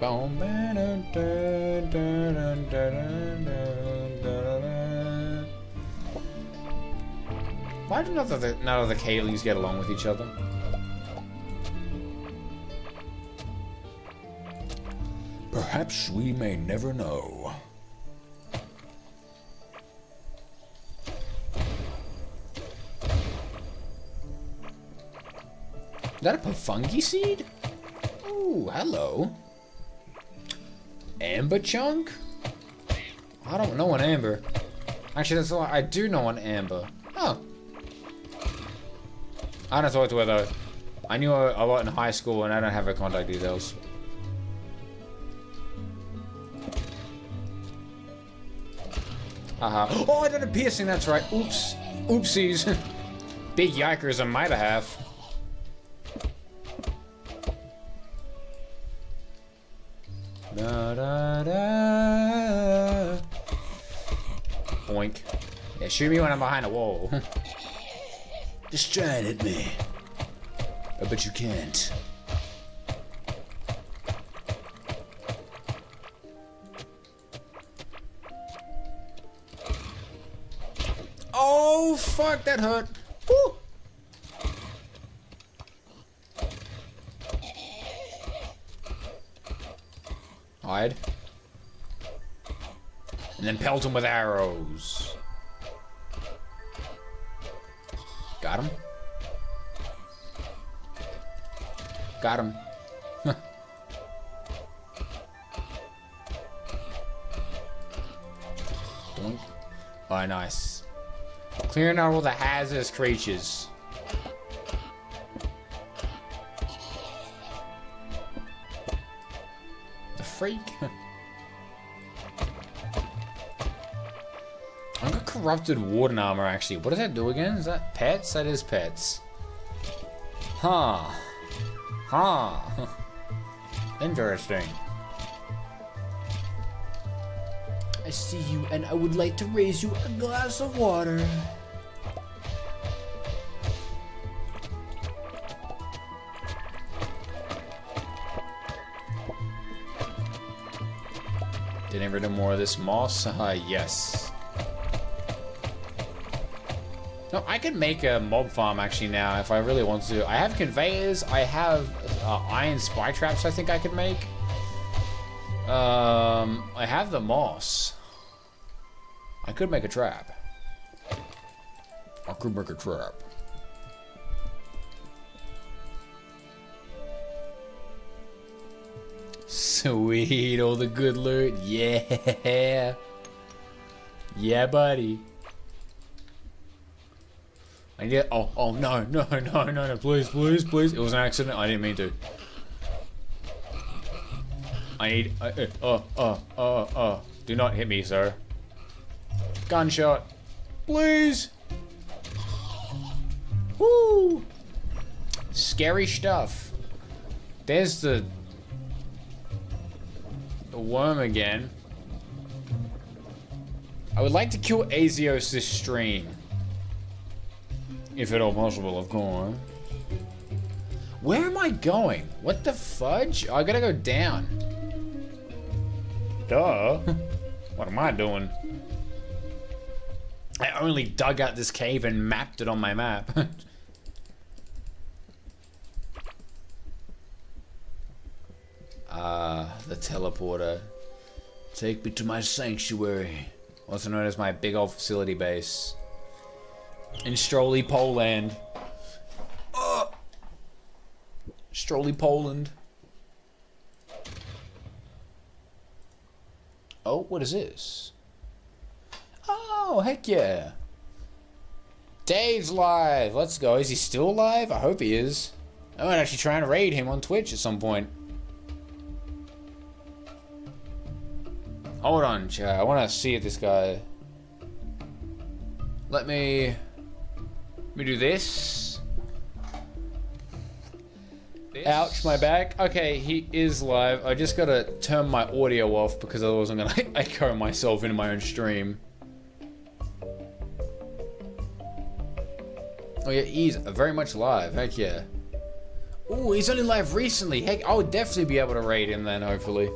Why do none of the Kalings get along with each other? Perhaps we may never know. Is that a Pafungi seed? Ooh, hello. Amber chunk? I don't know an amber. Actually, that's a lot. I do know an amber. Oh. I don't talk to her though. I knew her a lot in high school and I don't have her contact details. Haha. Oh, I did a piercing, that's right. Oops. Oopsies. Big yikers, I might have. Da, da, da. Boink. Yeah, shoot me when I'm behind a wall. Just try and hit me. I bet you can't. Oh, fuck, that hurt. Woo. Hide. And then pelt him with arrows. Got him. Got him. Oh, nice. Clearing out all the hazardous creatures. The freak. I got corrupted warden armor actually. What does that do again? Is that pets? That is pets. Huh. Huh. Interesting. I see you, and I would like to raise you a glass of water. Getting rid of more of this moss? Yes. No, I could make a mob farm actually now if I really want to. I have conveyors. I have iron spy traps I think I could make. I have the moss. I could make a trap. I could make a trap. Sweet, all the good loot. Yeah. Yeah, buddy. I get. Oh, no, please. It was an accident. I didn't mean to. I need. Do not hit me, sir. Gunshot. Please. Woo. Scary stuff. There's the worm again. I would like to kill Azios this stream. If at all possible, of course. Where am I going? What the fudge? I gotta go down. Duh. What am I doing? I only dug out this cave and mapped it on my map. The teleporter. Take me to my sanctuary. Also known as my big old facility base. In Strolly, Poland. Strolly, Poland. Oh, what is this? Oh, heck yeah. Dave's live. Let's go. Is he still live? I hope he is. I might actually try and raid him on Twitch at some point. Hold on, chat. I want to see if this guy... Let me do this. Ouch, my back. Okay, he is live. I just gotta turn my audio off because otherwise I'm gonna echo myself into my own stream. Oh yeah, he's very much live. Heck yeah. Ooh, he's only live recently. Heck, I would definitely be able to raid him then, hopefully.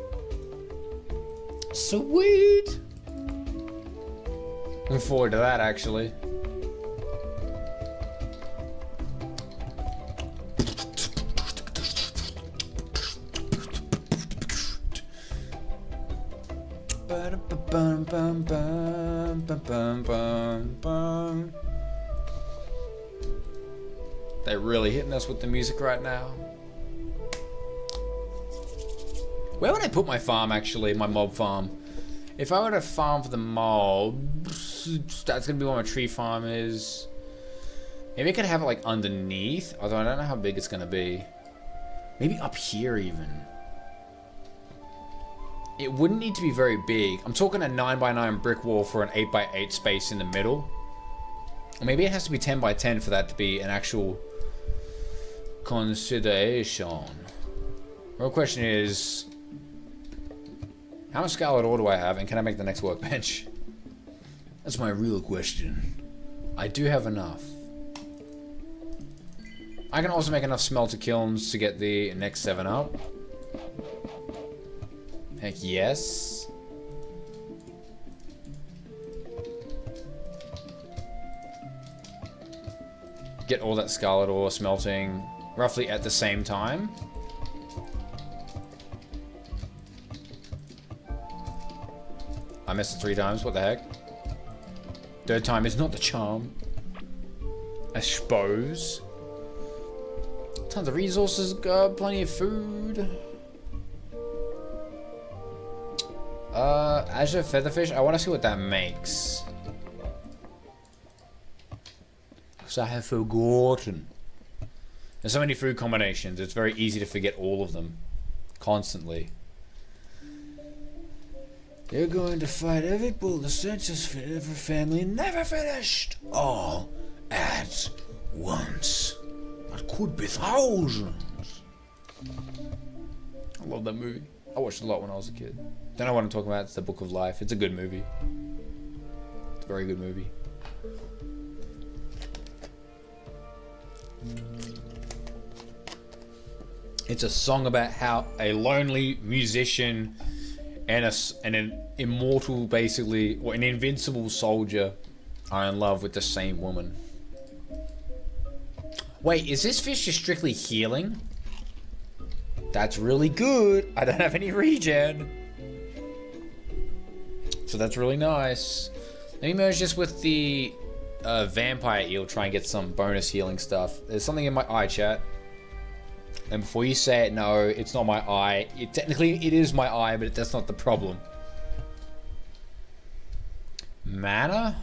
Sweet. Looking forward to that, actually. They're really hitting us with the music right now. Where would I put my farm, actually? My mob farm. If I were to farm for the mobs, that's gonna be where my tree farm is. Maybe I could have it like underneath, although I don't know how big it's gonna be. Maybe up here even. It wouldn't need to be very big. I'm talking a 9x9 brick wall for an 8x8 space in the middle. Or maybe it has to be 10x10 for that to be an actual consideration. Real question is, how much scarlet ore do I have, and can I make the next workbench? That's my real question. I do have enough. I can also make enough smelter kilns to get the next 7 up. Heck yes. Get all that scarlet ore smelting roughly at the same time. I missed it 3 times, what the heck? 3rd time is not the charm. I suppose. Tons of resources, plenty of food. Azure Featherfish, I want to see what that makes. because I have forgotten. There's so many food combinations, it's very easy to forget all of them. Constantly. They're going to fight every bull the census for every family never finished. All at once. That could be thousands. I love that movie. I watched it a lot when I was a kid. Don't know what I'm talking about. It's The Book of Life. It's a good movie. It's a very good movie. It's a song about how a lonely musician and an immortal, basically, or an invincible soldier are in love with the same woman. Wait, is this fish just strictly healing? That's really good. I don't have any regen. So that's really nice. Let me merge this with the vampire eel, try and get some bonus healing stuff. There's something in my eye, chat. And before you say it, no, it's not my eye. Technically, it is my eye, but that's not the problem. Mana?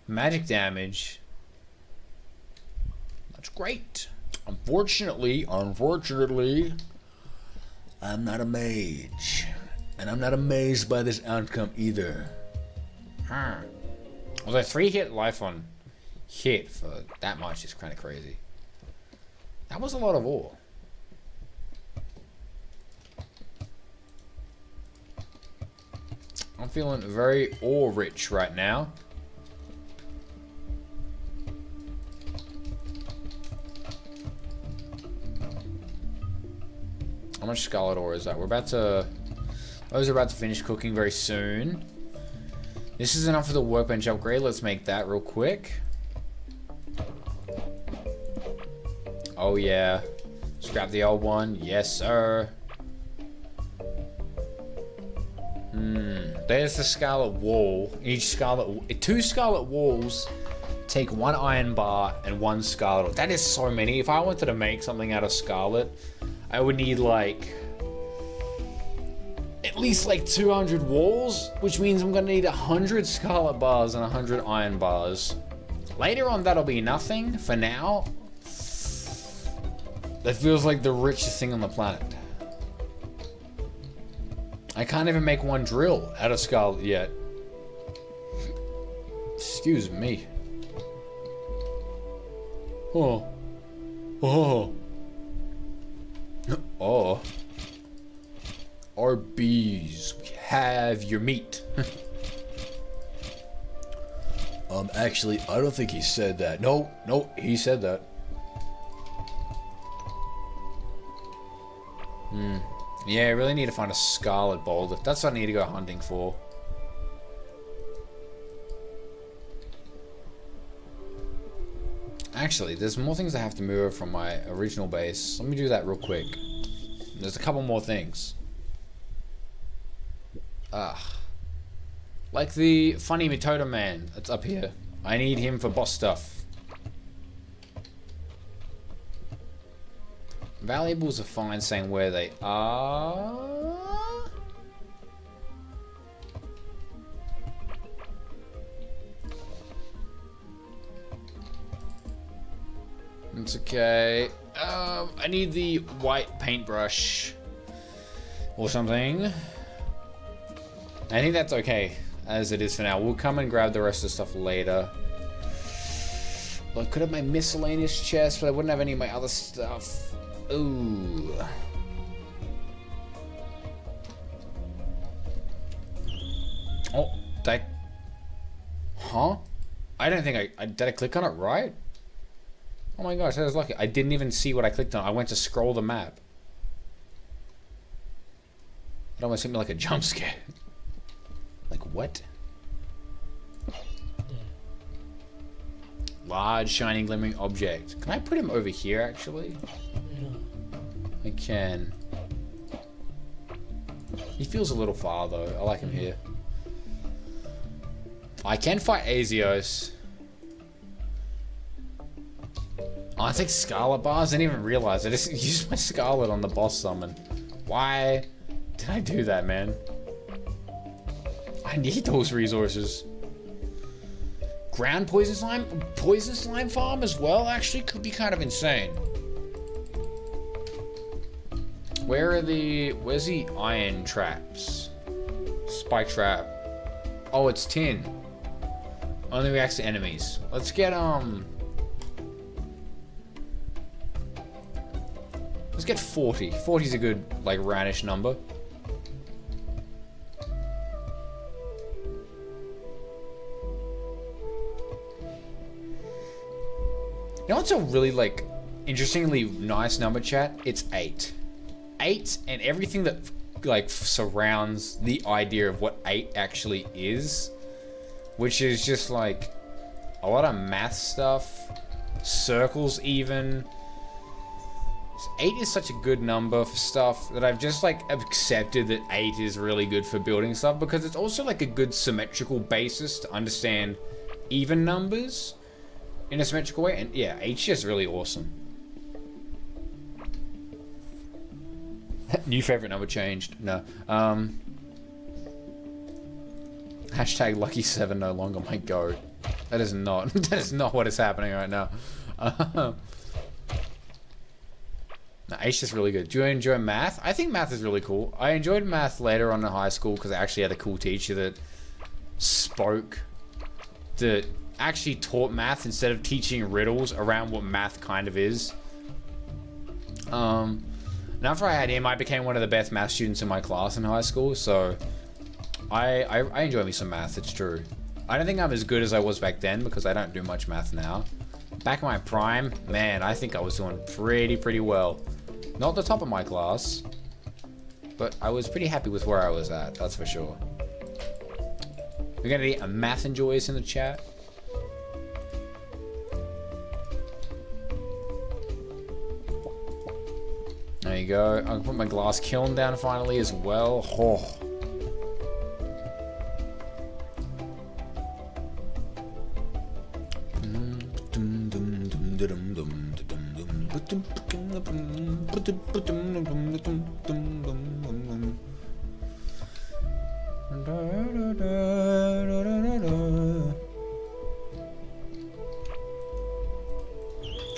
Magic damage. That's great. Unfortunately, I'm not a mage. And I'm not amazed by this outcome either. Although 3 hit life on hit for that much is kind of crazy. That was a lot of ore. I'm feeling very ore rich right now. How much scarlet ore is that? Those are about to finish cooking very soon. This is enough for the workbench upgrade. Let's make that real quick. Oh yeah. Scrap the old one. Yes, sir. There's the scarlet wall. Two scarlet walls take 1 iron bar and 1 scarlet. That is so many. If I wanted to make something out of scarlet, I would need like at least like 200 walls, which means I'm gonna need 100 scarlet bars and 100 iron bars. Later on, that'll be nothing. For now, that feels like the richest thing on the planet. I can't even make 1 drill out of scarlet yet. Excuse me. Oh. Arby's, we have your meat. Actually, I don't think he said that. No, he said that. Yeah, I really need to find a scarlet boulder. That's what I need to go hunting for. Actually, there's more things I have to move from my original base. Let me do that real quick. There's a couple more things. Like the funny Mitoto man that's up here. I need him for boss stuff. Valuables are fine saying where they are. It's okay. I need the white paintbrush or something. I think that's okay as it is for now. We'll come and grab the rest of the stuff later. Well, I could have my miscellaneous chest, but I wouldn't have any of my other stuff. Ooh. Oh, huh? I don't think did I click on it right? Oh my gosh, that was lucky. I didn't even see what I clicked on. I went to scroll the map. It almost hit me like a jump scare. Like what? Large, shining, glimmering object. Can I put him over here, actually? I can. He feels a little far, though. I like him here. I can fight Azios. Oh, I take Scarlet bars? I didn't even realize. I just used my Scarlet on the boss summon. Why did I do that, man? I need those resources. ground poison slime farm as well, actually, could be kind of insane. Where's the iron traps? Spike trap. Oh, it's tin. Only reacts to enemies. Let's get 40. 40's a good, like, roundish number. You know what's a really, like, interestingly nice number, chat? It's 8. 8 and everything that, like, surrounds the idea of what 8 actually is. Which is just, like, a lot of math stuff. Circles, even. 8 is such a good number for stuff that I've just, like, accepted that 8 is really good for building stuff, because it's also, like, a good symmetrical basis to understand even numbers in a symmetrical way. And yeah, 8's just really awesome. New favorite number changed. No. Hashtag Lucky 7 no longer my goat. That is not what is happening right now. No, 8's just really good. Do you enjoy math? I think math is really cool. I enjoyed math later on in high school because I actually had a cool teacher that actually taught math instead of teaching riddles around what math kind of is. And after I had him, I became one of the best math students in my class in high school, so I enjoy me some math, it's true. I don't think I'm as good as I was back then because I don't do much math now. Back in my prime, man, I think I was doing pretty well. Not the top of my class, but I was pretty happy with where I was at, that's for sure. We're gonna need a math enjoyers in the chat. There you go. I'll put my glass kiln down finally as well. Oh.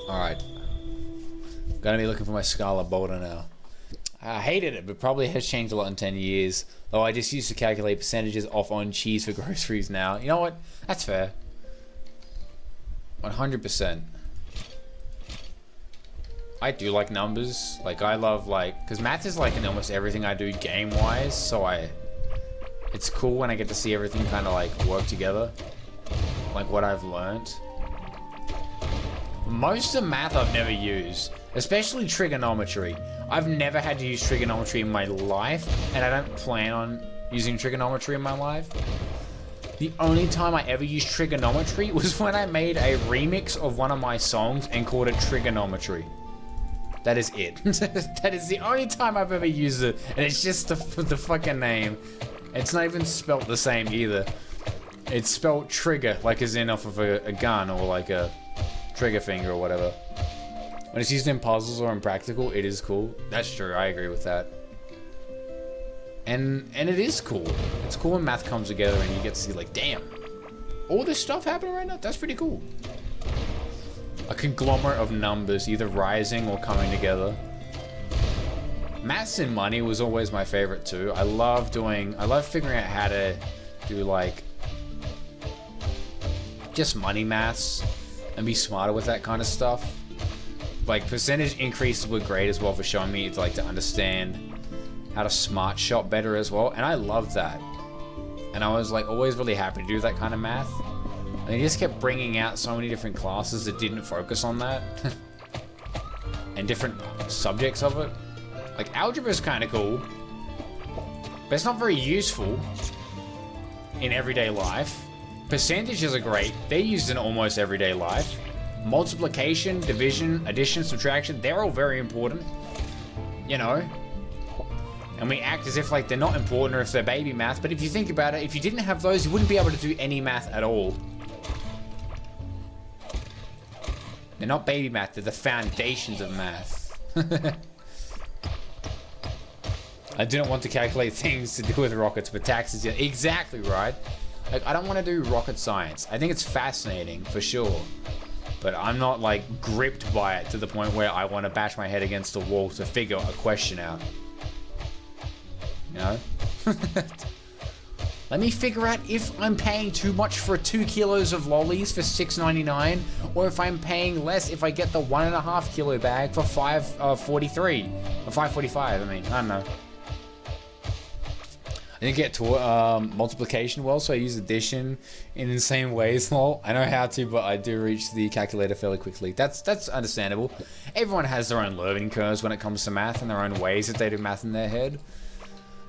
Alright. Gonna be looking for my Scarlet Boulder now. I hated it, but probably has changed a lot in 10 years. Though I just used to calculate percentages off on cheese for groceries now. You know what? That's fair. 100%. I do like numbers. Like, I love, like... Because math is, like, in almost everything I do game-wise. So it's cool when I get to see everything kind of, like, work together. Like, what I've learned. Most of math I've never used. Especially trigonometry. I've never had to use trigonometry in my life. And I don't plan on using trigonometry in my life. The only time I ever used trigonometry was when I made a remix of one of my songs and called it Trigonometry. That is it. That is the only time I've ever used it. And it's just the fucking name. It's not even spelt the same either. It's spelled trigger, like as in off of a gun or like a trigger finger or whatever. When it's used in puzzles or in practical, it is cool. That's true, I agree with that. And it is cool. It's cool when math comes together and you get to see like, damn, all this stuff happening right now? That's pretty cool. A conglomerate of numbers either rising or coming together. Maths and money was always my favorite too. I love figuring out how to do like just money maths and be smarter with that kind of stuff. Like percentage increases were great as well for showing me to understand how to smart shop better as well, and I loved that. And I was like always really happy to do that kind of math. And they just kept bringing out so many different classes that didn't focus on that. And different subjects of it. Like algebra is kind of cool, but it's not very useful in everyday life. Percentages are great. They're used in almost everyday life. Multiplication, division, addition, subtraction, they're all very important. You know? And we act as if like they're not important or if they're baby math, but if you think about it, if you didn't have those, you wouldn't be able to do any math at all. They're not baby math, they're the foundations of math. I didn't want to calculate things to do with rockets, but taxes, yeah, exactly right. Like, I don't want to do rocket science. I think it's fascinating, for sure. But I'm not, like, gripped by it to the point where I want to bash my head against the wall to figure a question out. You know? Let me figure out if I'm paying too much for 2 kilos of lollies for $6.99, or if I'm paying less if I get the 1.5 kilo bag for $5.43 or $5.45. I mean, I don't know. I didn't get to multiplication well, so I use addition in insane ways. Lol. I know how to, but I do reach the calculator fairly quickly. That's understandable. Everyone has their own learning curves when it comes to math and their own ways that they do math in their head.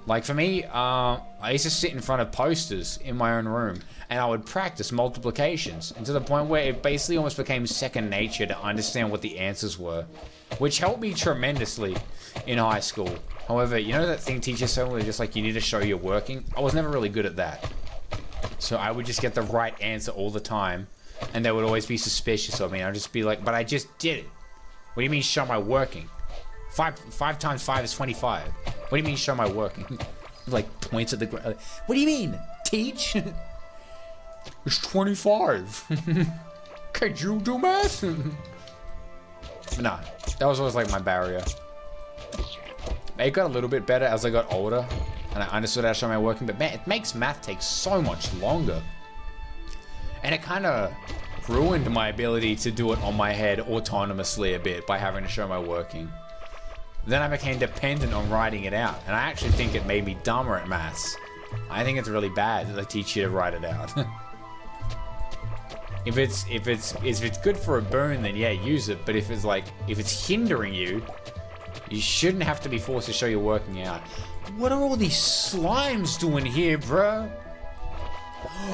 Like for me, I used to sit in front of posters in my own room and I would practice multiplications, and to the point where it basically almost became second nature to understand what the answers were, which helped me tremendously in high school. However, you know that thing teachers say where just like you need to show you're working? I was never really good at that. So I would just get the right answer all the time and they would always be suspicious of me. I'd just be like, but I just did it. What do you mean show my working? 5 times 5 is 25. What do you mean show my working? Like points at the ground. What do you mean? Teach? It's 25. Can you do math? Nah, that was always like my barrier. It got a little bit better as I got older and I understood how to show my working, but man, it makes math take so much longer. And it kind of ruined my ability to do it on my head autonomously a bit by having to show my working. Then I became dependent on writing it out, and I actually think it made me dumber at maths. I think it's really bad that they teach you to write it out. If it's good for a boon, then yeah, use it. But if it's hindering you, you shouldn't have to be forced to show your working out. What are all these slimes doing here, bro?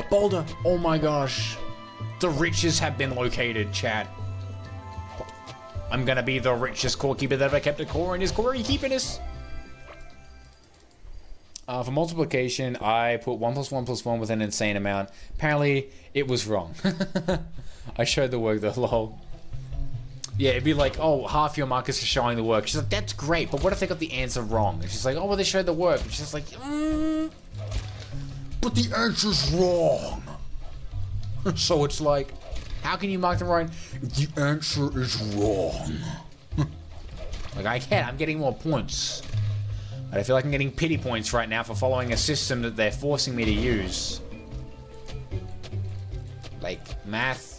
Boulder, oh my gosh. The riches have been located, chat. I'm gonna be the richest core keeper that ever kept a core, and his core keeping us. For multiplication, I put 1 + 1 + 1 with an insane amount. Apparently, it was wrong. I showed the work though, lol. Yeah, it'd be like, oh, half your markers are showing the work. She's like, that's great, but what if they got the answer wrong? And she's like, oh, well, they showed the work. And she's like, but the answer's wrong. So it's like, how can you mark them right if the answer is wrong? Like, I can't. I'm getting more points. But I feel like I'm getting pity points right now for following a system that they're forcing me to use. Like, math.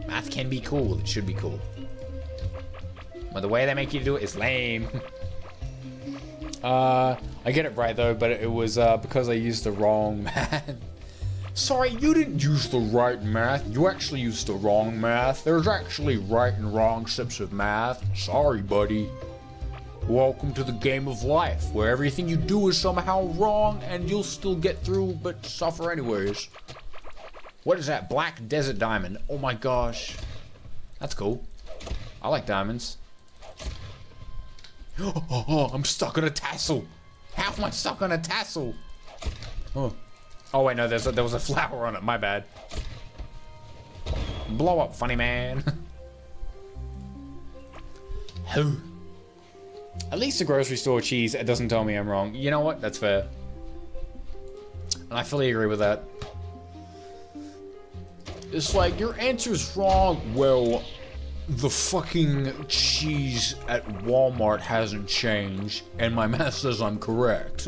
Math can be cool. It should be cool. But the way they make you do it is lame. I get it right, though, but it was because I used the wrong math. Sorry, you didn't use the right math. You actually used the wrong math. There's actually right and wrong steps of math. Sorry, buddy. Welcome to the game of life, where everything you do is somehow wrong and you'll still get through, but suffer anyways. What is that? Black desert diamond. Oh my gosh. That's cool. I like diamonds. Oh, I'm stuck on a tassel. How am I stuck on a tassel? Oh wait, no, there was a flower on it. My bad. Blow up, funny man. At least the grocery store cheese, it doesn't tell me I'm wrong. You know what? That's fair. And I fully agree with that. It's like, your answer's wrong. Well, the fucking cheese at Walmart hasn't changed, and my math says I'm correct.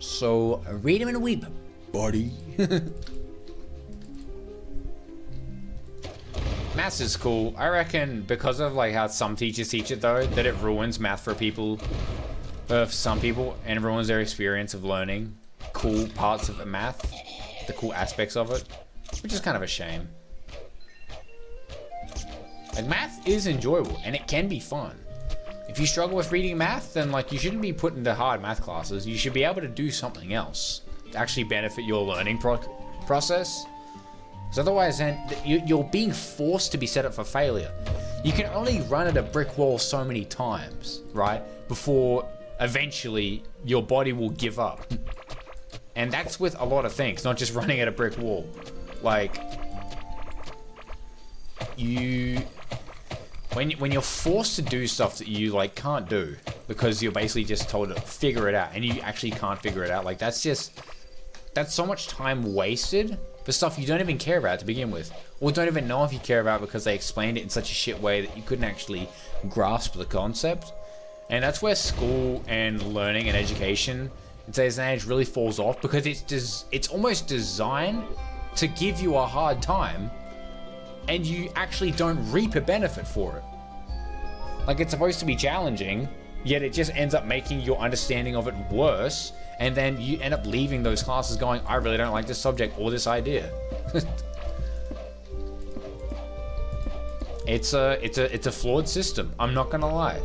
So, read him and weep, buddy. Maths is cool. I reckon because of like how some teachers teach it though, that it ruins math for people, for some people, and ruins their experience of learning cool parts of the math, the cool aspects of it, which is kind of a shame. Like, math is enjoyable and it can be fun. If you struggle with reading math, then like you shouldn't be put into hard math classes. You should be able to do something else to actually benefit your learning process. Because otherwise then you're being forced to be set up for failure. You can only run at a brick wall so many times, right? Before eventually your body will give up. And that's with a lot of things, not just running at a brick wall. Like, when you're forced to do stuff that you like can't do, because you're basically just told to figure it out, and you actually can't figure it out. Like, that's so much time wasted for stuff you don't even care about to begin with, or don't even know if you care about because they explained it in such a shit way that you couldn't actually grasp the concept. And that's where school and learning and education in today's age really falls off, because it's almost designed to give you a hard time, and you actually don't reap a benefit for it. Like, it's supposed to be challenging, yet it just ends up making your understanding of it worse, and then you end up leaving those classes going, I really don't like this subject or this idea. It's a flawed system, I'm not gonna lie.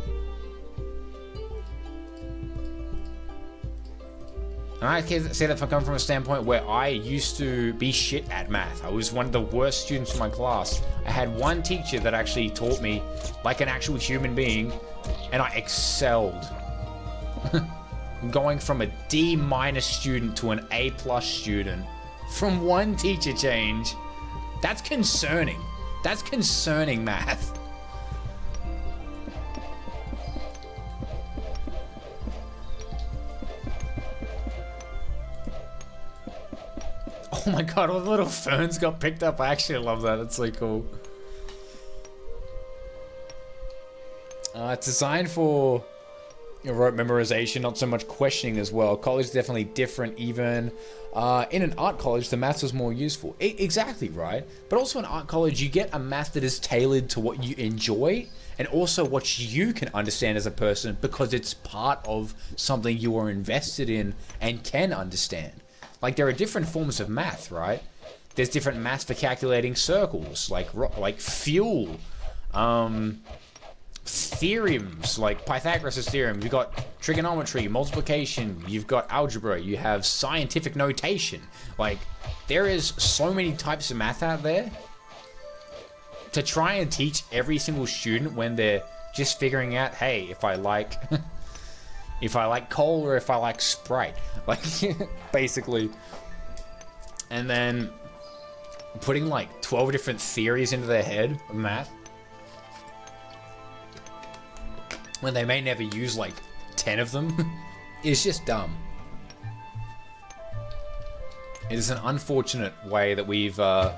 And I can say that from a standpoint where I used to be shit at math. I was one of the worst students in my class. I had one teacher that actually taught me like an actual human being, and I excelled. Going from a D- student to an A+ student from one teacher change, that's concerning. That's concerning math. Oh my god, all the little ferns got picked up. I actually love that. It's so cool. It's designed for rote memorization, not so much questioning as well. College is definitely different. Even in an art college, the maths was more useful. Exactly right. But also in art college, you get a math that is tailored to what you enjoy, and also what you can understand as a person, because it's part of something you are invested in and can understand. Like, there are different forms of math, right? There's different maths for calculating circles, like fuel, theorems, like Pythagoras' theorem. You've got trigonometry, multiplication, you've got algebra, you have scientific notation. Like, there is so many types of math out there. To try and teach every single student when they're just figuring out, hey, if I like... if I like coal or if I like Sprite, like, basically. And then putting like 12 different theories into their head of math, when they may never use like 10 of them, is just dumb. It is an unfortunate way that we've kind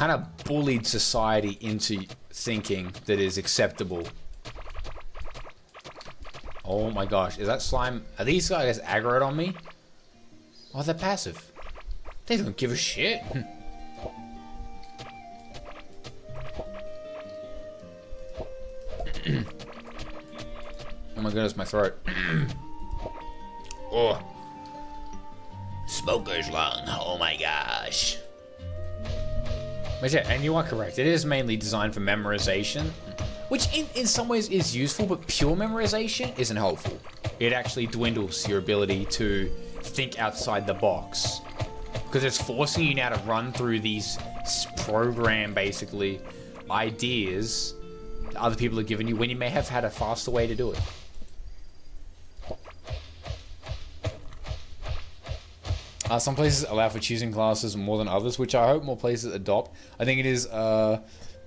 of bullied society into thinking that is acceptable. Oh my gosh, is that slime? Are these guys aggroed on me? Oh, they're passive. They don't give a shit. Oh my goodness, my throat. Oh. Smoker's lung, oh my gosh. But yeah, and you are correct. It is mainly designed for memorization. Which in some ways is useful, but pure memorization isn't helpful. It actually dwindles your ability to think outside the box. Because it's forcing you now to run through these program, basically, ideas that other people have given you when you may have had a faster way to do it. Some places allow for choosing classes more than others, which I hope more places adopt. I think it is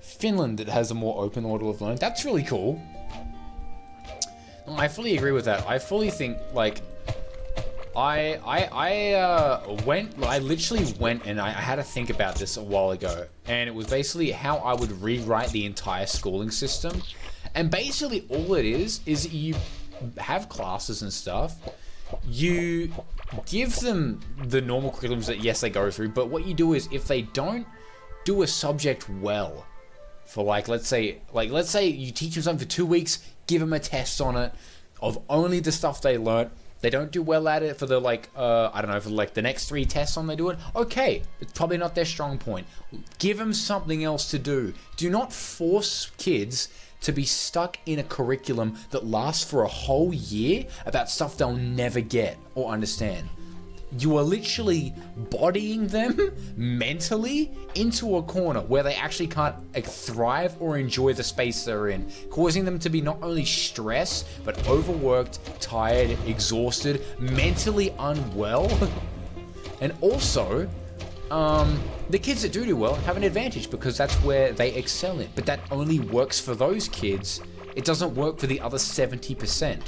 Finland that has a more open order of learning. That's really cool. I fully agree with that. I fully think, like, I literally went and I had to think about this a while ago, and it was basically how I would rewrite the entire schooling system. And basically all it is you have classes and stuff, you give them the normal curriculums that, yes, they go through, but what you do is, if they don't do a subject well, for like, let's say you teach them something for 2 weeks, give them a test on it of only the stuff they learnt. They don't do well at it for the, like, I don't know, for like the next 3 tests on they do it. Okay, it's probably not their strong point. Give them something else to do. Do not force kids to be stuck in a curriculum that lasts for a whole year about stuff they'll never get or understand. You are literally bodying them mentally into a corner where they actually can't thrive or enjoy the space they're in, causing them to be not only stressed, but overworked, tired, exhausted, mentally unwell. And also, the kids that do well have an advantage because that's where they excel in. But that only works for those kids It doesn't work for the other 70%.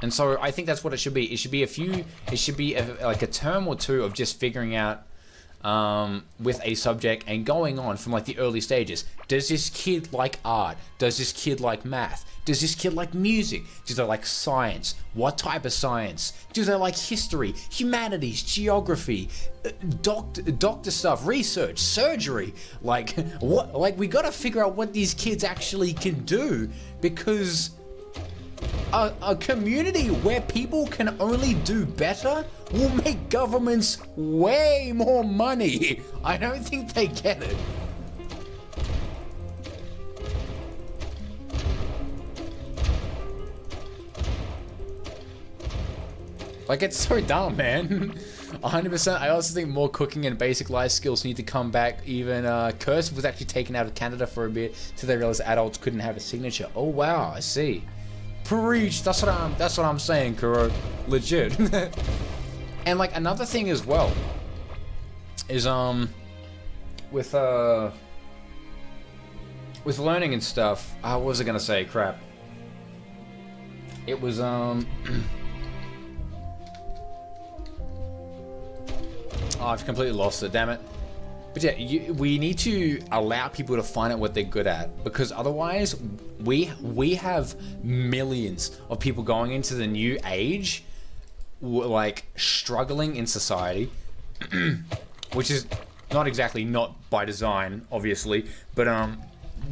And so I think that's what it should be. It should be like a term or two of just figuring out with a subject and going on from like the early stages. Does this kid like art? Does this kid like math? Does this kid like music? Do they like science? What type of science? Do they like history, humanities, geography, doctor stuff, research, surgery? Like what? Like we gotta figure out what these kids actually can do, because a community where people can only do better will make governments way more money. I don't think they get it. Like, it's so dumb, man. 100%. I also think more cooking and basic life skills need to come back. Even cursive was actually taken out of Canada for a bit, so they realized adults couldn't have a signature. Oh wow, I see. Preach. That's what I'm saying, Kuro. Legit. And like another thing as well is with learning and stuff. What was I gonna say? Crap. It was Oh, I've completely lost it, damn it. But yeah, we need to allow people to find out what they're good at, because otherwise we have millions of people going into the new age like struggling in society, which is not exactly not by design, obviously, but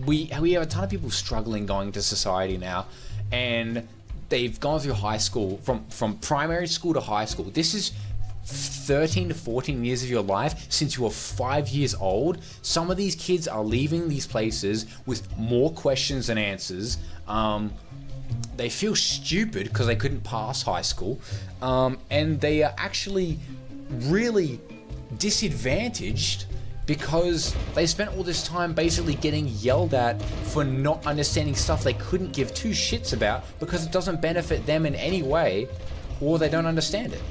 we have a ton of people struggling going into society now, and they've gone through high school, from primary school to high school. This is 13 to 14 years of your life since you were 5 years old. Some of these kids are leaving these places with more questions than answers. They feel stupid because they couldn't pass high school, and they are actually really disadvantaged because they spent all this time basically getting yelled at for not understanding stuff they couldn't give two shits about because it doesn't benefit them in any way, or they don't understand it.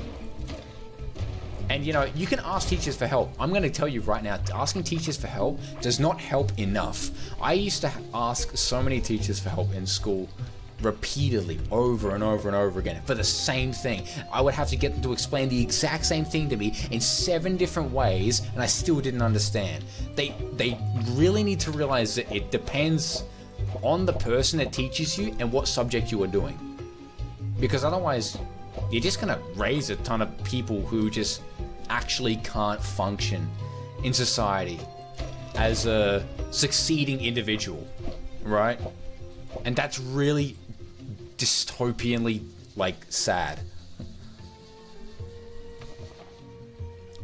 And you know, you can ask teachers for help. I'm going to tell you right now, asking teachers for help does not help enough. I used to ask so many teachers for help in school repeatedly, over and over and over again, for the same thing. I would have to get them to explain the exact same thing to me in 7 different ways, and I still didn't understand. They really need to realize that it depends on the person that teaches you and what subject you are doing. Because otherwise, you're just going to raise a ton of people who just actually can't function in society as a succeeding individual, right? And that's really dystopianly, like, sad.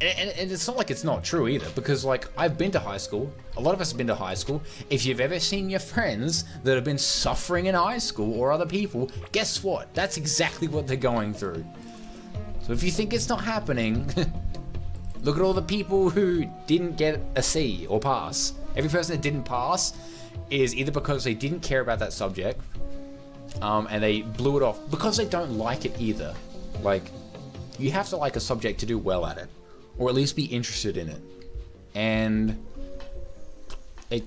And it's not like it's not true either, because like I've been to high school, a lot of us have been to high school. If you've ever seen your friends that have been suffering in high school, or other people, guess what? That's exactly what they're going through. So if you think it's not happening, look at all the people who didn't get a C or pass. Every person that didn't pass is either because they didn't care about that subject, and they blew it off, because they don't like it either. Like, you have to like a subject to do well at it, or at least be interested in it. And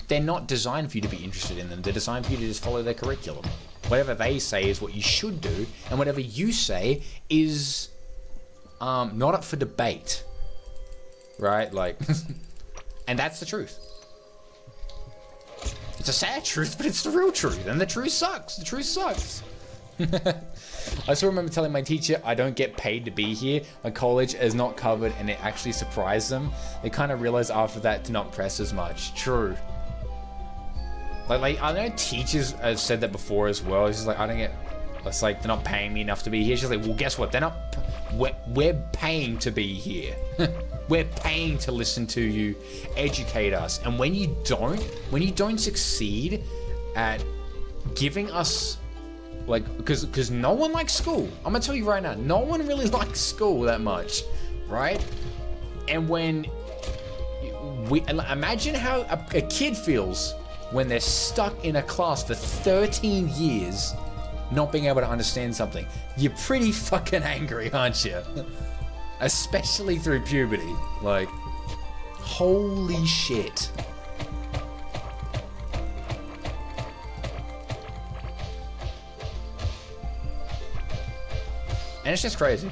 they're not designed for you to be interested in them. They're designed for you to just follow their curriculum. Whatever they say is what you should do, and whatever you say is not up for debate, right? Like, and that's the truth. It's a sad truth, but it's the real truth, and the truth sucks. The truth sucks. I still remember telling my teacher I don't get paid to be here. My college is not covered, and it actually surprised them. They kind of realized after that to not press as much. True. Like I know teachers have said that before as well. It's just like, I don't get. It's like, they're not paying me enough to be here. She's like, well, guess what? They're not. We're paying to be here. We're paying to listen to you, educate us. And when you don't succeed at giving us, like, because no one likes school. I'm gonna tell you right now, no one really likes school that much, right? And when imagine how a kid feels when they're stuck in a class for 13 years, not being able to understand something. You're pretty fucking angry, aren't you? Especially through puberty. Like, Holy shit. And it's just crazy.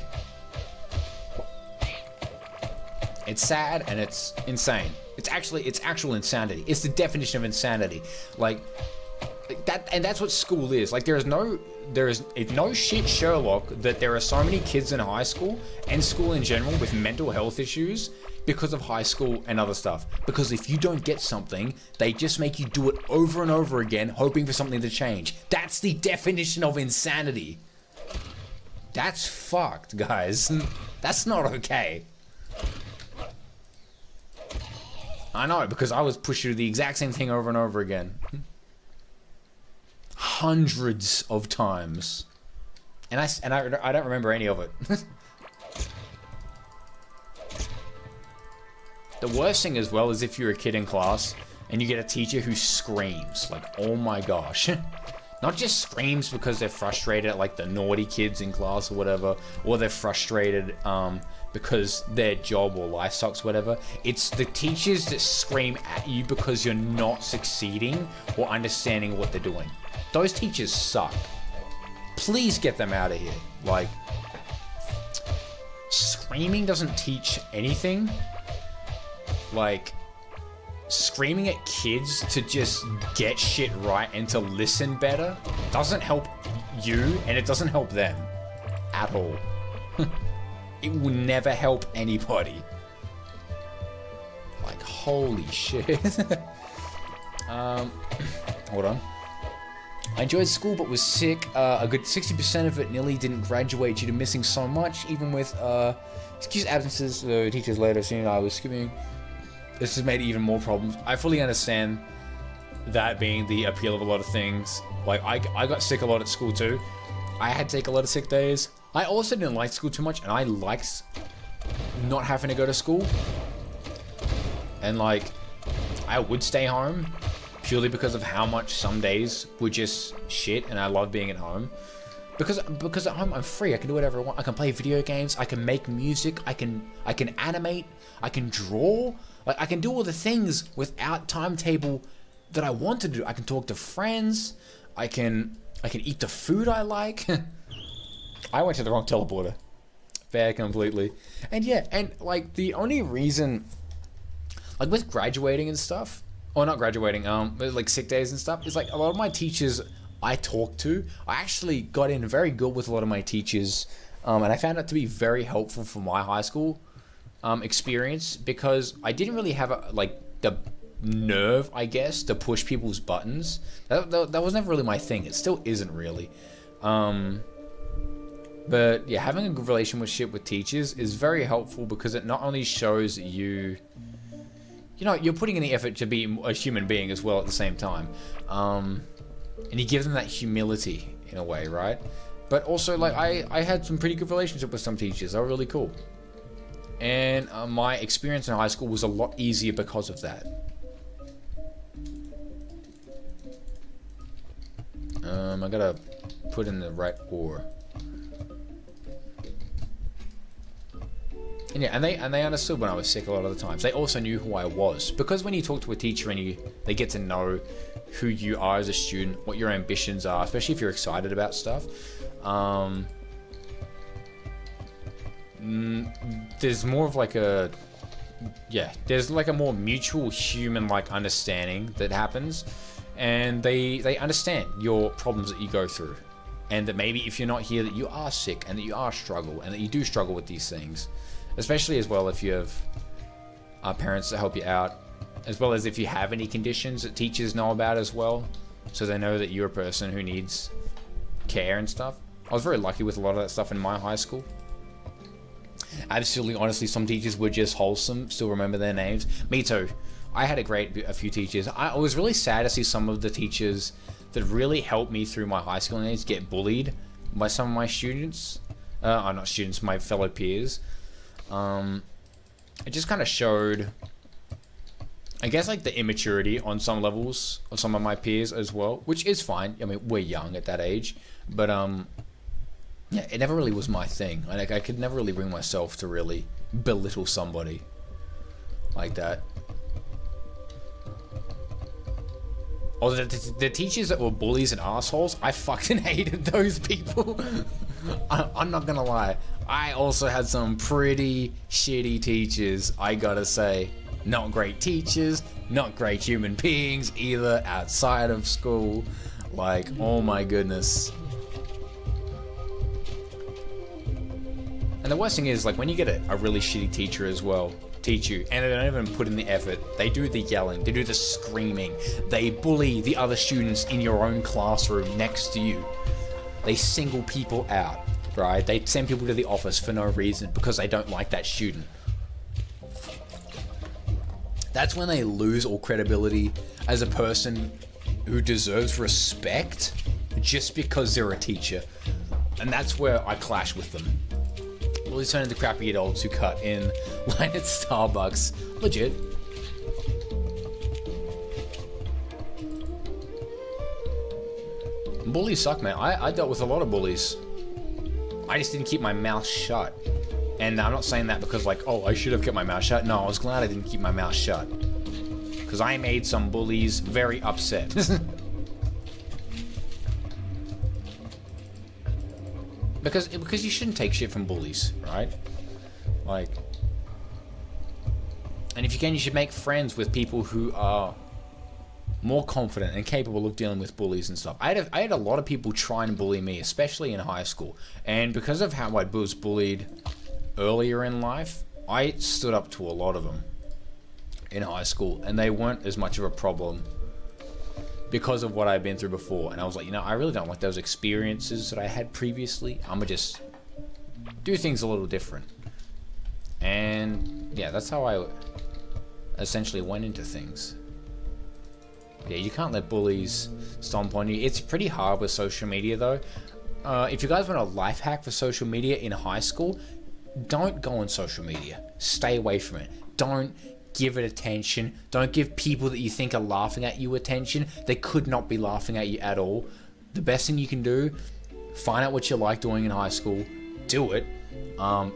It's sad and it's insane. It's actual insanity. It's the definition of insanity. Like that, and that's what school is. Like there is no shit Sherlock that there are so many kids in high school and school in general with mental health issues because of high school and other stuff. Because if you don't get something, they just make you do it over and over again, hoping for something to change. That's the definition of insanity. That's fucked, guys. That's not okay. I know, because I was pushed through the exact same thing over and over again. Hundreds of times. And I don't remember any of it. The worst thing as well is if you're a kid in class and you get a teacher who screams. Like, oh my gosh. Not just screams because they're frustrated at like the naughty kids in class or whatever, or they're frustrated because their job or life sucks, whatever. It's the teachers that scream at you because you're not succeeding or understanding what they're doing. Those teachers suck. Please get them out of here. Like, screaming doesn't teach anything. Like, screaming at kids to just get shit right and to listen better doesn't help you, and it doesn't help them at all. It will never help anybody. Like, holy shit. Hold on. I enjoyed school but was sick. A good 60% of it nearly didn't graduate due to missing so much, even with excuse absences, teachers later seeing I was skipping. This has made even more problems. I fully understand that being the appeal of a lot of things. Like, I got sick a lot at school too. I had to take a lot of sick days. I also didn't like school too much, and I liked not having to go to school. And like, I would stay home purely because of how much some days were just shit, and I love being at home. Because at home I'm free. I can do whatever I want. I can play video games. I can make music. I can animate. I can draw. Like, I can do all the things without timetable that I want to do. I can talk to friends. I can eat the food I like. I went to the wrong teleporter. Fair completely. And yeah, and like the only reason, like with graduating and stuff, or not graduating, like sick days and stuff, is like a lot of my teachers I talked to, I actually got in very good with a lot of my teachers, and I found it to be very helpful for my high school experience, because I didn't really have like the nerve, I guess, to push people's buttons. That was never really my thing. It still isn't really. But yeah, having a good relationship with teachers is very helpful, because it not only shows that you're putting in the effort to be a human being as well at the same time. And you give them that humility in a way, right? But also, like, I had some pretty good relationship with some teachers. They were really cool. And my experience in high school was a lot easier because of that. I gotta put in the right ore. And yeah, and they understood when I was sick a lot of the times. They also knew who I was, because when you talk to a teacher and they get to know who you are as a student, what your ambitions are, especially if you're excited about stuff. There's more of like there's like a more mutual human-like understanding that happens, and they understand your problems that you go through, and that maybe if you're not here, that you are sick and that you are struggle, and that you do struggle with these things. Especially as well if you have parents that help you out, as well as if you have any conditions that teachers know about as well, so they know that you're a person who needs care and stuff. I was very lucky with a lot of that stuff in my high school. Absolutely, honestly, some teachers were just wholesome. Still remember their names. Me too. I had a few teachers. I was really sad to see some of the teachers that really helped me through my high school days get bullied by some of my students. Not students, my fellow peers. It just kind of showed, I guess, like the immaturity on some levels of some of my peers as well, which is fine. I mean, we're young at that age, but yeah, it never really was my thing. Like, I could never really bring myself to really belittle somebody. like that. Or the teachers that were bullies and assholes, I fucking hated those people. I'm not gonna lie. I also had some pretty shitty teachers, I gotta say. Not great teachers, not great human beings either outside of school. Like, oh my goodness. And the worst thing is, like, when you get a really shitty teacher as well, teach you, and they don't even put in the effort, they do the yelling, they do the screaming, they bully the other students in your own classroom next to you. They single people out, right? They send people to the office for no reason because they don't like that student. That's when they lose all credibility as a person who deserves respect just because they're a teacher. And that's where I clash with them. Bullies turn into crappy adults who cut in line at Starbucks. Legit. Bullies suck, man. I dealt with a lot of bullies. I just didn't keep my mouth shut. And I'm not saying that because, like, oh, I should have kept my mouth shut. No, I was glad I didn't keep my mouth shut. Because I made some bullies very upset. Because you shouldn't take shit from bullies, right? Like, and if you can, you should make friends with people who are more confident and capable of dealing with bullies and stuff. I had a lot of people try and bully me, especially in high school. And because of how I was bullied earlier in life, I stood up to a lot of them in high school, and they weren't as much of a problem because of what I've been through before. And I was like, you know, I really don't like those experiences that I had previously. I'm gonna just do things a little different. And yeah, that's how I essentially went into things. Yeah, you can't let bullies stomp on you. It's pretty hard with social media though. If you guys want a life hack for social media in high school, don't go on social media. Stay away from it. Don't give it attention. Don't give people that you think are laughing at you attention. They could not be laughing at you at all. The best thing you can do, find out what you like doing in high school. Do it.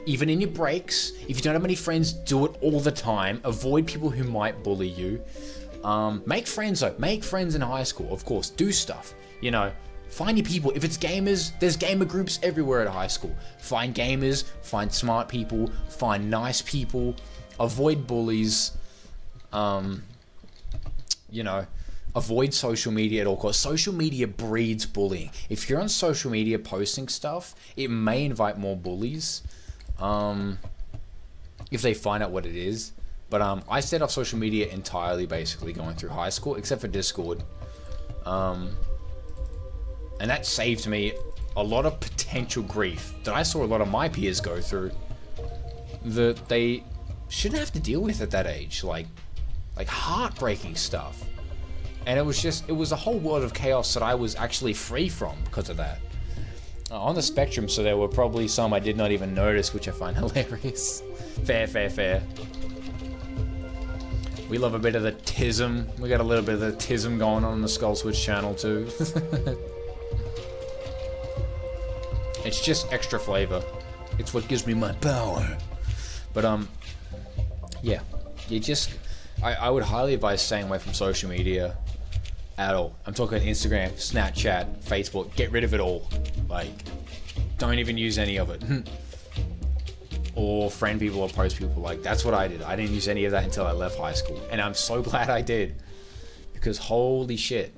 Even in your breaks. If you don't have many friends, do it all the time. Avoid people who might bully you. Make friends though. Make friends in high school, of course. Do stuff. You know, find your people. If it's gamers, there's gamer groups everywhere at high school. Find gamers, find smart people, find nice people. Avoid bullies. You know, avoid social media at all costs. Social media breeds bullying. If you're on social media posting stuff, it may invite more bullies. If they find out what it is. But I stayed off social media entirely, basically, going through high school, except for Discord. And that saved me a lot of potential grief that I saw a lot of my peers go through that they shouldn't have to deal with at that age. Like heartbreaking stuff. And it was a whole world of chaos that I was actually free from because of that. On the spectrum, so there were probably some I did not even notice, which I find hilarious. Fair. We love a bit of the tism. We got a little bit of the tism going on the SkullSwitch channel too. It's just extra flavor. It's what gives me my power. But yeah, I would highly advise staying away from social media at all. I'm talking Instagram, Snapchat, Facebook. Get rid of it all. Like, don't even use any of it. Or friend people or post people. Like, that's what I did. I didn't use any of that until I left high school. And I'm so glad I did. Because holy shit.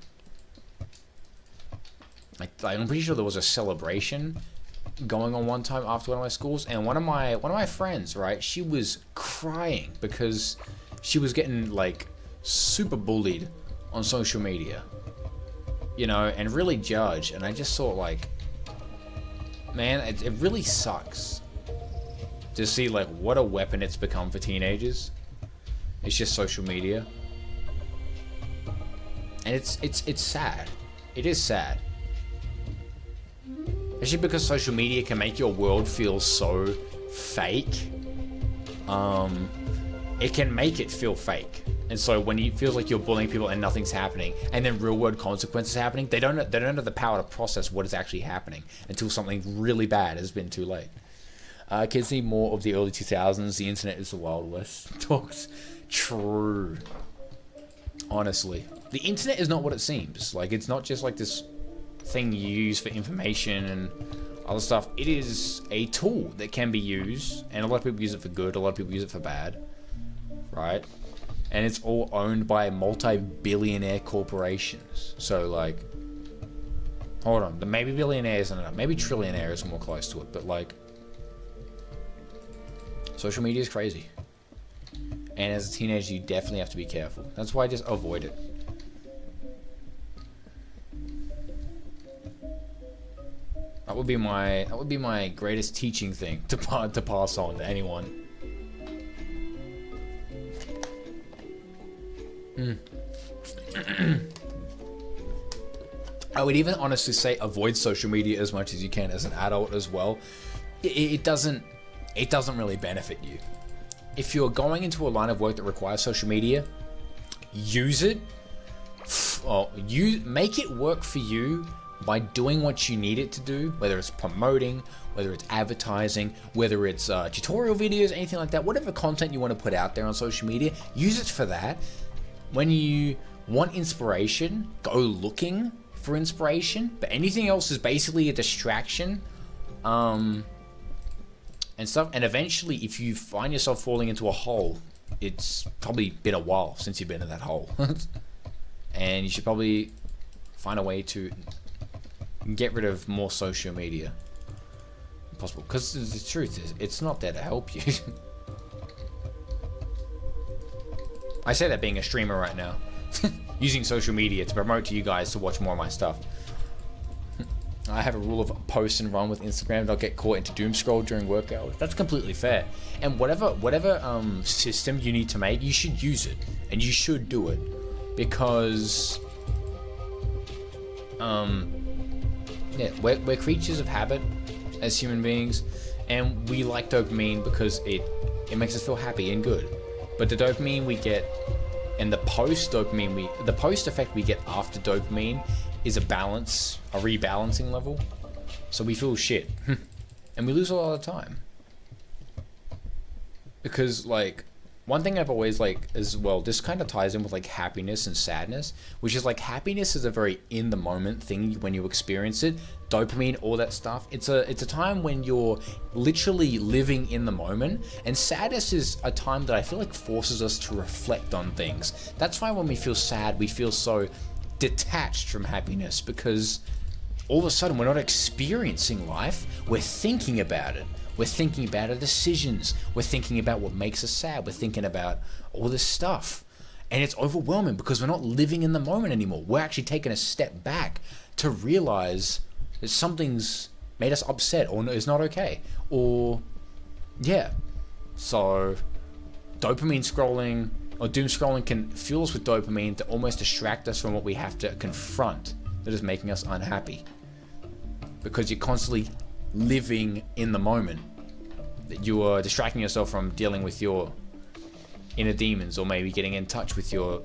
I'm pretty sure there was a celebration going on one time after one of my schools. And one of my friends, right, she was crying because she was getting, like, super bullied on social media. You know, and really judged. And I just thought, like, man, it really sucks to see, like, what a weapon it's become for teenagers. It's just social media. And it's sad. It is sad. Especially because social media can make your world feel so fake. It can make it feel fake. And so when it feels like you're bullying people and nothing's happening, and then real world consequences happening, they don't have the power to process what is actually happening until something really bad has been too late. Kids need more of the early 2000s. The internet is the Wild West. True. Honestly. The internet is not what it seems. Like, it's not just like this thing you use for information and other stuff. It is a tool that can be used, and a lot of people use it for good, a lot of people use it for bad, right? And it's all owned by multi-billionaire corporations. So, like, hold on, maybe billionaire isn't enough, maybe trillionaire is more close to it, but like, social media is crazy. And as a teenager, you definitely have to be careful. That's why I just avoid it. That would be my greatest teaching thing to pass on to anyone. I would even honestly say avoid social media as much as you can as an adult as well. It doesn't really benefit you. If you're going into a line of work that requires social media, use it. Make it work for you by doing what you need it to do, whether it's promoting, whether it's advertising, whether it's tutorial videos, anything like that. Whatever content you want to put out there on social media, use it for that. When you want inspiration, go looking for inspiration, but anything else is basically a distraction. And stuff, and eventually if you find yourself falling into a hole, it's probably been a while since you've been in that hole. And you should probably find a way to get rid of more social media if possible, because the truth is it's not there to help you. I say that being a streamer right now, using social media to promote to you guys to watch more of my stuff. I have a rule of post and run with Instagram. Don't get caught into doom scroll during work hours. That's completely fair. And whatever system you need to make, you should use it, and you should do it, because yeah, we're creatures of habit as human beings, and we like dopamine because it makes us feel happy and good. But the dopamine we get and the post effect we get after dopamine is a rebalancing level. So we feel shit. And we lose a lot of time. Because, like, one thing I've always, like, as well, this kind of ties in with, like, happiness and sadness, which is, like, happiness is a very in-the-moment thing when you experience it. Dopamine, all that stuff. It's a time when you're literally living in the moment, and sadness is a time that I feel like forces us to reflect on things. That's why when we feel sad, we feel so detached from happiness, because all of a sudden we're not experiencing life, we're thinking about it. We're thinking about our decisions, we're thinking about what makes us sad, we're thinking about all this stuff, and it's overwhelming because we're not living in the moment anymore. We're actually taking a step back to realize that something's made us upset or is not okay, or yeah. So dopamine scrolling or doom scrolling can fuel us with dopamine to almost distract us from what we have to confront that is making us unhappy, because you're constantly living in the moment, that you are distracting yourself from dealing with your inner demons, or maybe getting in touch with your,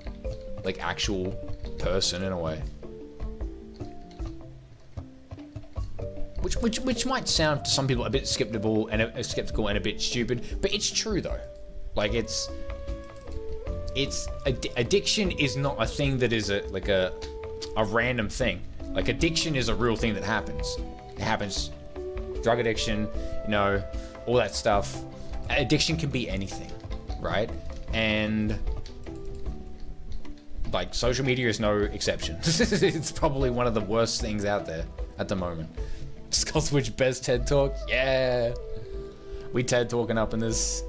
like, actual person in a way, which might sound to some people a bit skeptical and a bit stupid, but it's true though. Like, addiction is not a thing that is a random thing. Like, addiction is a real thing that happens. It happens. Drug addiction, all that stuff. Addiction can be anything, right? And, like, social media is no exception. It's probably one of the worst things out there at the moment. SkullSwitch best TED Talk? Yeah. We TED talking up in this.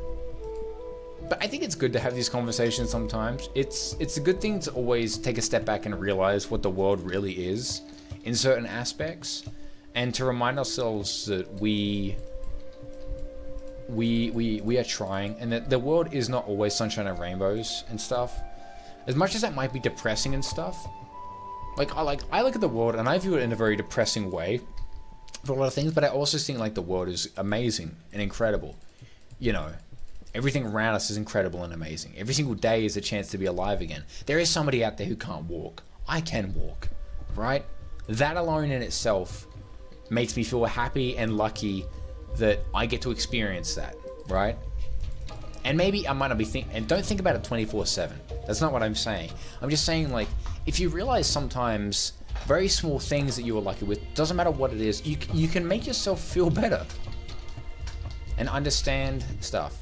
But I think it's good to have these conversations sometimes. It's a good thing to always take a step back and realize what the world really is in certain aspects, and to remind ourselves that we are trying, and that the world is not always sunshine and rainbows and stuff. As much as that might be depressing and stuff, I look at the world and I view it in a very depressing way for a lot of things, but I also think, like, the world is amazing and incredible. Everything around us is incredible and amazing. Every single day is a chance to be alive again. There is somebody out there who can't walk. I can walk, right? That alone in itself makes me feel happy and lucky that I get to experience that, right? And maybe I might not be thinking, and don't think about it 24/7. That's not what I'm saying. I'm just saying, like, if you realize sometimes very small things that you were lucky with, doesn't matter what it is, you can make yourself feel better and understand stuff.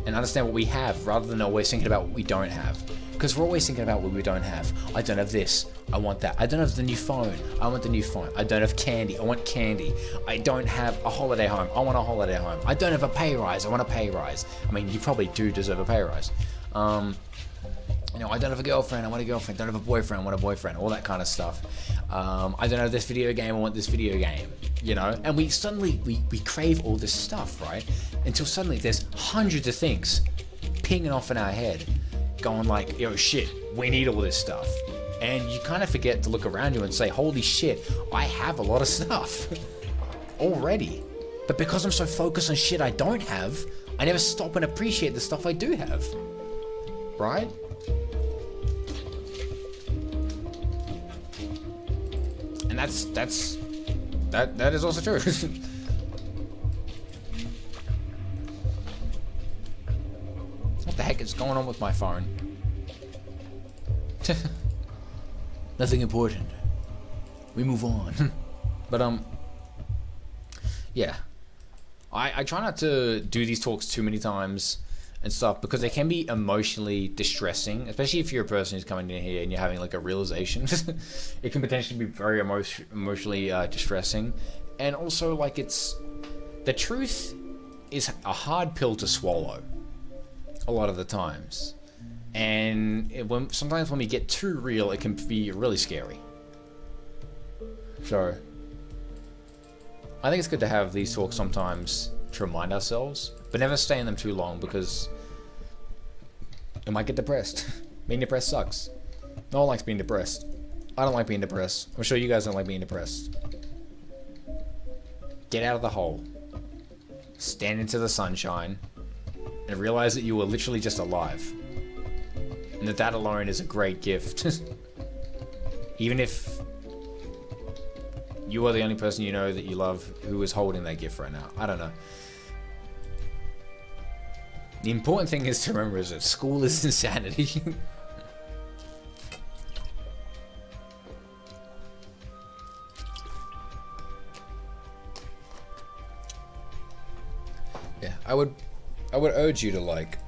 And understand what we have rather than always thinking about what we don't have. Because we're always thinking about what we don't have. I don't have this, I want that. I don't have the new phone, I want the new phone. I don't have candy, I want candy. I don't have a holiday home, I want a holiday home. I don't have a pay rise, I want a pay rise. I mean, you probably do deserve a pay rise. You know, I don't have a girlfriend, I want a girlfriend. Don't have a boyfriend, I want a boyfriend. All that kind of stuff. I don't have this video game, I want this video game. You know, and we suddenly we crave all this stuff, right? Until suddenly there's hundreds of things pinging off in our head, going like, yo, shit, we need all this stuff. And you kind of forget to look around you and say, holy shit, I have a lot of stuff already. But because I'm so focused on shit I don't have, I never stop and appreciate the stuff I do have, right? And that is also true. What the heck is going on with my phone? Nothing important. We move on. But yeah. I try not to do these talks too many times and stuff because they can be emotionally distressing, especially if you're a person who's coming in here and you're having like a realization. It can potentially be very emotionally distressing. And also, like, it's the truth is a hard pill to swallow a lot of the times. And sometimes when we get too real, it can be really scary. So I think it's good to have these talks sometimes to remind ourselves, but never stay in them too long because it might get depressed. Being depressed sucks. No one likes being depressed. I don't like being depressed. I'm sure you guys don't like being depressed. Get out of the hole. Stand into the sunshine and realize that you were literally just alive. And that alone is a great gift. Even if you are the only person you know that you love who is holding that gift right now. I don't know. The important thing is to remember is that school is insanity. Yeah, I would urge you to, like,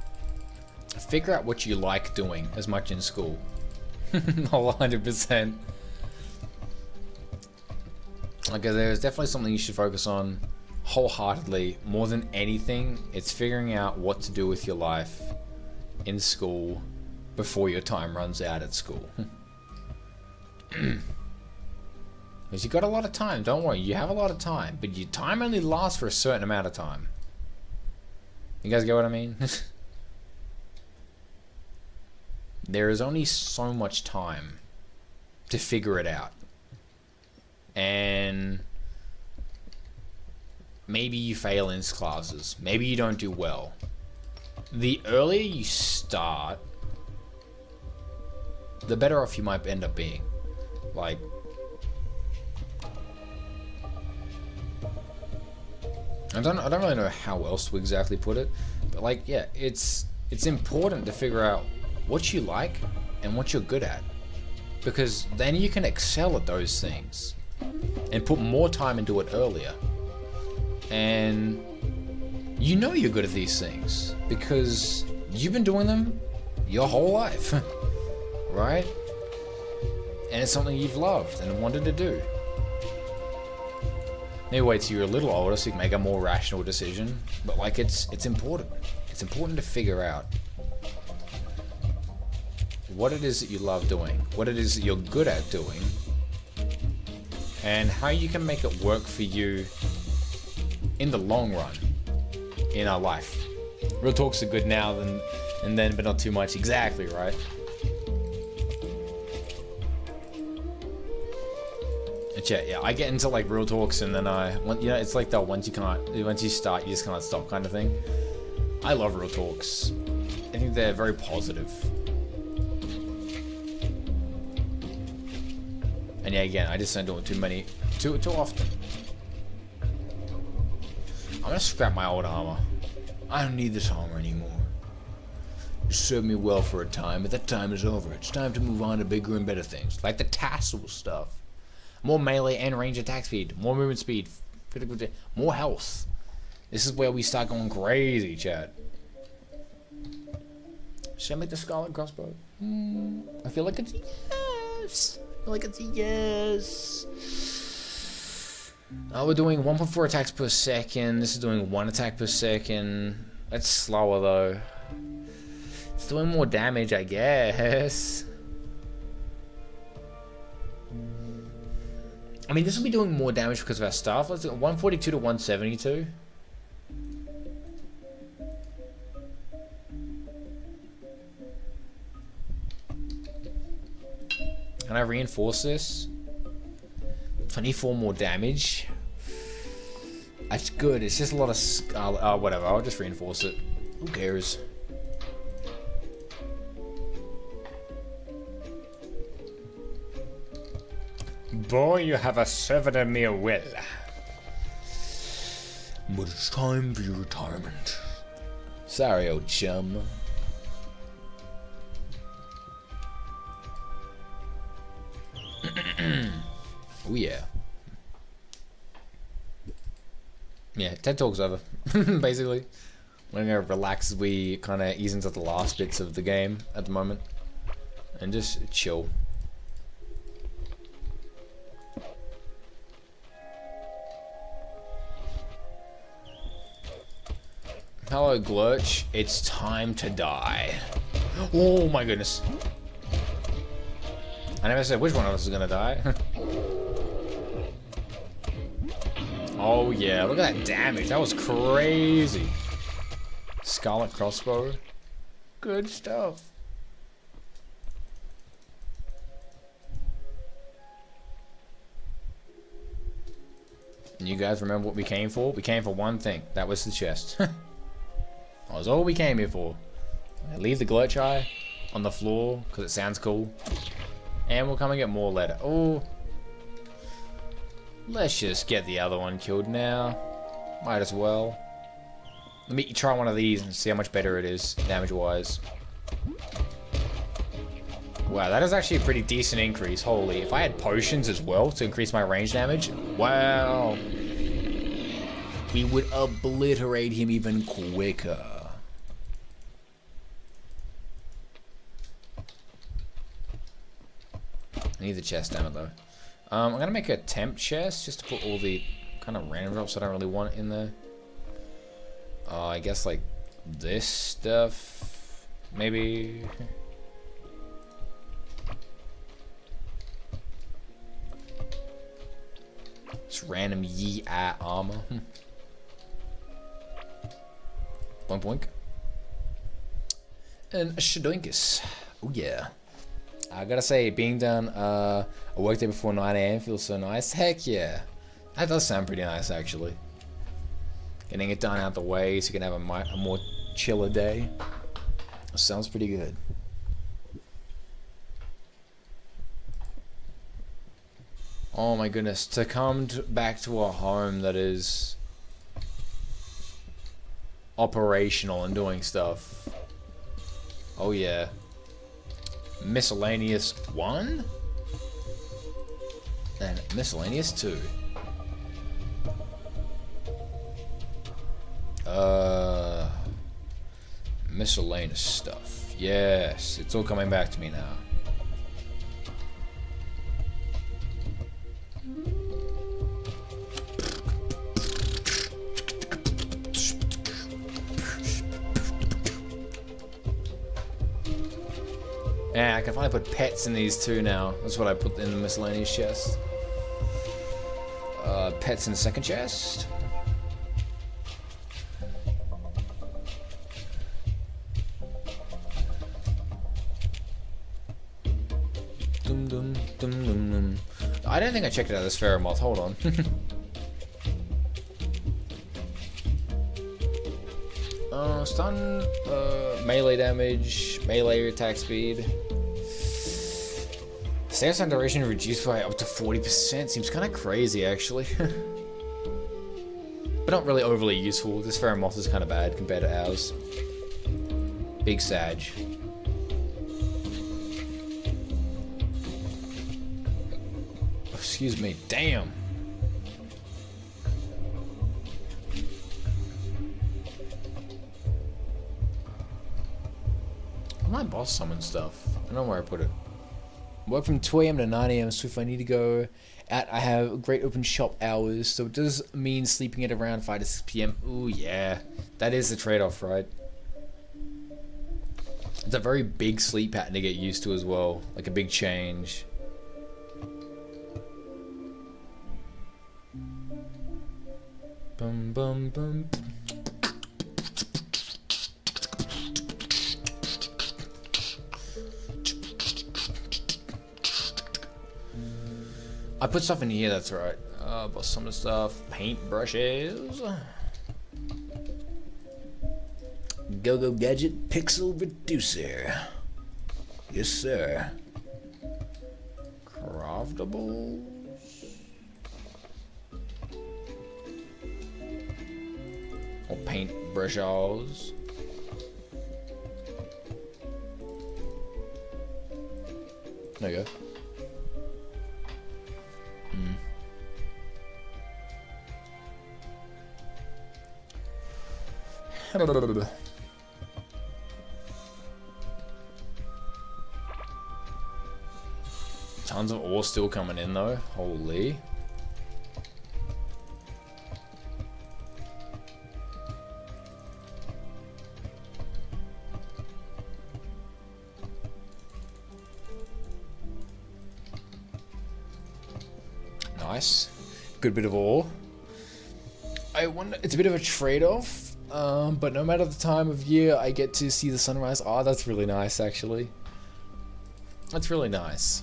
figure out what you like doing as much in school. 100%. Like, there's definitely something you should focus on wholeheartedly. More than anything, it's figuring out what to do with your life in school before your time runs out at school. Because you got a lot of time, don't worry, you have a lot of time, but your time only lasts for a certain amount of time. You guys get what I mean? There is only so much time to figure it out. And maybe you fail in classes. Maybe you don't do well. The earlier you start, the better off you might end up being. Like, I don't really know how else to exactly put it, but like, yeah, it's important to figure out what you like and what you're good at, because then you can excel at those things and put more time into it earlier. And you know you're good at these things because you've been doing them your whole life, right? And it's something you've loved and wanted to do. Maybe wait till you're a little older so you can make a more rational decision, but like, it's important. It's important to figure out what it is that you love doing, what it is that you're good at doing, and how you can make it work for you in the long run in our life. Real talks are good now and then, but not too much. Exactly, right? Yeah, I get into like real talks, and then it's like that once you start, you just can't stop kind of thing. I love real talks. I think they're very positive. And yeah, again, I just don't do it too often. I'm gonna scrap my old armor. I don't need this armor anymore. It served me well for a time, but that time is over. It's time to move on to bigger and better things, like the tassel stuff. More melee and range attack speed, more movement speed, more health. This is where we start going crazy, chat. Should I make the Scarlet Crossbow? I feel like it's yes. I feel like it's a yes. We're doing 1.4 attacks per second. This is doing 1 attack per second. That's slower though. It's doing more damage, I guess. I mean, this will be doing more damage because of our stuff. Let's do 142 to 172. Can I reinforce this? 24 more damage. That's good. It's just a lot of whatever. I'll just reinforce it. Who cares? Boy, you have served me well. But it's time for your retirement. Sorry, old chum. Oh yeah. Yeah, TED Talk's over. Basically. We're gonna relax as we kind of ease into the last bits of the game at the moment. And just chill. Hello, Glurch. It's time to die. Oh my goodness. I never said which one of us is gonna die. Oh yeah, look at that damage. That was crazy. Scarlet Crossbow. Good stuff. And you guys remember what we came for? We came for one thing. That was the chest. That was all we came here for. Leave the glitch eye on the floor because it sounds cool. And we'll come and get more later. Oh. Let's just get the other one killed now. Might as well. Let me try one of these and see how much better it is, damage-wise. Wow, that is actually a pretty decent increase. Holy, if I had potions as well to increase my range damage, wow. We would obliterate him even quicker. I need the chest, damn it, though. I'm gonna make a temp chest just to put all the kind of random drops I don't really want in there. I guess like this stuff, maybe. Just random yee-ah armor. Boink boink. And a shadoinkus. Oh yeah. I gotta say, being done a workday before 9 AM feels so nice. Heck yeah. That does sound pretty nice, actually. Getting it done out the way so you can have a more chiller day. Sounds pretty good. Oh my goodness. To come back to a home that is operational and doing stuff. Oh yeah. Miscellaneous 1 and miscellaneous 2. Miscellaneous stuff. Yes, it's all coming back to me now. Yeah, I can finally put pets in these too now. That's what I put in the miscellaneous chest. Pets in the second chest. Dum dum dum dum dum. I don't think I checked it out. This Ferromoth. Hold on. Stun, melee damage, melee attack speed. Stance on duration reduced by up to 40%. Seems kind of crazy, actually. but not really overly useful. This Pheromoth is kind of bad compared to ours. Big Sag. Excuse me, damn. I might boss summon stuff. I don't know where I put it. Work from 2 AM to 9 AM, so if I need to go out, I have great open shop hours, so it does mean sleeping at around 5 to 6 PM. Ooh, yeah. That is the trade-off, right? It's a very big sleep pattern to get used to as well. Like a big change. Bum bum bum. I put stuff in here, that's right. But some of the stuff. Paint brushes. Go-Go Gadget Pixel Reducer. Yes, sir. Craftables. Or paint brushes. There you go. Tons of ore still coming in though. Holy. Nice. Good bit of ore. I wonder, it's a bit of a trade-off, but no matter the time of year, I get to see the sunrise. Oh, that's really nice, actually. That's really nice.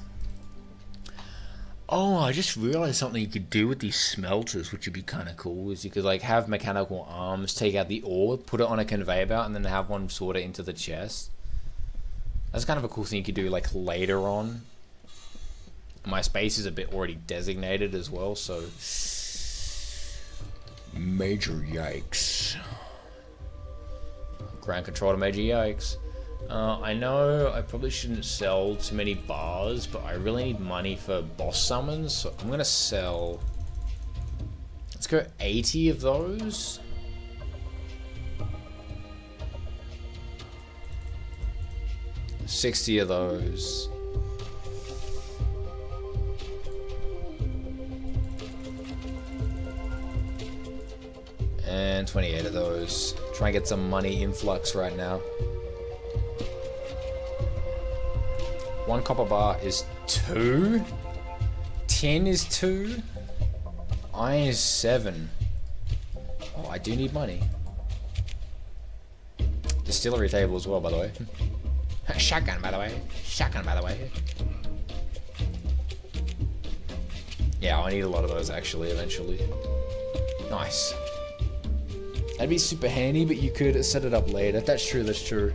Oh, I just realized something you could do with these smelters, which would be kind of cool, is you could like have mechanical arms, take out the ore, put it on a conveyor belt, and then have one sort it into the chest. That's kind of a cool thing you could do like later on. My space is a bit already designated as well, so... Major yikes. Ground control to major yikes. I know I probably shouldn't sell too many bars, but I really need money for boss summons, so I'm gonna sell... Let's go 80 of those. $60 of those. And 28 of those. Try and get some money influx right now. 1 copper bar is 2. 10 is 2. Iron is 7. Oh, I do need money. Distillery table as well, by the way. Shotgun, by the way. Shotgun, by the way. Yeah, I need a lot of those actually, eventually. Nice. That'd be super handy, but you could set it up later. That's true, that's true.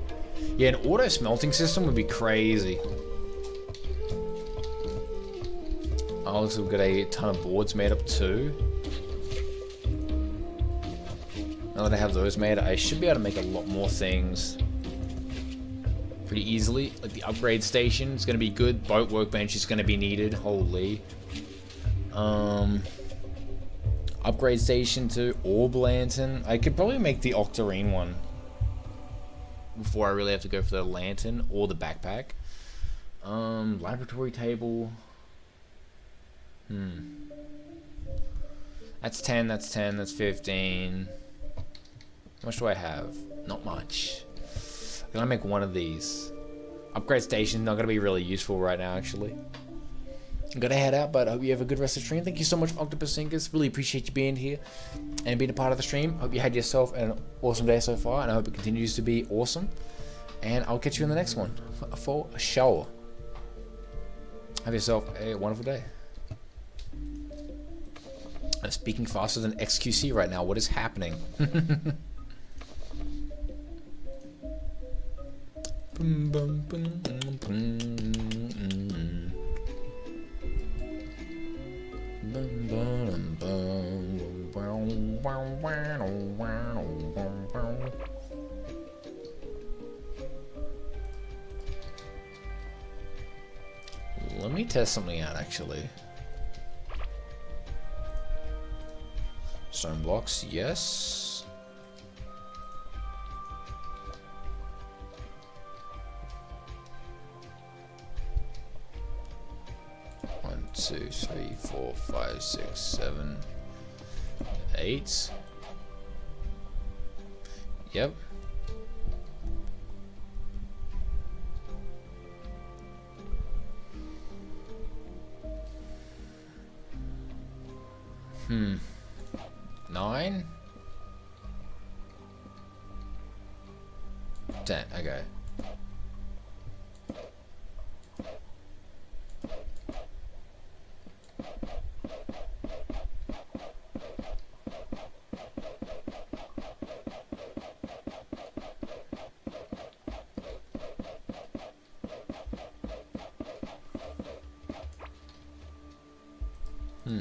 Yeah, an auto smelting system would be crazy. Oh, looks like we've got a ton of boards made up too. Now that I have those made, I should be able to make a lot more things pretty easily. Like the upgrade station is going to be good. Boat workbench is going to be needed. Holy. Upgrade station to orb lantern. I could probably make the octarine one before I really have to go for the lantern or the backpack. Laboratory table. That's 10, that's 10, that's 15. How much do I have? Not much. I'm gonna make one of these. Upgrade station, not gonna be really useful right now, actually. I'm gonna head out, but I hope you have a good rest of the stream. Thank you so much, Octopus Sinkers. Really appreciate you being here and being a part of the stream. Hope you had yourself an awesome day so far, and I hope it continues to be awesome. And I'll catch you in the next one for sure. Have yourself a wonderful day. I'm speaking faster than XQC right now. What is happening? Bum, bum, bum, bum, bum. Let me test something out, actually. Stone blocks, yes. One, two, three, 4, 5, 6, 7, 8. Yep. Hmm. 9? 10, okay. Hmm.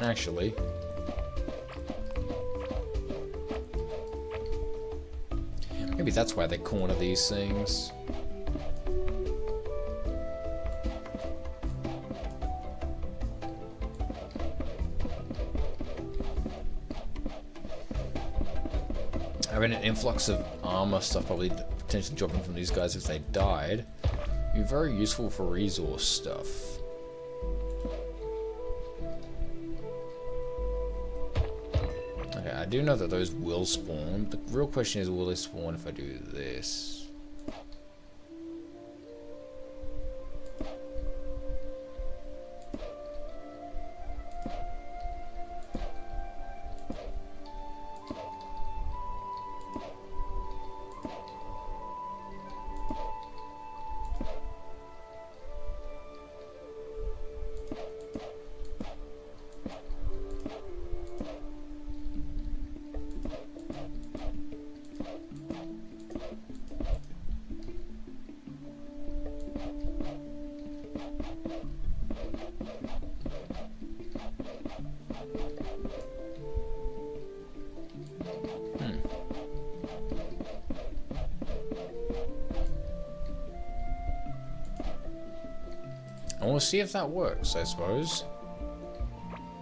Actually, maybe that's why they corner these things. Having an influx of armor stuff probably potentially dropping from these guys if they died. Be very useful for resource stuff. I do know that those will spawn. The real question is, will they spawn if I do this? I want to see if that works, I suppose.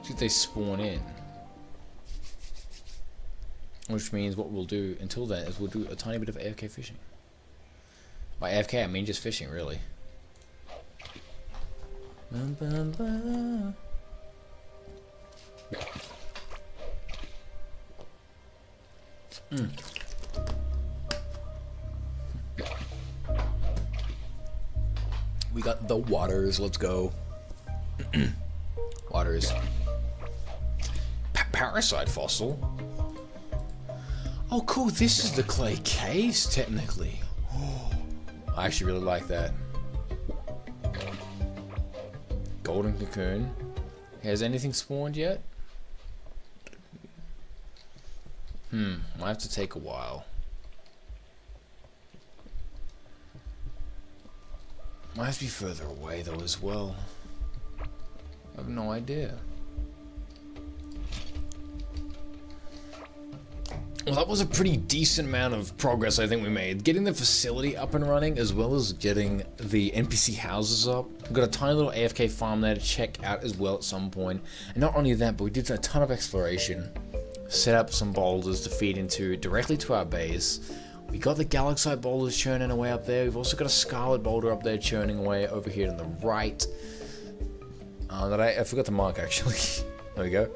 See if they spawn in. Which means what we'll do until then is we'll do a tiny bit of AFK fishing. By AFK I mean just fishing, really. We got the waters, let's go. Waters. Parasite fossil. Oh cool, this is the clay caves technically. I actually really like that. Golden cocoon. Has anything spawned yet? Might have to take a while. Might have to be further away though as well. I have no idea. Well, that was a pretty decent amount of progress I think we made. Getting the facility up and running as well as getting the NPC houses up. We've got a tiny little AFK farm there to check out as well at some point. And not only that, but we did a ton of exploration. Set up some boulders to feed into directly to our base. We got the Galaxite boulders churning away up there. We've also got a Scarlet boulder up there churning away over here on the right. That I forgot to mark actually. There we go.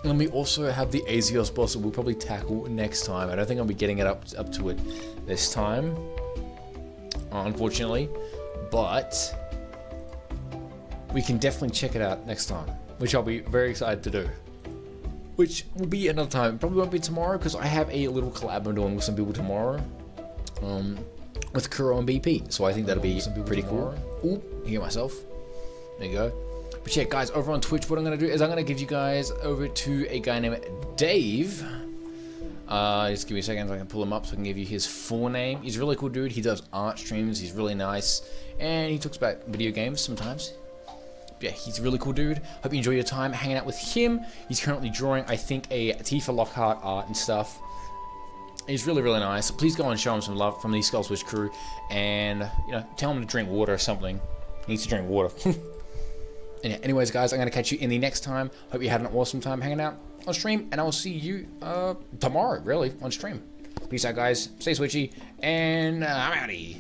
And we also have the Azios boss that we'll probably tackle next time. I don't think I'll be getting it up to it this time, unfortunately. But we can definitely check it out next time, which I'll be very excited to do. which will be another time. Probably won't be tomorrow because I have a little collab I'm doing with some people tomorrow. With Kuro and BP. So I think that'll be pretty cool. Ooh, hear myself. There you go. But yeah, guys, over on Twitch, what I'm going to do is I'm going to give you guys over to a guy named Dave. Just give me a second so I can pull him up so I can give you his full name. He's a really cool dude. He does art streams. He's really nice. And he talks about video games sometimes. Yeah, he's a really cool dude. Hope you enjoy your time hanging out with him. He's currently drawing, I think, a Tifa Lockhart art and stuff. He's really, really nice. So please go and show him some love from the SkullSwitch crew. And, you know, tell him to drink water or something. He needs to drink water. And yeah, anyways, guys, I'm going to catch you in the next time. Hope you had an awesome time hanging out on stream. And I will see you tomorrow, really, on stream. Peace out, guys. Stay switchy. And I'm outie.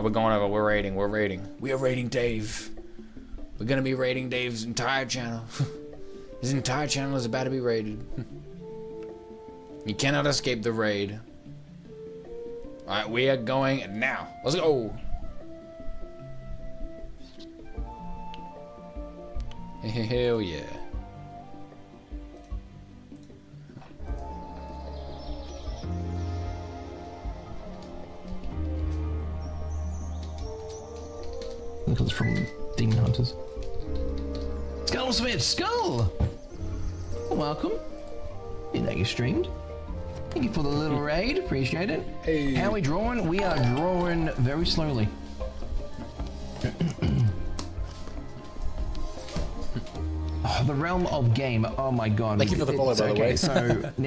We're going over. We're raiding. We are raiding Dave. We're going to be raiding Dave's entire channel. His entire channel is about to be raided. You cannot escape the raid. Alright, we are going now. Let's go. Hell yeah. Look, it's from Demon Hunters. SkullSwitch, Skull! Welcome. Didn't know you streamed. Thank you for the little raid, appreciate it. Hey. How are we drawing? We are drawing very slowly. Oh, the realm of game, oh my god. Thank you for the follow, by the way. So now